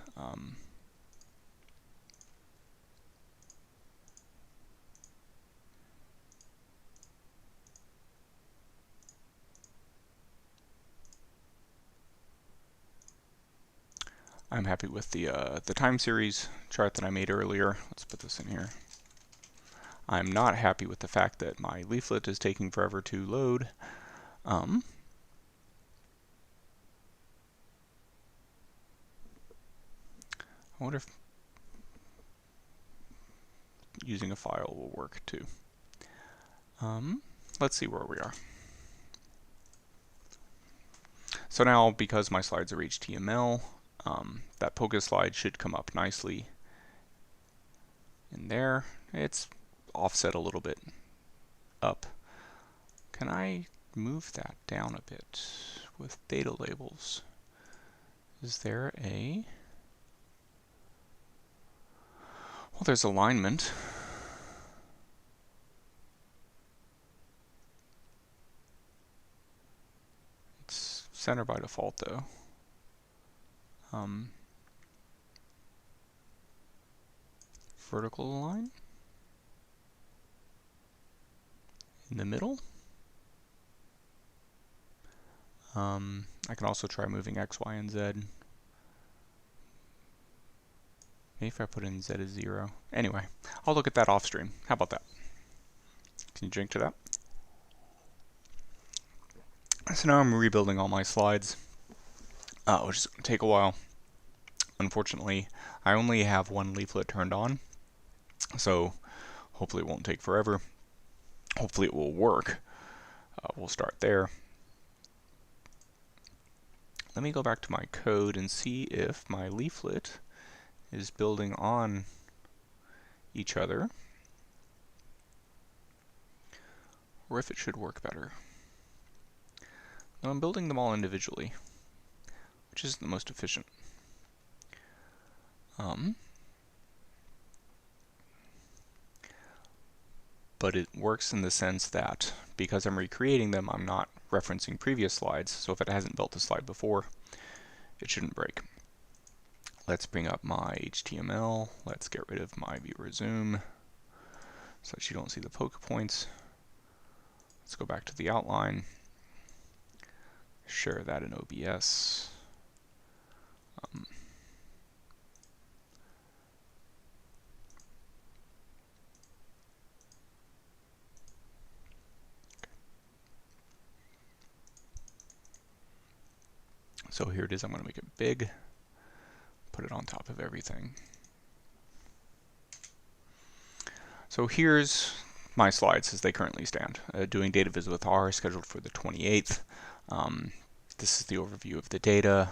the time series chart that I made earlier. Let's put this in here. I'm not happy with the fact that my leaflet is taking forever to load. I wonder if using a file will work too. Let's see where we are. So now, because my slides are HTML, that Poke slide should come up nicely in there. It's offset a little bit up. Can I move that down a bit with data labels? Is there a... Well, there's alignment. It's center by default though. Vertical align in the middle. I can also try moving X, Y, and Z. Maybe if I put in Z as 0. Anyway, I'll look at that off stream. How about that? Can you drink to that? So now I'm rebuilding all my slides, which is going to take a while. Unfortunately, I only have one leaflet turned on, So hopefully it won't take forever. Hopefully it will work. We'll start there. Let me go back to my code and see if my leaflet is building on each other, or if it should work better. Now I'm building them all individually, which is the most efficient. But it works in the sense that because I'm recreating them, I'm not referencing previous slides, so if it hasn't built a slide before, it shouldn't break. Let's bring up my HTML. Let's get rid of my viewer zoom so that you don't see the poke points. Let's go back to the outline. Share that in OBS. So here it is. I'm going to make it big, put it on top of everything. So here's my slides as they currently stand. Doing Data Viz with R, scheduled for the 28th. This is the overview of the data.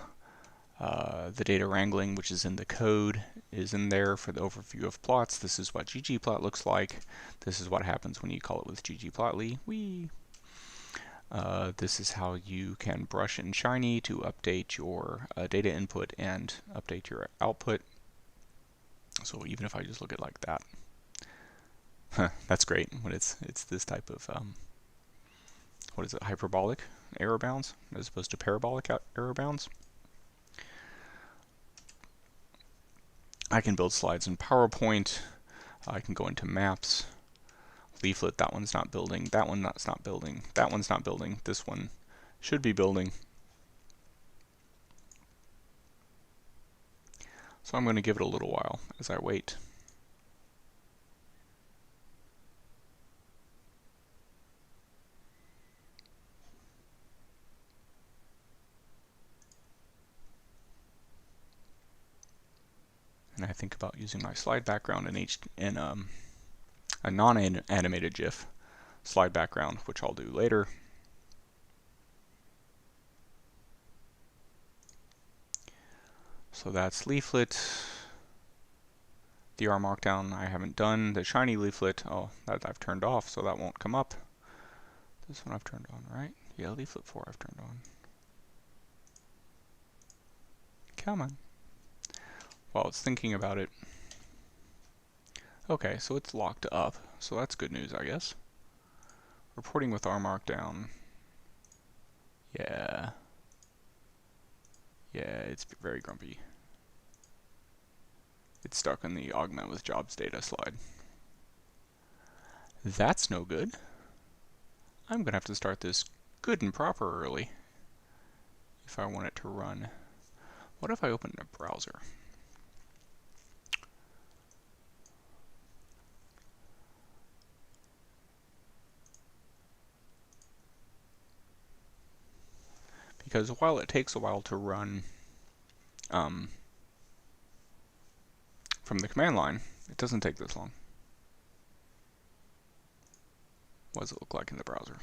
The data wrangling, which is in the code, is in there for the overview of plots. This is what ggplot looks like. This is what happens when you call it with ggplotly. Whee! This is how you can brush in Shiny to update your data input and update your output. So even if I just look at it like that, that's great when it's this type of what is it, hyperbolic error bounds as opposed to parabolic error bounds. I can build slides in PowerPoint. I can go into maps. Leaflet, that one's not building. That one that's not building. That one's not building. This one should be building. So I'm going to give it a little while as I wait. And I think about using my slide background in a non-animated GIF slide background, which I'll do later. So that's leaflet. The R Markdown I haven't done. The shiny leaflet, oh, that I've turned off, so that won't come up. This one I've turned on, right? Yeah, leaflet 4 I've turned on. Come on. While it's thinking about it. Okay, so it's locked up, so that's good news, I guess. Reporting with R Markdown. Yeah. Yeah, it's very grumpy. It's stuck in the augment with jobs data slide. That's no good. I'm going to have to start this good and proper early if I want it to run. What if I open a browser? Because while it takes a while to run from the command line, it doesn't take this long. What does it look like in the browser?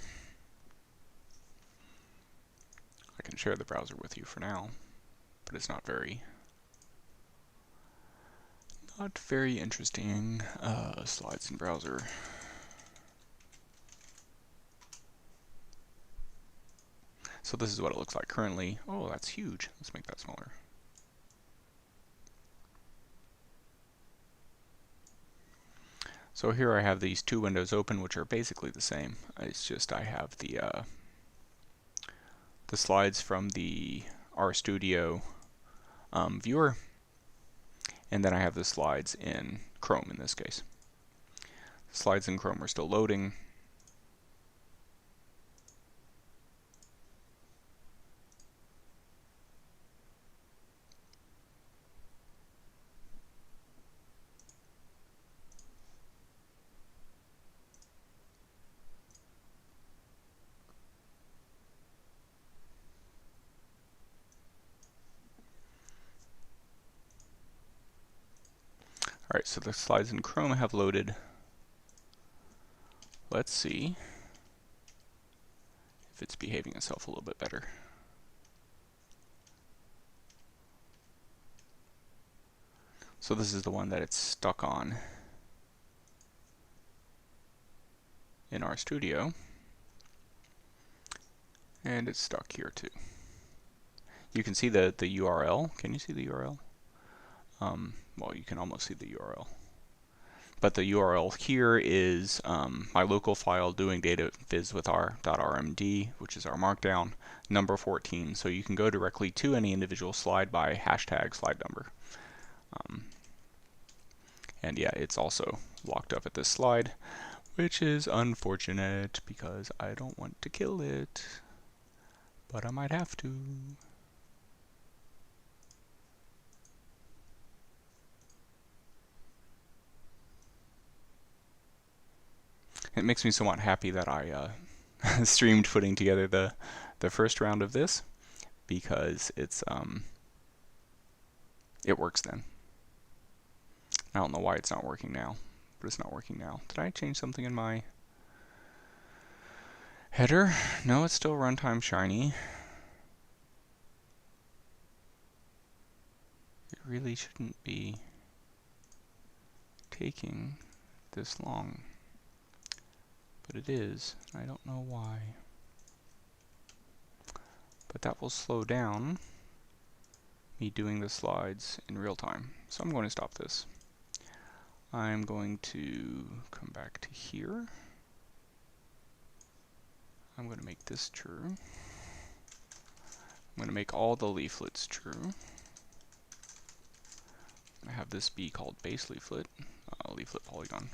I can share the browser with you for now, but it's not very interesting. Slides in browser. So this is what it looks like currently. Oh, that's huge. Let's make that smaller. So here I have these two windows open, which are basically the same. It's just I have the slides from the RStudio viewer, and then I have the slides in Chrome in this case. The slides in Chrome are still loading. Alright, so the slides in Chrome have loaded. Let's see if it's behaving itself a little bit better. So this is the one that it's stuck on in RStudio, and it's stuck here too. You can see the URL. Can you see the URL? Well, you can almost see the URL. But the URL here is my local file doing Data Viz with r.rmd, which is our markdown, number 14. So you can go directly to any individual slide by hashtag slide number. And yeah, it's also locked up at this slide, which is unfortunate because I don't want to kill it, but I might have to. It makes me somewhat happy that I streamed putting together the first round of this, because it's it works then. I don't know why it's not working now, but it's not working now. Did I change something in my header? No, it's still runtime shiny. It really shouldn't be taking this long, but it is. I don't know why. But that will slow down me doing the slides in real time. So I'm going to stop this. I'm going to come back to here. I'm going to make this true. I'm going to make all the leaflets true. I'm going to have this be called base leaflet, leaflet polygon.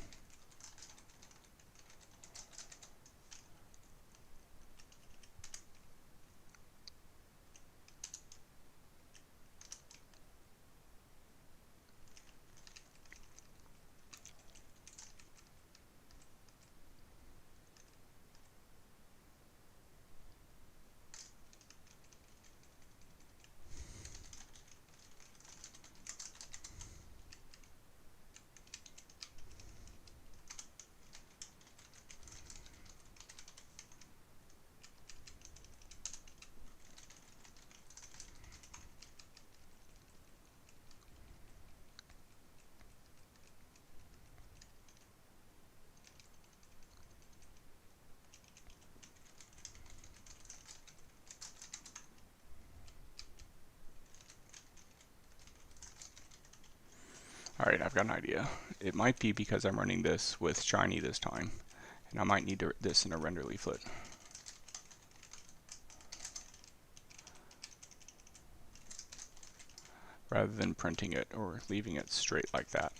Alright, I've got an idea. It might be because I'm running this with Shiny this time, and I might need this in a render leaflet. Rather than printing it or leaving it straight like that.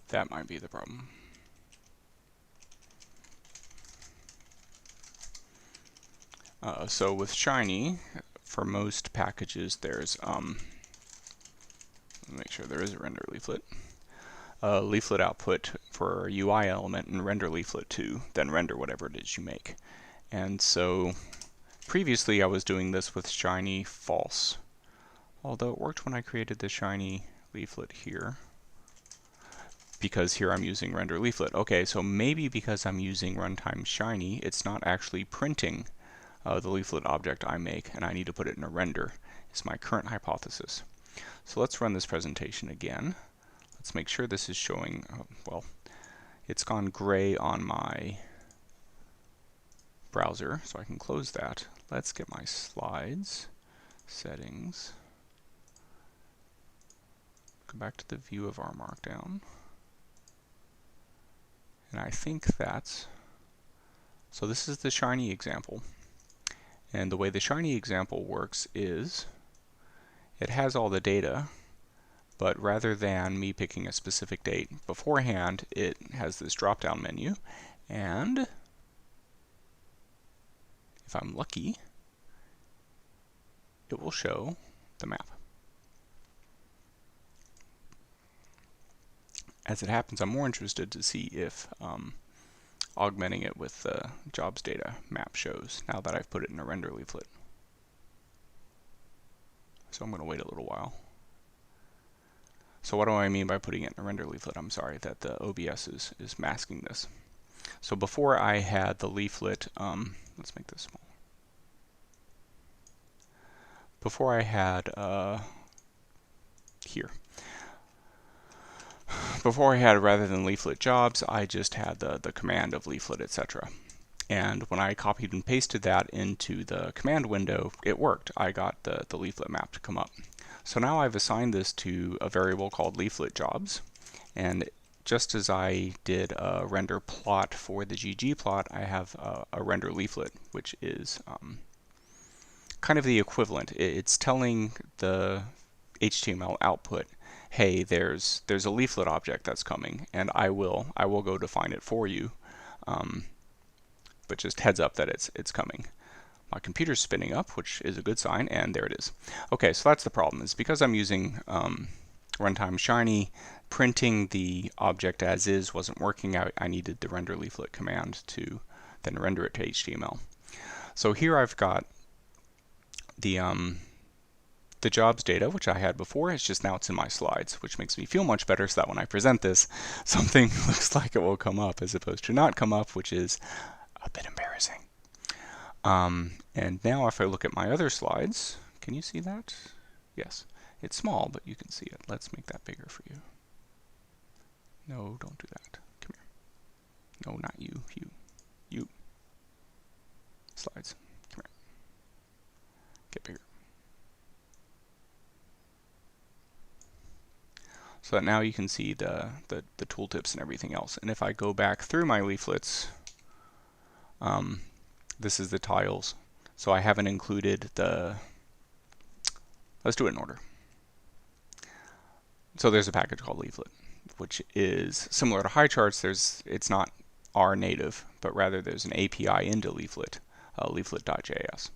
That might be the problem. So with Shiny, for most packages, there's make sure there is a render leaflet. Leaflet output for UI element and render leaflet 2, then render whatever it is you make. And so previously I was doing this with Shiny false, although it worked when I created the Shiny leaflet here, because here I'm using render leaflet. Okay, so maybe because I'm using runtime Shiny, it's not actually printing the leaflet object I make, and I need to put it in a render, is my current hypothesis. So let's run this presentation again. Let's make sure this is showing, well, it's gone gray on my browser, so I can close that. Let's get my slides, settings, go back to the view of our markdown, and I think that's, so this is the Shiny example. And the way the Shiny example works is it has all the data, but rather than me picking a specific date beforehand, it has this drop-down menu, and if I'm lucky, it will show the map. As it happens, I'm more interested to see if augmenting it with the jobs data map shows, now that I've put it in a render leaflet. So I'm going to wait a little while. So what do I mean by putting it in a render leaflet? I'm sorry that the OBS is masking this. So before I had the leaflet, let's make this small. Before I had here. Before I had, rather than leaflet jobs, I just had the command of leaflet, etc. And when I copied and pasted that into the command window, it worked. I got the leaflet map to come up. So now I've assigned this to a variable called leaflet jobs. And just as I did a render plot for the ggplot, I have a render leaflet, which is kind of the equivalent. It's telling the HTML output, hey, there's a leaflet object that's coming, and I will go define it for you. But just heads up that it's coming. My computer's spinning up, which is a good sign, and there it is. Okay, so that's the problem. Is because I'm using runtime Shiny, printing the object as is wasn't working out. I needed the render leaflet command to then render it to HTML. So here I've got the jobs data, which I had before. It's just now it's in my slides, which makes me feel much better, so that when I present this, something looks like it will come up as opposed to not come up, which is a bit embarrassing. And now if I look at my other slides, can you see that? Yes, it's small, but you can see it. Let's make that bigger for you. No, don't do that. Come here. No, not you. You. Slides. Come here. Get bigger. So that now you can see the tooltips and everything else. And if I go back through my leaflets, this is the tiles. So I haven't included let's do it in order. So there's a package called leaflet, which is similar to high charts. It's not R native, but rather there's an API into leaflet, leaflet.js.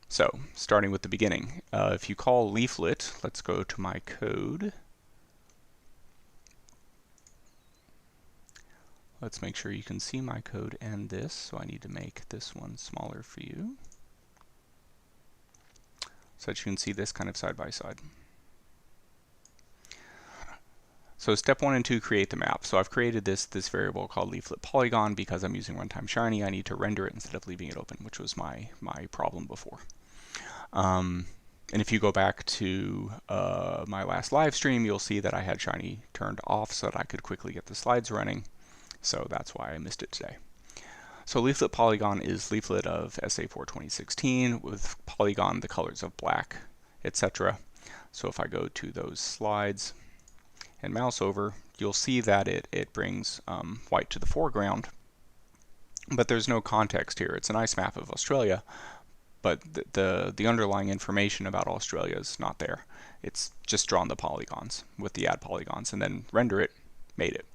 So starting with the beginning, if you call leaflet, let's go to my code. Let's make sure you can see my code and this, so I need to make this one smaller for you, so that you can see this kind of side by side. So step 1 and 2, create the map. So I've created this variable called leaflet polygon because I'm using runtime Shiny. I need to render it instead of leaving it open, which was my problem before. And if you go back to my last live stream, you'll see that I had Shiny turned off so that I could quickly get the slides running. So that's why I missed it today. So leaflet polygon is leaflet of SA4 2016 with polygon the colors of black, etc. So if I go to those slides and mouse over, you'll see that it brings white to the foreground, but there's no context here. It's a nice map of Australia, but the underlying information about Australia is not there. It's just drawn the polygons with the add polygons, and then render it, made it.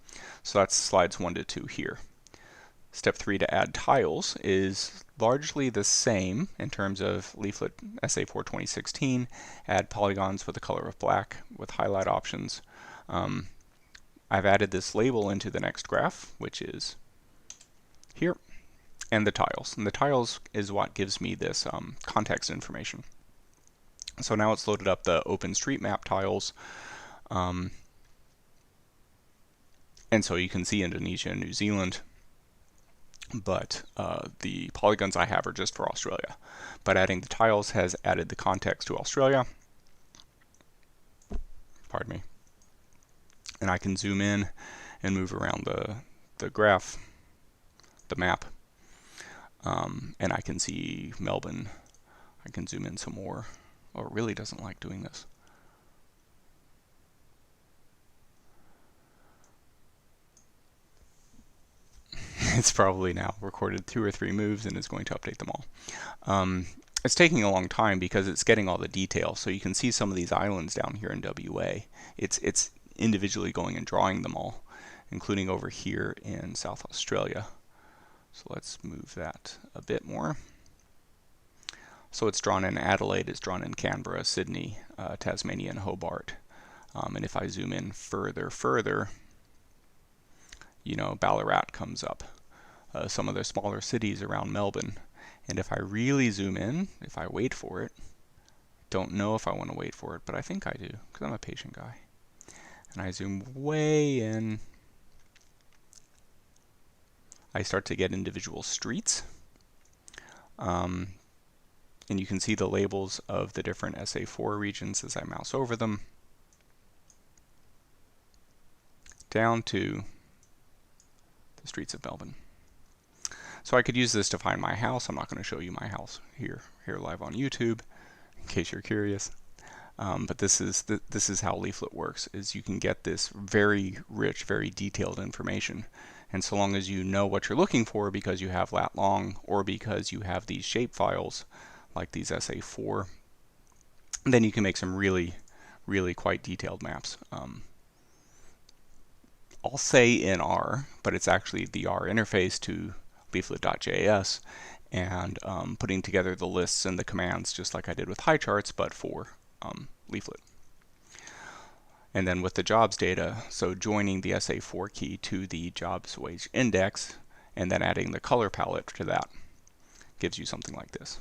So that's slides 1 to 2 here. Step 3 to add tiles is largely the same in terms of leaflet SA4 2016. Add polygons with the color of black with highlight options. I've added this label into the next graph, which is here, and the tiles. And the tiles is what gives me this context information. So now it's loaded up the OpenStreetMap tiles. And so you can see Indonesia and New Zealand, but the polygons I have are just for Australia. But adding the tiles has added the context to Australia. Pardon me. And I can zoom in and move around the graph, the map, and I can see Melbourne. I can zoom in some more. Oh, it really doesn't like doing this. It's probably now recorded 2 or 3 moves and is going to update them all. It's taking a long time because it's getting all the detail. So you can see some of these islands down here in WA. It's individually going and drawing them all, including over here in South Australia. So let's move that a bit more. So it's drawn in Adelaide, it's drawn in Canberra, Sydney, Tasmania, and Hobart. And if I zoom in further, you know, Ballarat comes up. Some of the smaller cities around Melbourne. And if I really zoom in, if I wait for it, don't know if I want to wait for it, but I think I do, because I'm a patient guy. And I zoom way in. I start to get individual streets. And you can see the labels of the different SA4 regions as I mouse over them, down to the streets of Melbourne. So I could use this to find my house. I'm not going to show you my house here live on YouTube, in case you're curious. But this is how Leaflet works, is you can get this very rich, very detailed information. And so long as you know what you're looking for because you have lat long or because you have these shape files like these SA4, then you can make some really, really quite detailed maps. I'll say in R, but it's actually the R interface to leaflet.js, and putting together the lists and the commands just like I did with high charts, but for Leaflet. And then with the jobs data, so joining the SA4 key to the jobs wage index and then adding the color palette to that gives you something like this.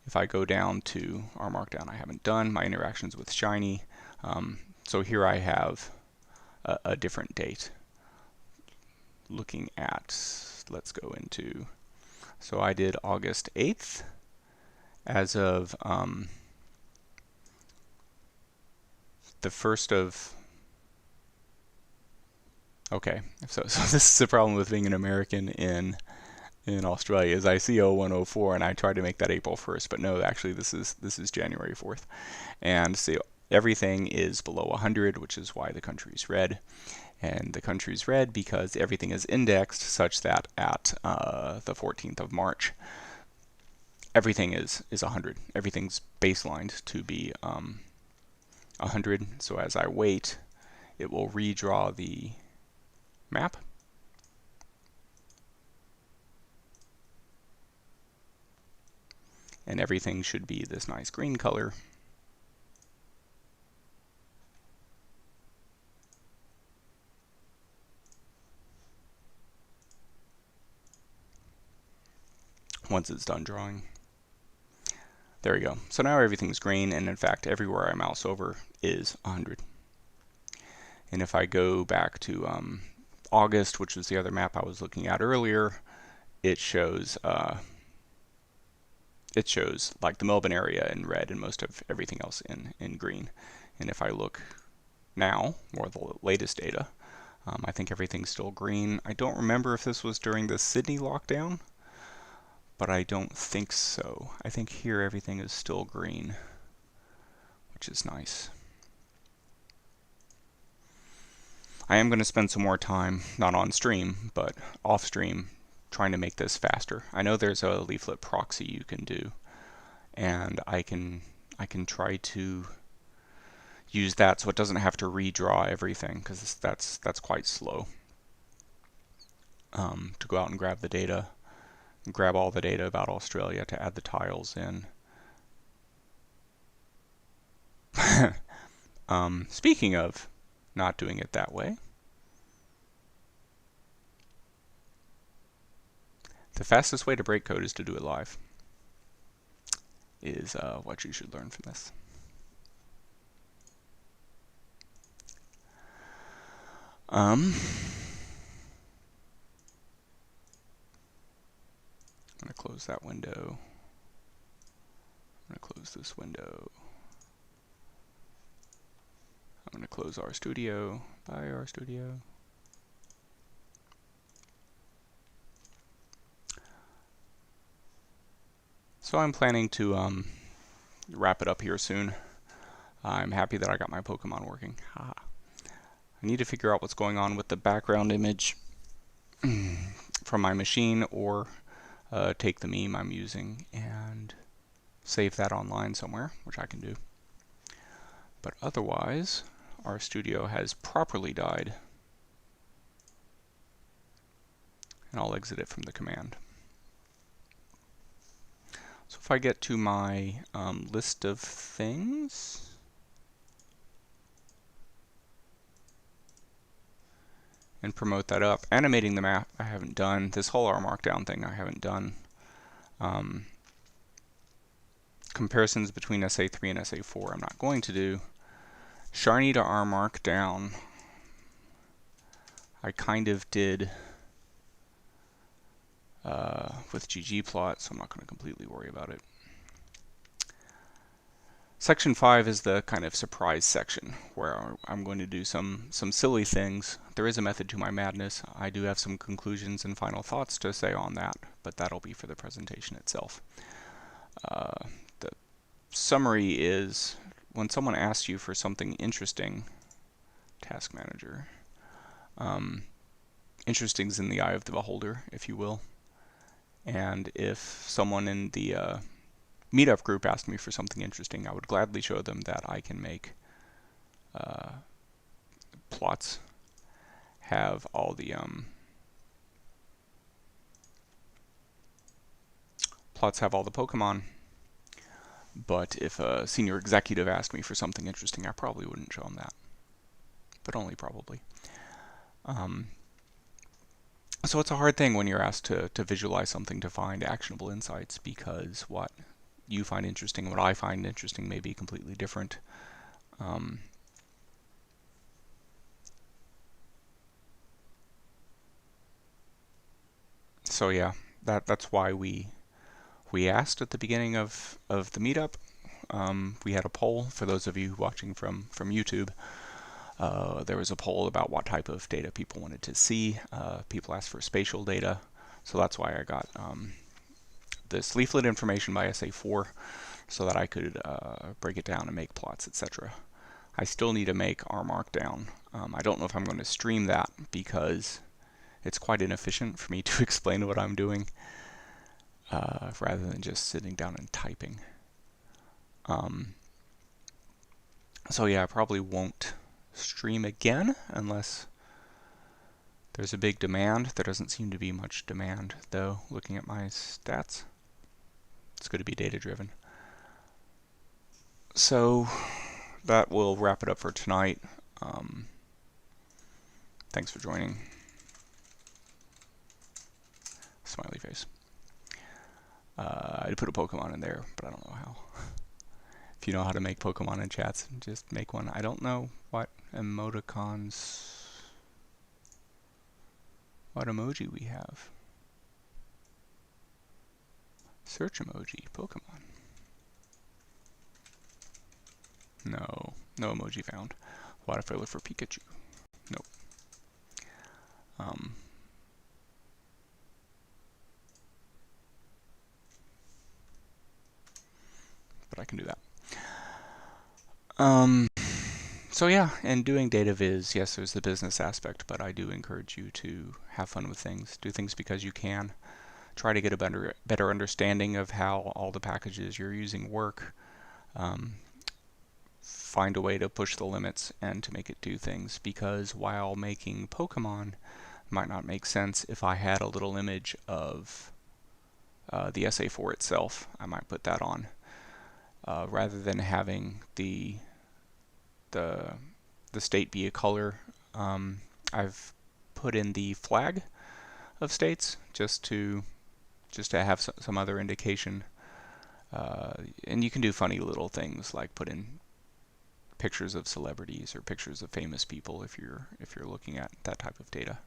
If I go down to our Markdown I haven't done, my interactions with Shiny, so here I have a different date. Looking at, let's go into, so I did August 8th as of the 1st of, okay, so this is the problem with being an American in Australia, is I see 0104 and I try to make that April 1st, but no, actually this is January 4th. And so everything is below 100, which is why the country is red. And the country is red because everything is indexed such that at the 14th of March, everything is 100. Everything's baselined to be 100. So as I wait, it will redraw the map. And everything should be this nice green color. Once it's done drawing. There we go. So now everything's green, and in fact everywhere I mouse over is 100. And if I go back to August, which was the other map I was looking at earlier, it shows like the Melbourne area in red and most of everything else in green. And if I look now, or the latest data, I think everything's still green. I don't remember if this was during the Sydney lockdown, but I don't think so. I think here everything is still green, which is nice. I am going to spend some more time, not on stream, but off stream, trying to make this faster. I know there's a Leaflet proxy you can do, and I can try to use that so it doesn't have to redraw everything, because that's quite slow. To go out and grab the data, grab all the data about Australia to add the tiles in. Speaking of not doing it that way, the fastest way to break code is to do it live, is what you should learn from this. I'm going to close that window. I'm going to close this window. I'm going to close RStudio. Bye, RStudio. So I'm planning to wrap it up here soon. I'm happy that I got my Pokemon working. Haha. I need to figure out what's going on with the background image from my machine, or take the meme I'm using and save that online somewhere, which I can do. But otherwise, RStudio has properly died, and I'll exit it from the command. So if I get to my list of things, and promote that up. Animating the map I haven't done. This whole R Markdown thing I haven't done. Comparisons between SA3 and SA4 I'm not going to do. Sharney to R Markdown, I kind of did with ggplot, so I'm not going to completely worry about it. Section 5 is the kind of surprise section where I'm going to do some silly things. There is a method to my madness. I do have some conclusions and final thoughts to say on that, but that'll be for the presentation itself. The summary is when someone asks you for something interesting, Task Manager, interesting is in the eye of the beholder, if you will. And if someone in the meetup group asked me for something interesting, I would gladly show them that I can make plots have all the Pokemon. But if a senior executive asked me for something interesting, I probably wouldn't show them that. But only probably. So it's a hard thing when you're asked to visualize something to find actionable insights, because what you find interesting, what I find interesting may be completely different. So yeah, that's why we asked at the beginning of the meetup. We had a poll for those of you watching from YouTube. There was a poll about what type of data people wanted to see. People asked for spatial data, so that's why I got this leaflet information by SA4 so that I could break it down and make plots, etc. I still need to make R Markdown. I don't know if I'm going to stream that because it's quite inefficient for me to explain what I'm doing rather than just sitting down and typing. So yeah, I probably won't stream again unless there's a big demand. There doesn't seem to be much demand though, looking at my stats. It's going to be data driven. So that will wrap it up for tonight. Thanks for joining. Smiley face. I put a Pokemon in there, but I don't know how. If you know how to make Pokemon in chats, just make one. I don't know what emoticons, what emoji we have. Search emoji, Pokemon. No emoji found. What if I look for Pikachu? Nope. But I can do that. So yeah, and doing Data Viz, yes, there's the business aspect, but I do encourage you to have fun with things. Do things because you can. Try to get a better understanding of how all the packages you're using work. Find a way to push the limits and to make it do things, because while making Pokemon might not make sense, if I had a little image of the SA4 itself, I might put that on. Rather than having the state be a color, I've put in the flag of states just to have some other indication. And you can do funny little things like put in pictures of celebrities or pictures of famous people if you're looking at that type of data.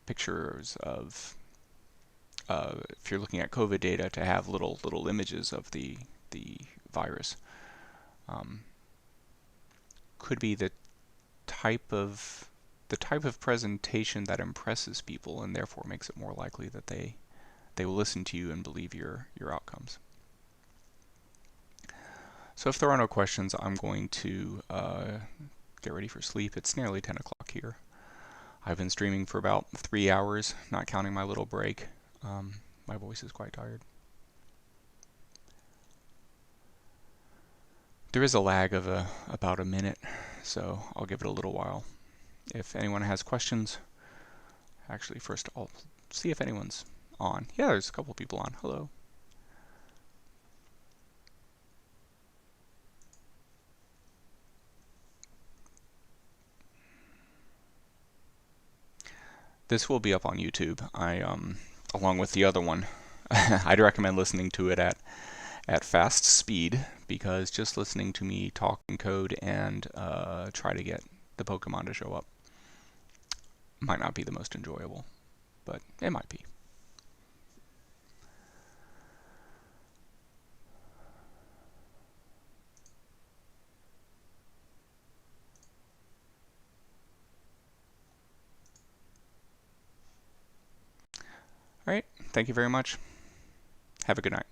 Pictures of if you're looking at COVID data, to have little images of the virus. Could be the type of presentation that impresses people and therefore makes it more likely that they will listen to you and believe your outcomes. So if there are no questions, I'm going to get ready for sleep. It's nearly 10 o'clock here. I've been streaming for about 3 hours, not counting my little break. My voice is quite tired. There is a lag of about a minute, so I'll give it a little while. If anyone has questions, actually first I'll see if anyone's on. Yeah, there's a couple people on. Hello. This will be up on YouTube. I along with the other one. I'd recommend listening to it at at fast speed, because just listening to me talk and code and try to get the Pokemon to show up might not be the most enjoyable, but it might be. All right, thank you very much. Have a good night.